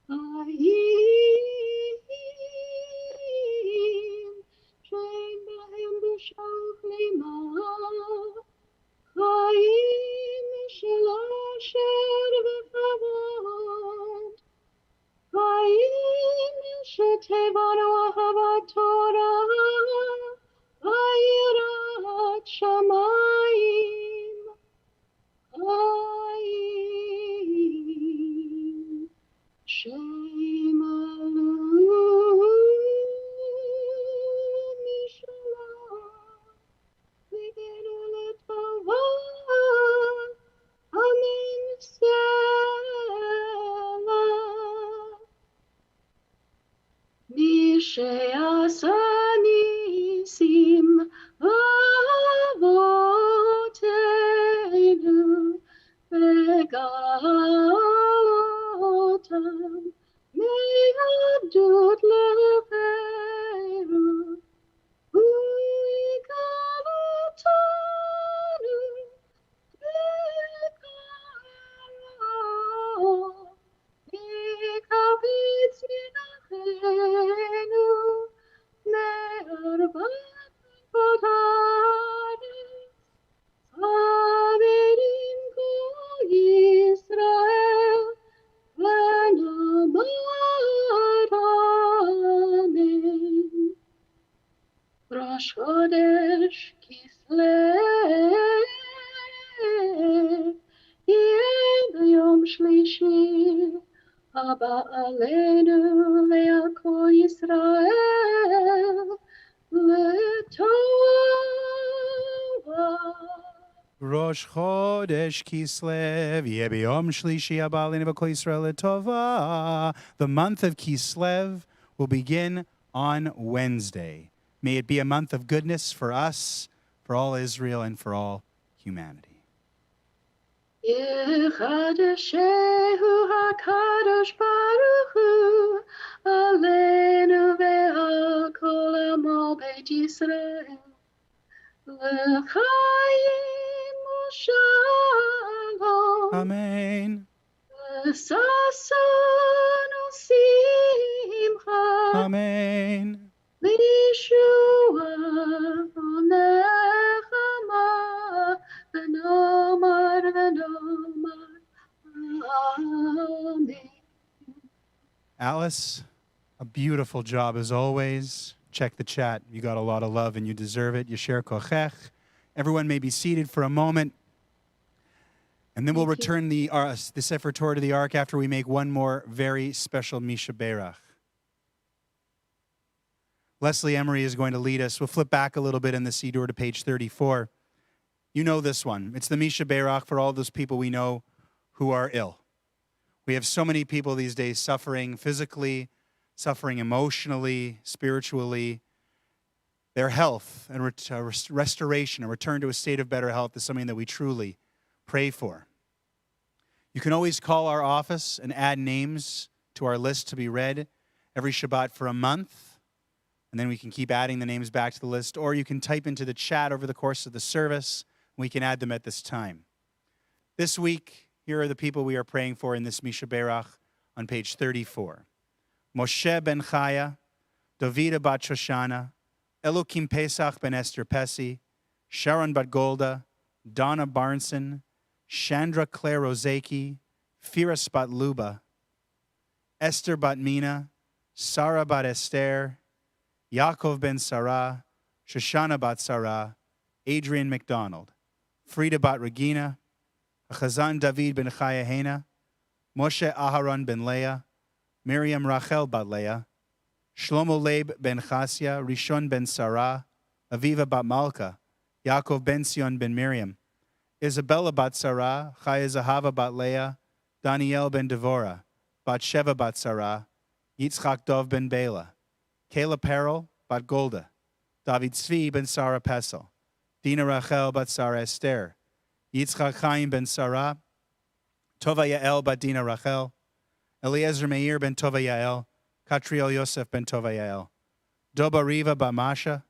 חיים שאין בהם בושה וכלימה, חיים של אושר וכבוד, חיים שתבנו אהבת תורה ויראת שמיים, חיים של שעשה ניסים אבותינו וגאל אותם מעבדות לחירות. הוא יגאל אותנו בקרוב, יקבץ מנחנו מארבעת קצות הארץ. חברים כל ישראל ונאמר אמן. ראש חודש כסלו יהיה ביום שלישי הבא עלינו ועל כל ישראל לטובה. Rosh Chodesh Kislev, yeh b'yom shlishi haba aleinu v'kol Yisrael letova. The month of Kislev will begin on Wednesday. May it be a month of goodness for us, for all Israel, and for all humanity. יחדשהו הקדוש ברוך הוא עלינו ועל כל עמו בית ישראל לחיים ושלום Amen. וששון ושמחה Amen. לישועה ונחמה ונאמר Amen. Alice, a beautiful job as always. Check the chat. You got a lot of love and you deserve it. Yasher kochech. Everyone may be seated for a moment. And then we'll return the Sefer Torah to the Ark after we make one more very special Misha Berach. Leslie Emery is going to lead us. We'll flip back a little bit in the Siddur to page 34. You know this one. It's the Misha Berach for all those people we know who are ill. We have so many people these days suffering physically, suffering emotionally, spiritually. Their health and restoration, a return to a state of better health is something that we truly pray for. You can always call our office and add names to our list to be read every Shabbat for a month, and then we can keep adding the names back to the list, or you can type into the chat over the course of the service, and we can add them at this time. This week, here are the people we are praying for in this Misha Berach on page 34. Moshe ben Chaya, Davida bat Shoshana, Elokim Pesach ben Esther Pesi, Sharon bat Golda, Donna Barnson, Chandra Claire Rozeki, Firas bat Luba, Esther bat Mina, Sarah bat Esther, Yaakov ben Sarah, Shoshana bat Sarah, Adrian McDonald, Frida bat Regina, Chazan David ben Chaya Hena, Moshe Aharon ben Leah, Miriam Rachel bat Leah, Shlomo Leib ben Chasya, Rishon ben Sarah, Aviva bat Malka, Yaakov ben Sion ben Miriam, Isabella bat Sarah, Chaya Zahava bat Leah, Daniel ben Devorah, bat Sheva bat Sarah, Yitzchak Dov ben Bela, Kayla Perel bat Golda, David Tzvi ben Sarah Pesel, Dina Rachel bat Sarah Esther, Yitzchak Chaim ben Sarah, Tova Yael bat Dina Rachel, Eliezer Meir ben Tova Yael, Katriel Yosef ben Tova Yael, Doba Riva bat Masha,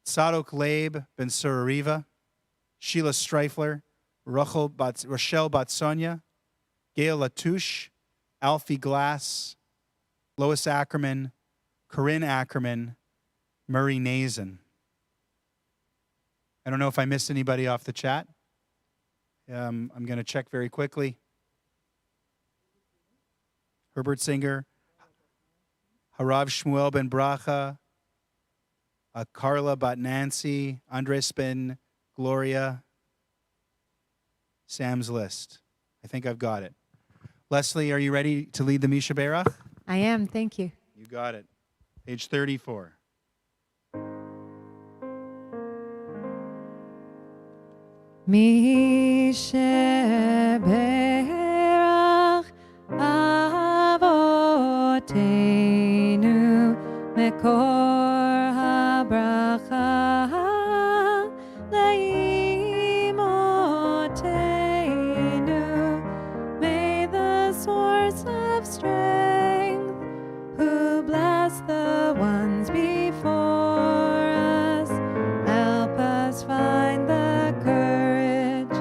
Tzadok Leib ben Surariva, Sheila Streifler, Rochelle bat Sonia, Gail Latouche, Alfie Glass, Lois Ackerman, Corinne Ackerman, Murray Nazen. I don't know if I missed anybody off the chat. I'm going to check very quickly. Herbert Singer, Harav Shmuel ben Bracha, Carla bat Nancy, Andres ben Gloria, Sam's list. I think I've got it. Leslie, are you ready to lead the Misha Berach? I am, thank you. You got it. Page 34. Misha Berach Avotenu מקור הברכה לאמותינו. May the source of strength, who bless the ones before us, help us find the courage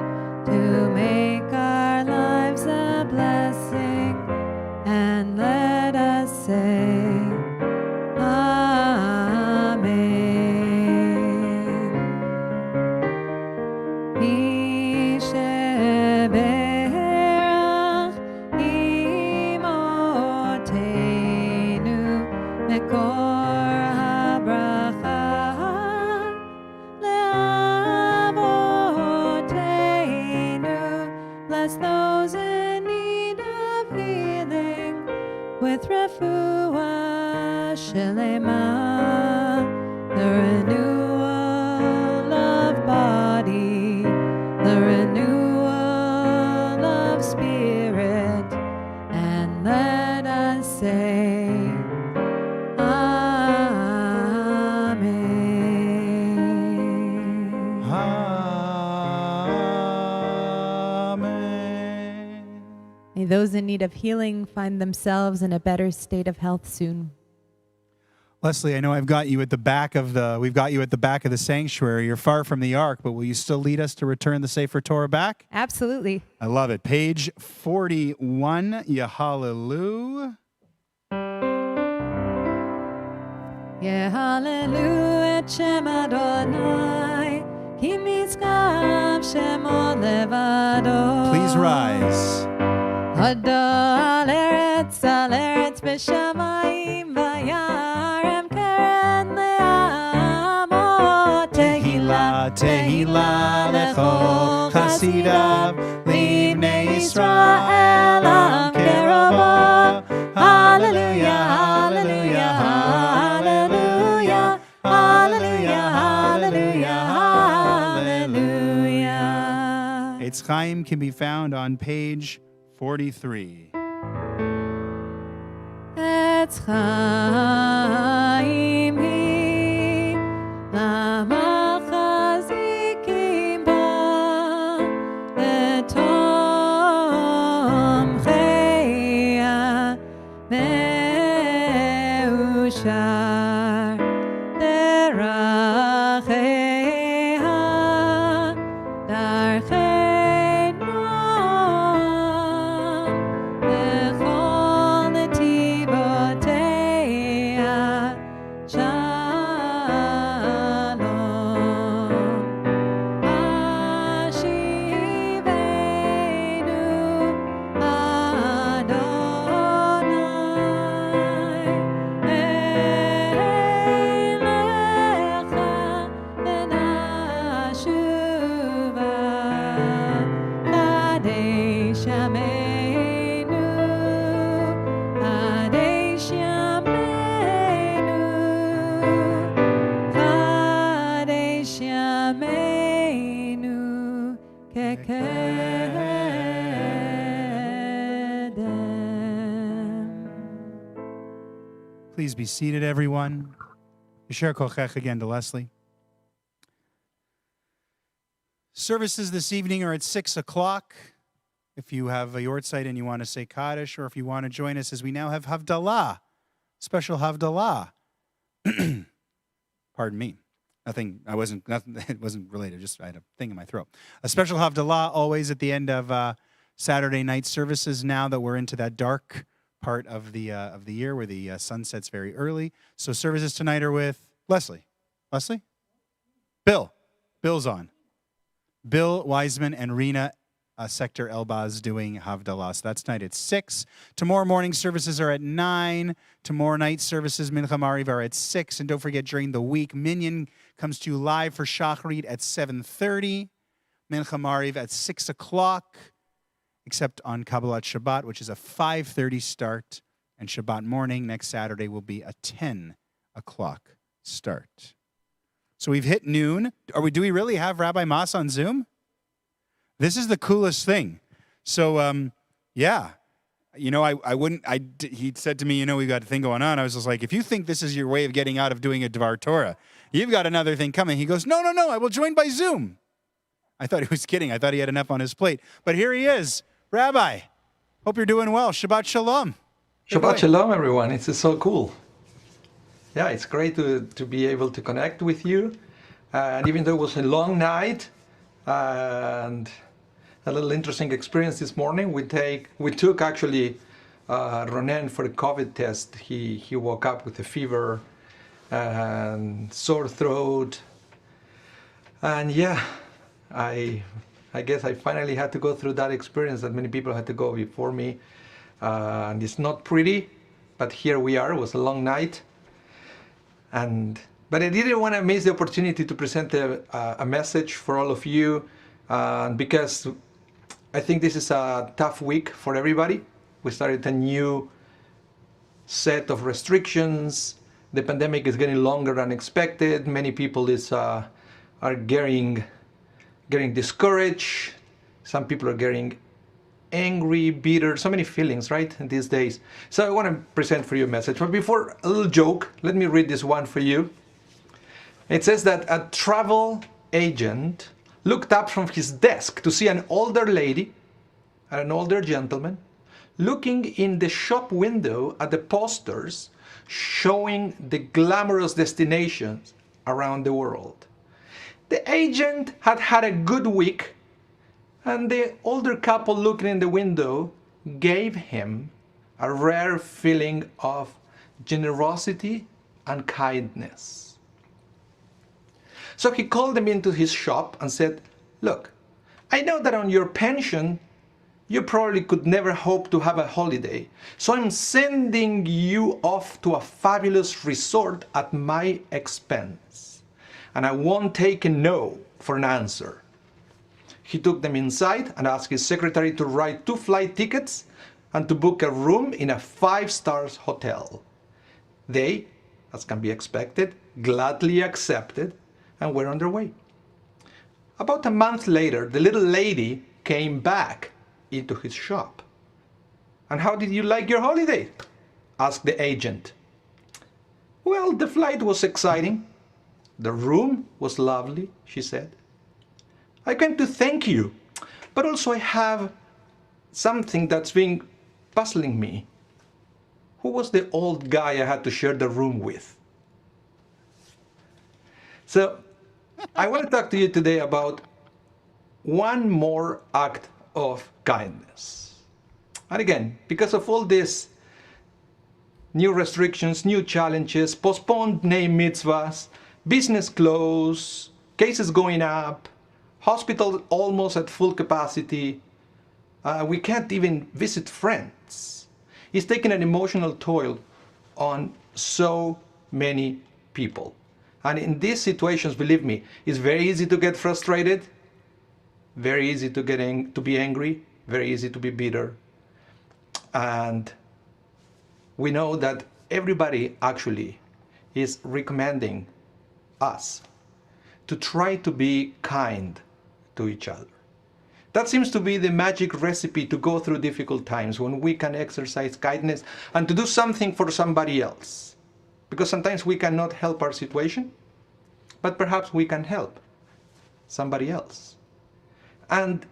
to make our lives a blessing, and let us say Amen. מי שברך אמותינו, מקור הברכה לאבותינו. Bless those in need of healing with refuah shelema, the renewal of body, the renewal of spirit, and let us say Amen. Amen. May those in need of healing find themselves in a better state of health soon. Leslie, I know we've got you at the back of the sanctuary. You're far from the ark, but will you still lead us to return the Sefer Torah back? Absolutely. I love it. Page 41, Yehallelu. Yehallelu et Shem Adonai, ki mitzkav shemo levado. Please rise. Hado al eretz b'shamayim vayarem keren le'amot. Tehillah, Tehillah lechol chasidav, livnei Yisrael am kerobo. Hallelujah, hallelujah, hallelujah, hallelujah, hallelujah, hallelujah. Eitz Chaim can be found on page 43. Eitz Chaim hi lamachazikim ba letomchei ha'meushar derachei ha'darchei noam bechol netivotei ha'shalom. Ashivenu Adonai elecha v'nashuva kadesh yameinu, kadesh yameinu, kadesh yameinu kekedem. Please be seated, everyone. Yisher kochech again to Leslie. Services this evening are at 6 o'clock. If you have a yortzeit and you want to say Kaddish, or if you want to join us, as we now have Havdalah, special Havdalah. Pardon me. Nothing, it wasn't related, just I had a thing in my throat. A special Havdalah always at the end of Saturday night services, now that we're into that dark part of the year where the sun sets very early. So services tonight are with Leslie. Leslie? Bill. Bill's on. Bill Wiseman and Rena Sector Elbaz doing Havdalah. So that's tonight at 6. Tomorrow morning services are at 9. Tomorrow night services, Mincha Mariv, are at 6. And don't forget, during the week, Minyan comes to you live for Shacharit at 7:30. Mincha Mariv at 6 o'clock, except on Kabbalat Shabbat, which is a 5:30 start. And Shabbat morning next Saturday will be a 10 o'clock start. So we've hit noon. Do we really have Rabbi Mas on Zoom? This is the coolest thing. So, yeah, I wouldn't, he said to me, we got a thing going on. I was just like, if you think this is your way of getting out of doing a Dvar Torah, you've got another thing coming. He goes, no, I will join by Zoom. I thought he was kidding. I thought he had enough on his plate. But here he is. Rabbi, hope you're doing well. Shabbat Shalom. Shabbat Shalom, everyone. It's so cool. Yeah, it's great to be able to connect with you. And even though it was a long night and a little interesting experience this morning, we took actually Ronen for a COVID test. He woke up with a fever and sore throat. And yeah, I guess I finally had to go through that experience that many people had to go before me. And it's not pretty, but here we are. It was a long night. But I didn't want to miss the opportunity to present a message for all of you, because I think this is a tough week for everybody. We started a new set of restrictions. The pandemic is getting longer than expected. Many people are getting discouraged. Some people are getting angry, bitter, so many feelings, right, in these days. So I want to present for you a message. But before, a little joke. Let me read this one for you. It says that a travel agent looked up from his desk to see an older lady and an older gentleman looking in the shop window at the posters showing the glamorous destinations around the world. The agent had had a good week, and the older couple looking in the window gave him a rare feeling of generosity and kindness. So he called them into his shop and said, "Look, I know that on your pension, you probably could never hope to have a holiday. So I'm sending you off to a fabulous resort at my expense. And I won't take a no for an answer." He took them inside and asked his secretary to write 2 flight tickets and to book a room in a 5-star hotel. They, as can be expected, gladly accepted and were on their way. About a month later, the little lady came back into his shop. "And how did you like your holiday?" asked the agent. "Well, the flight was exciting. The room was lovely," she said. "I came to thank you, but also I have something that's been puzzling me. Who was the old guy I had to share the room with?" So I want to talk to you today about one more act of kindness. And again, because of all this new restrictions, new challenges, postponed name mitzvahs, business closed, cases going up, hospitals almost at full capacity, we can't even visit friends. It's taken an emotional toll on so many people. And in these situations, believe me, it's very easy to get frustrated, very easy to be angry, very easy to be bitter. And we know that everybody actually is recommending us to try to be kind to each other. That seems to be the magic recipe to go through difficult times, when we can exercise kindness and to do something for somebody else. Because sometimes we cannot help our situation, but perhaps we can help somebody else. And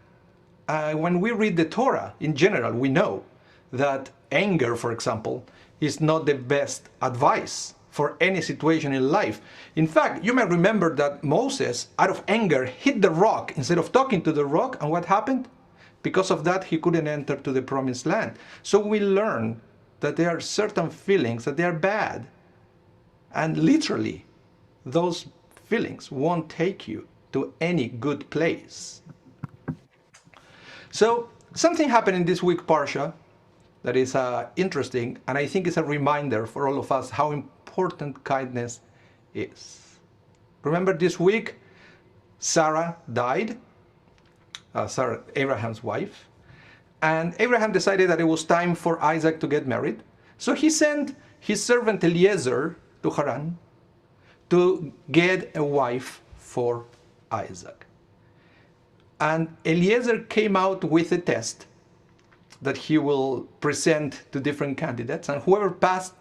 when we read the Torah in general, we know that anger, for example, is not the best advice for any situation in life. In fact, you may remember that Moses, out of anger, hit the rock instead of talking to the rock. And what happened? Because of that, he couldn't enter to the promised land. So we learn that there are certain feelings that they are bad. And literally, those feelings won't take you to any good place. So something happened in this week Parsha that is interesting, and I think it's a reminder for all of us how important kindness is. Remember this week, Sarah died, Sarah, Abraham's wife, and Abraham decided that it was time for Isaac to get married. So he sent his servant Eliezer to Haran to get a wife for Isaac. And Eliezer came out with a test that he will present to different candidates, and whoever passed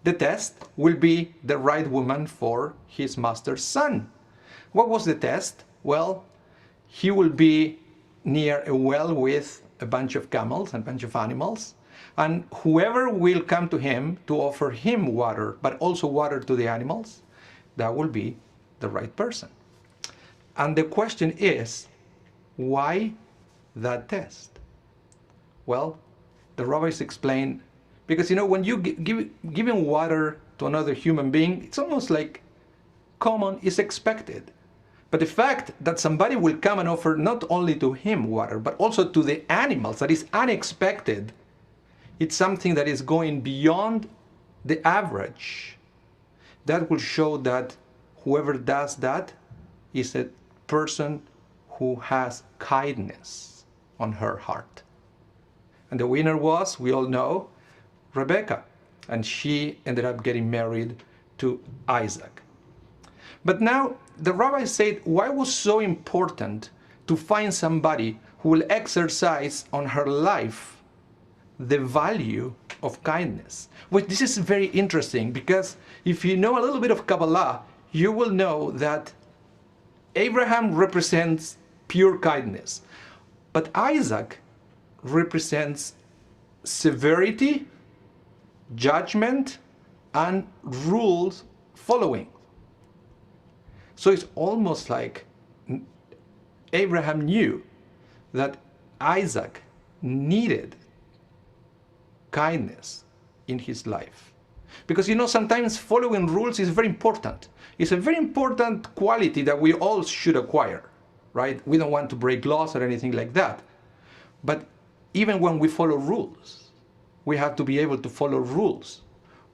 the test will be the right woman for his master's son. What was the test? Well, he will be near a well with a bunch of camels and a bunch of animals, and whoever will come to him to offer him water, but also water to the animals, that will be the right person. And the question is, why that test? Well, the rabbis explain, because when you giving water to another human being, it's almost like common, is expected. But the fact that somebody will come and offer not only to him water, but also to the animals, that is unexpected, it's something that is going beyond the average. That will show that whoever does that is a person who has kindness on her heart. And the winner was, we all know, Rebecca. And she ended up getting married to Isaac. But now the rabbi said, why was so important to find somebody who will exercise on her life the value of kindness? Well, this is very interesting, because if you know a little bit of Kabbalah, you will know that Abraham represents pure kindness, but Isaac represents severity, judgment, and rules following. So it's almost like Abraham knew that Isaac needed kindness in his life. Because sometimes following rules is very important. It's a very important quality that we all should acquire, right? We don't want to break laws or anything like that. But even when we follow rules, we have to be able to follow rules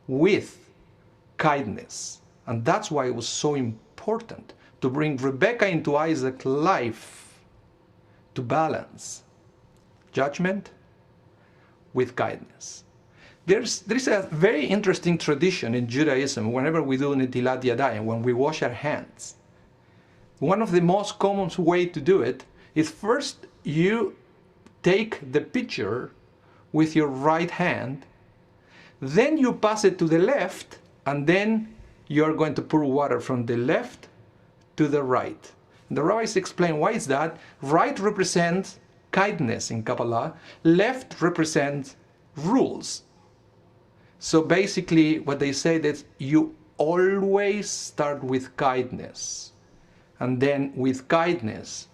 with kindness. And that's why it was so important to bring Rebecca into Isaac's life, to balance judgment with kindness. There is a very interesting tradition in Judaism. Whenever we do Netilat Yadayim, when we wash our hands, one of the most common way to do it is first you take the pitcher with your right hand, then you pass it to the left, and then you are going to pour water from the left to the right. And the rabbis explain why is that. Right represents kindness in Kabbalah, left represents rules. So basically what they say that you always start with kindness, and then with kindness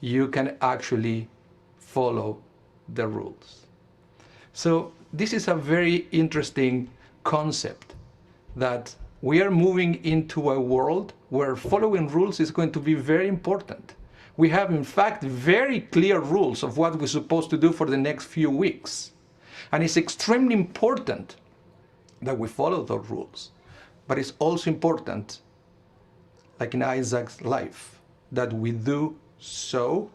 you can actually follow the rules. So this is a very interesting concept, that we are moving into a world where following rules is going to be very important. We have in fact very clear rules of what we're supposed to do for the next few weeks. And it's extremely important that we follow those rules. But it's also important, like in Isaac's life, that we do so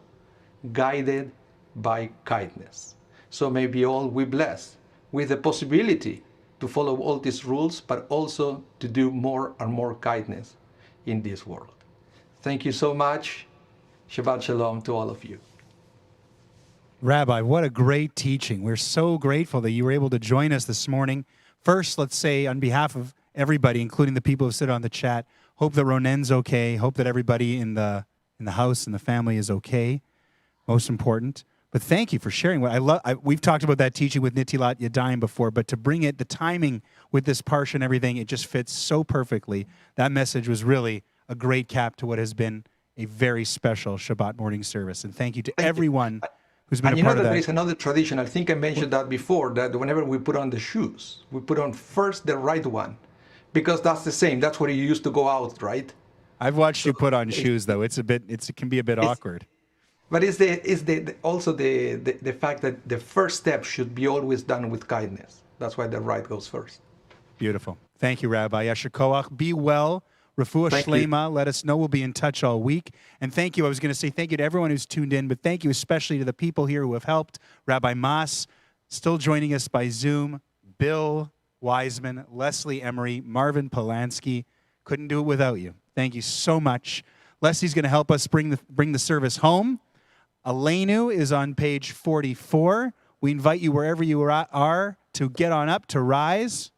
guided by kindness. So may we all be blessed with the possibility to follow all these rules, but also to do more and more kindness in this world. Thank you so much. Shabbat Shalom to all of you. Rabbi, what a great teaching. We're so grateful that you were able to join us this morning. First, let's say on behalf of everybody, including the people who sit on the chat, hope that Ronen's okay. Hope that everybody in the house and the family is okay. Most important. But thank you for sharing. We've talked about that teaching with Netilat Yadayim before, but to bring it, the timing with this parsha and everything, it just fits so perfectly. That message was really a great cap to what has been a very special Shabbat morning service. And thank you to everyone who's been a part of that. There is another tradition, I think I mentioned that before, that whenever we put on the shoes, we put on first the right one, because that's the same. That's where you used to go out, right? I've watched you put on shoes, though. It can be a bit awkward. But it's also the fact that the first step should be always done with kindness. That's why the right goes first. Beautiful. Thank you, Rabbi. Yasher Koach. Be well. Refuah Shlema. Let us know. We'll be in touch all week. And thank you. I was going to say thank you to everyone who's tuned in, but thank you especially to the people here who have helped. Rabbi Mas, still joining us by Zoom. Bill Wiseman, Leslie Emery, Marvin Polanski. Couldn't do it without you. Thank you so much. Leslie's going to help us bring the service home. Elenu is on page 44. We invite you wherever you are to get on up, to rise.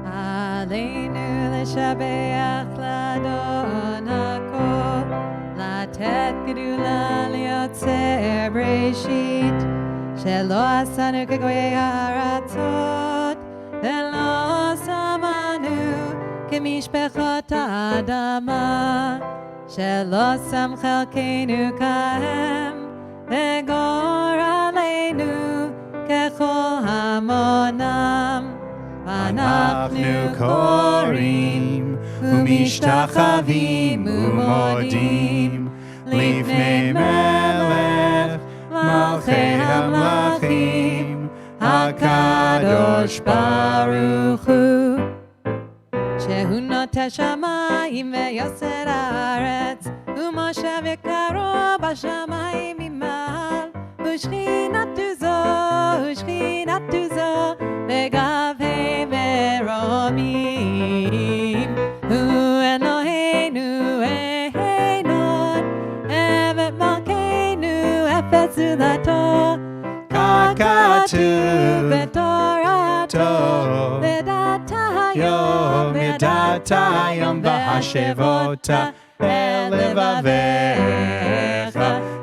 Aleinu l'shabeach l'Adon hakol, לתת גדולה ליוצר בראשית, שלא עשנו כגויי הארצות, ולא שמנו כמשפחות האדמה, שלא שם חלקנו כהם, וגורלנו ככל המונם. ואנחנו קוראים ומשתחווים ומודים לפני מלך מלכי המלכים הקדוש ברוך הוא, שהוא נוטה שמיים ויוסר הארץ, ומושב יקרו בשמיים ממעל, ושכינתו זו לגבי מרומים. הוא אלוהינו אינו עבד מלכנו אפס זולתו, ככתוב בתורתו, ידעת היום והשבותה אל לבביך,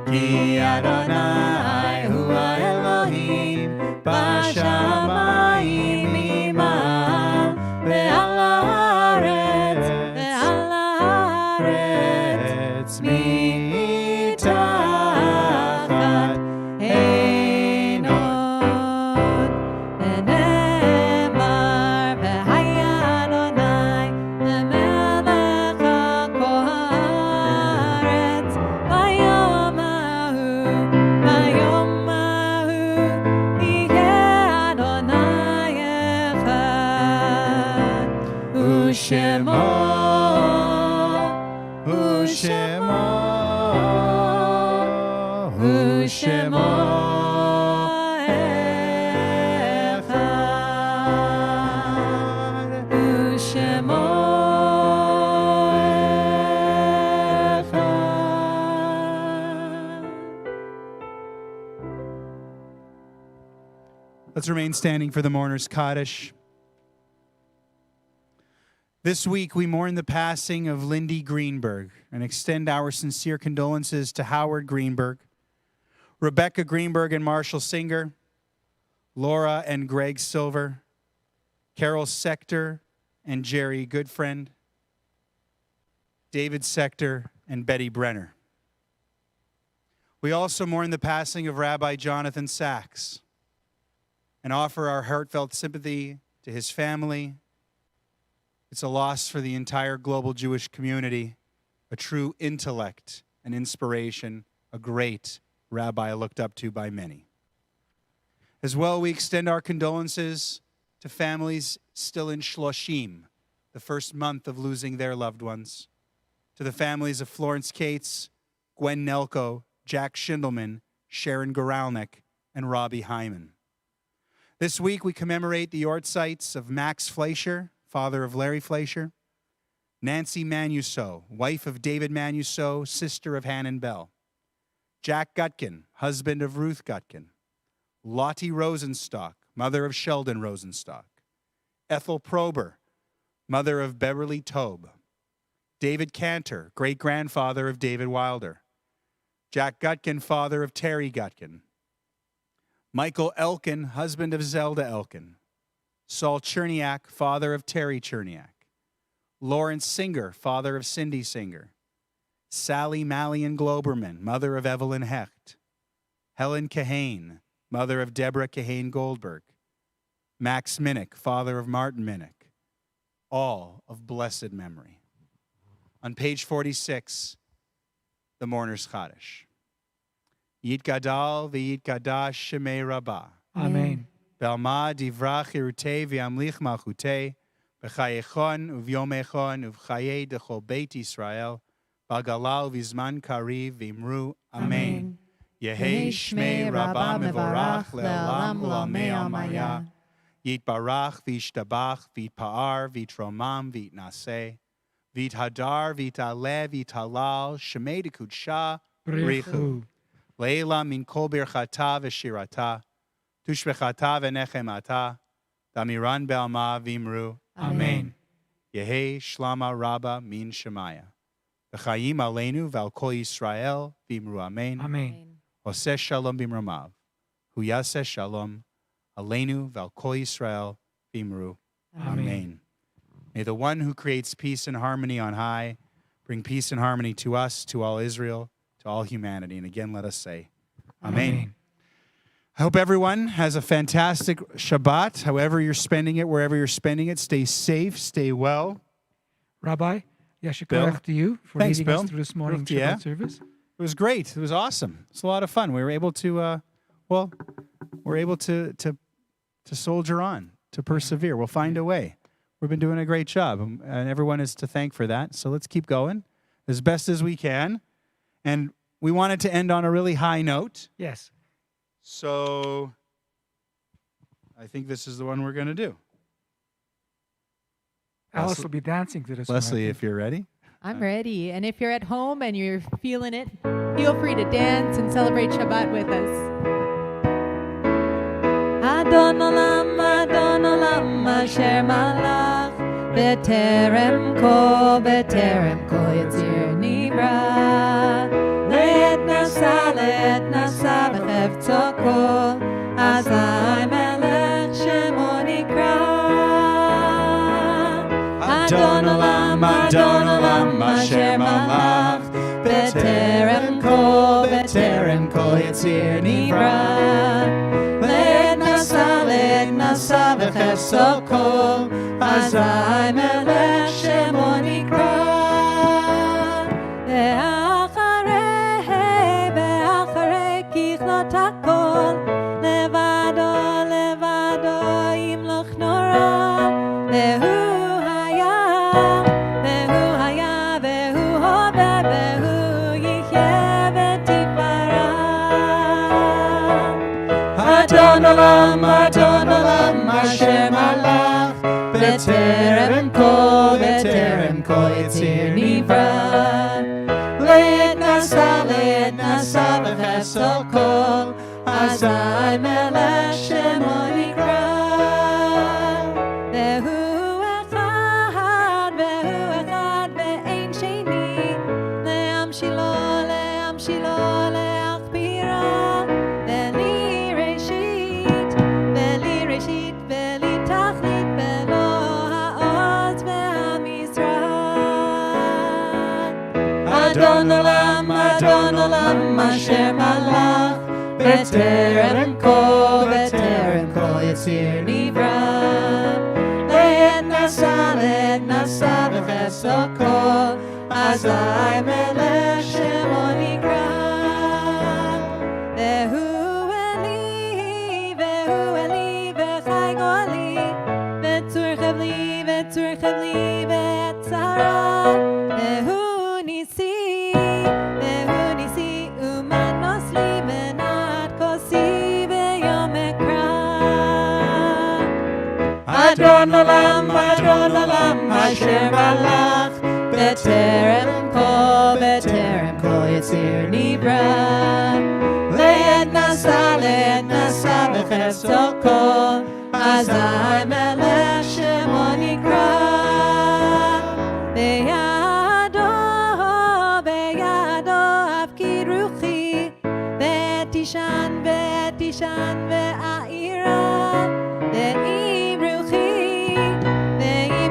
כי אדוני הוא האלוהים בשמיים ממעל, ועל הארץ מתחת אין עוד. ונאמר והיה אדוני למלך על כל הארץ, ביום ההוא יהיה אדוני אחד, ושמו אחד, ושמו אחד. Let's remain standing for the mourner's Kaddish. This week, we mourn the passing of Lindy Greenberg and extend our sincere condolences to Howard Greenberg, Rebecca Greenberg and Marshall Singer, Laura and Greg Silver, Carol Sector and Jerry Goodfriend, David Sector and Betty Brenner. We also mourn the passing of Rabbi Jonathan Sachs and offer our heartfelt sympathy to his family. It's a loss for the entire global Jewish community, a true intellect, an inspiration, a great rabbi looked up to by many. As well, we extend our condolences to families still in Shloshim, the first month of losing their loved ones, to the families of Florence Cates, Gwen Nelko, Jack Schindelman, Sharon Goralnik, and Robbie Hyman. This week, we commemorate the Yortzites of Max Fleischer, father of Larry Fleischer, Nancy Manusseau, wife of David Manusseau, sister of Hannon Bell, Jack Gutkin, husband of Ruth Gutkin, Lottie Rosenstock, mother of Sheldon Rosenstock, Ethel Prober, mother of Beverly Tobe, David Cantor, great-grandfather of David Wilder, Jack Gutkin, father of Terry Gutkin, Michael Elkin, husband of Zelda Elkin, Saul Cherniak, father of Terry Cherniak, Lawrence Singer, father of Cindy Singer, Sally Mallion Globerman, mother of Evelyn Hecht, Helen Kahane, mother of Deborah Kahane Goldberg, Max Minnick, father of Martin Minnick, all of blessed memory. On page 46, the mourner's Kaddish. Yitgadal v'yitgadash shemei Rabbah. Amen. Belma divrach irutei v'yamlich malchutei, b'chayechon uvyomechon uv'chayei dechol Beit Yisrael, b'galal v'zman kariv v'imru. Amen. Yehei shmei Rabbah mevorach le'olam u'lamei almaya. Yitbarach v'yishtabach v'yitpa'ar v'yitromam v'yitnaseh. V'ithadar, v'itale, v'ithalal, shemei dekudsha, Brichu. Leila min kol birchata v'shirata, tushbechata v'nechemata, damiran be'alma v'imru. Amen. Yehei shlama rabba min shemaya. V'chayim aleinu v'al kol Yisrael v'imru amen. Amen. Oseh shalom b'mromav. Hu yaseh shalom aleinu v'al kol Yisrael v'imru amen. May the one who creates peace and harmony on high bring peace and harmony to us, to all Israel, to all humanity. And again, let us say, amen. Amen. I hope everyone has a fantastic Shabbat, however you're spending it, wherever you're spending it. Stay safe, stay well. Rabbi, Yasher Bill. Koach to you for Thanks, leading Bill. us through this morning Baruch Shabbat Tiyeh. service. It was great. It was awesome. It's a lot of fun. We were able to, we're able to soldier on, to persevere. We'll find a way. We've been doing a great job, and everyone is to thank for that. So let's keep going as best as we can. And we wanted to end on a really high note. Yes. So I think this is the one we're going to do. Alice will be dancing to this Leslie, one. if you're ready. I'm ready. And if you're at home and you're feeling it, feel free to dance and celebrate Shabbat with us. Adon olam, asher malach, beterem ko yitzir nibra. Let nasa b'chefto kol, azai melech shemo nikra. Adon olam, asher malach, beterem ko yitzir nibra. Let nasa v'chefso kol, azai melech shemo nikra. Ve'acharei kichlot hakol, levado yimloch nora. Ve'hu haya, ve'hu hove, ve'hu yichye v'tifara. Adon olam, asher malach, beterem ko yitzir nivra. Let nasa v'chefso kol, azai melech shemo nikra. Ve'hu echad ve'ein sheni, le'am shilo le'achbira. Ve'li reshit ve'li tachlit, ve'lo ha'oz ve'hamizrach. Adon olam, asher malach, beterem ko yitzir nivra. Let nasa v'chefso kol, azai melech shemo nikra. Ve'hu eli v'chai go'ali, v'tzur chavli v'etzara. Ve'hu nisi umanos li v'nat kosi v'yom ekra. Adon olam, asher malach, beterem ko yitzir nibra. Let nasa v'chefso kol, azai melech shemo nikra. Be'yado afkid ruchi, ve'tishan ve'a'ira. Ve'im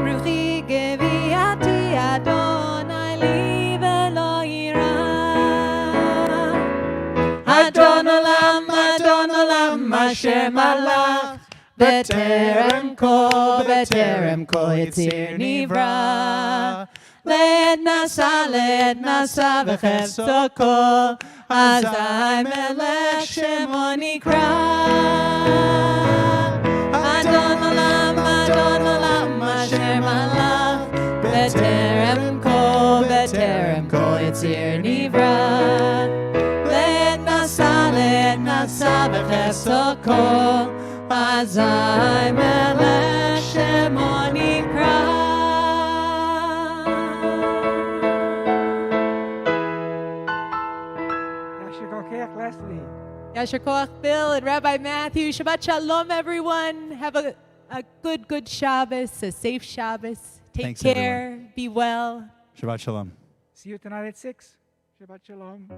ruchi geviati, Adonai li ve'lo yira. Adon olam, asher malach, beterem ko yitzir nivra. Let nasa v'chefso kol, azai melech shemo nikra. Adon olam, asher malach, beterem ko yitzir nivra. Let nasa v'chefso kol, azai melech shemo nikra. Yasher Koach Bill and Rabbi Matthew. Shabbat Shalom, everyone. Have a good Shabbos, a safe Shabbos. Take Thanks, care. Be well. Shabbat Shalom. See you tonight at 6. Shabbat Shalom.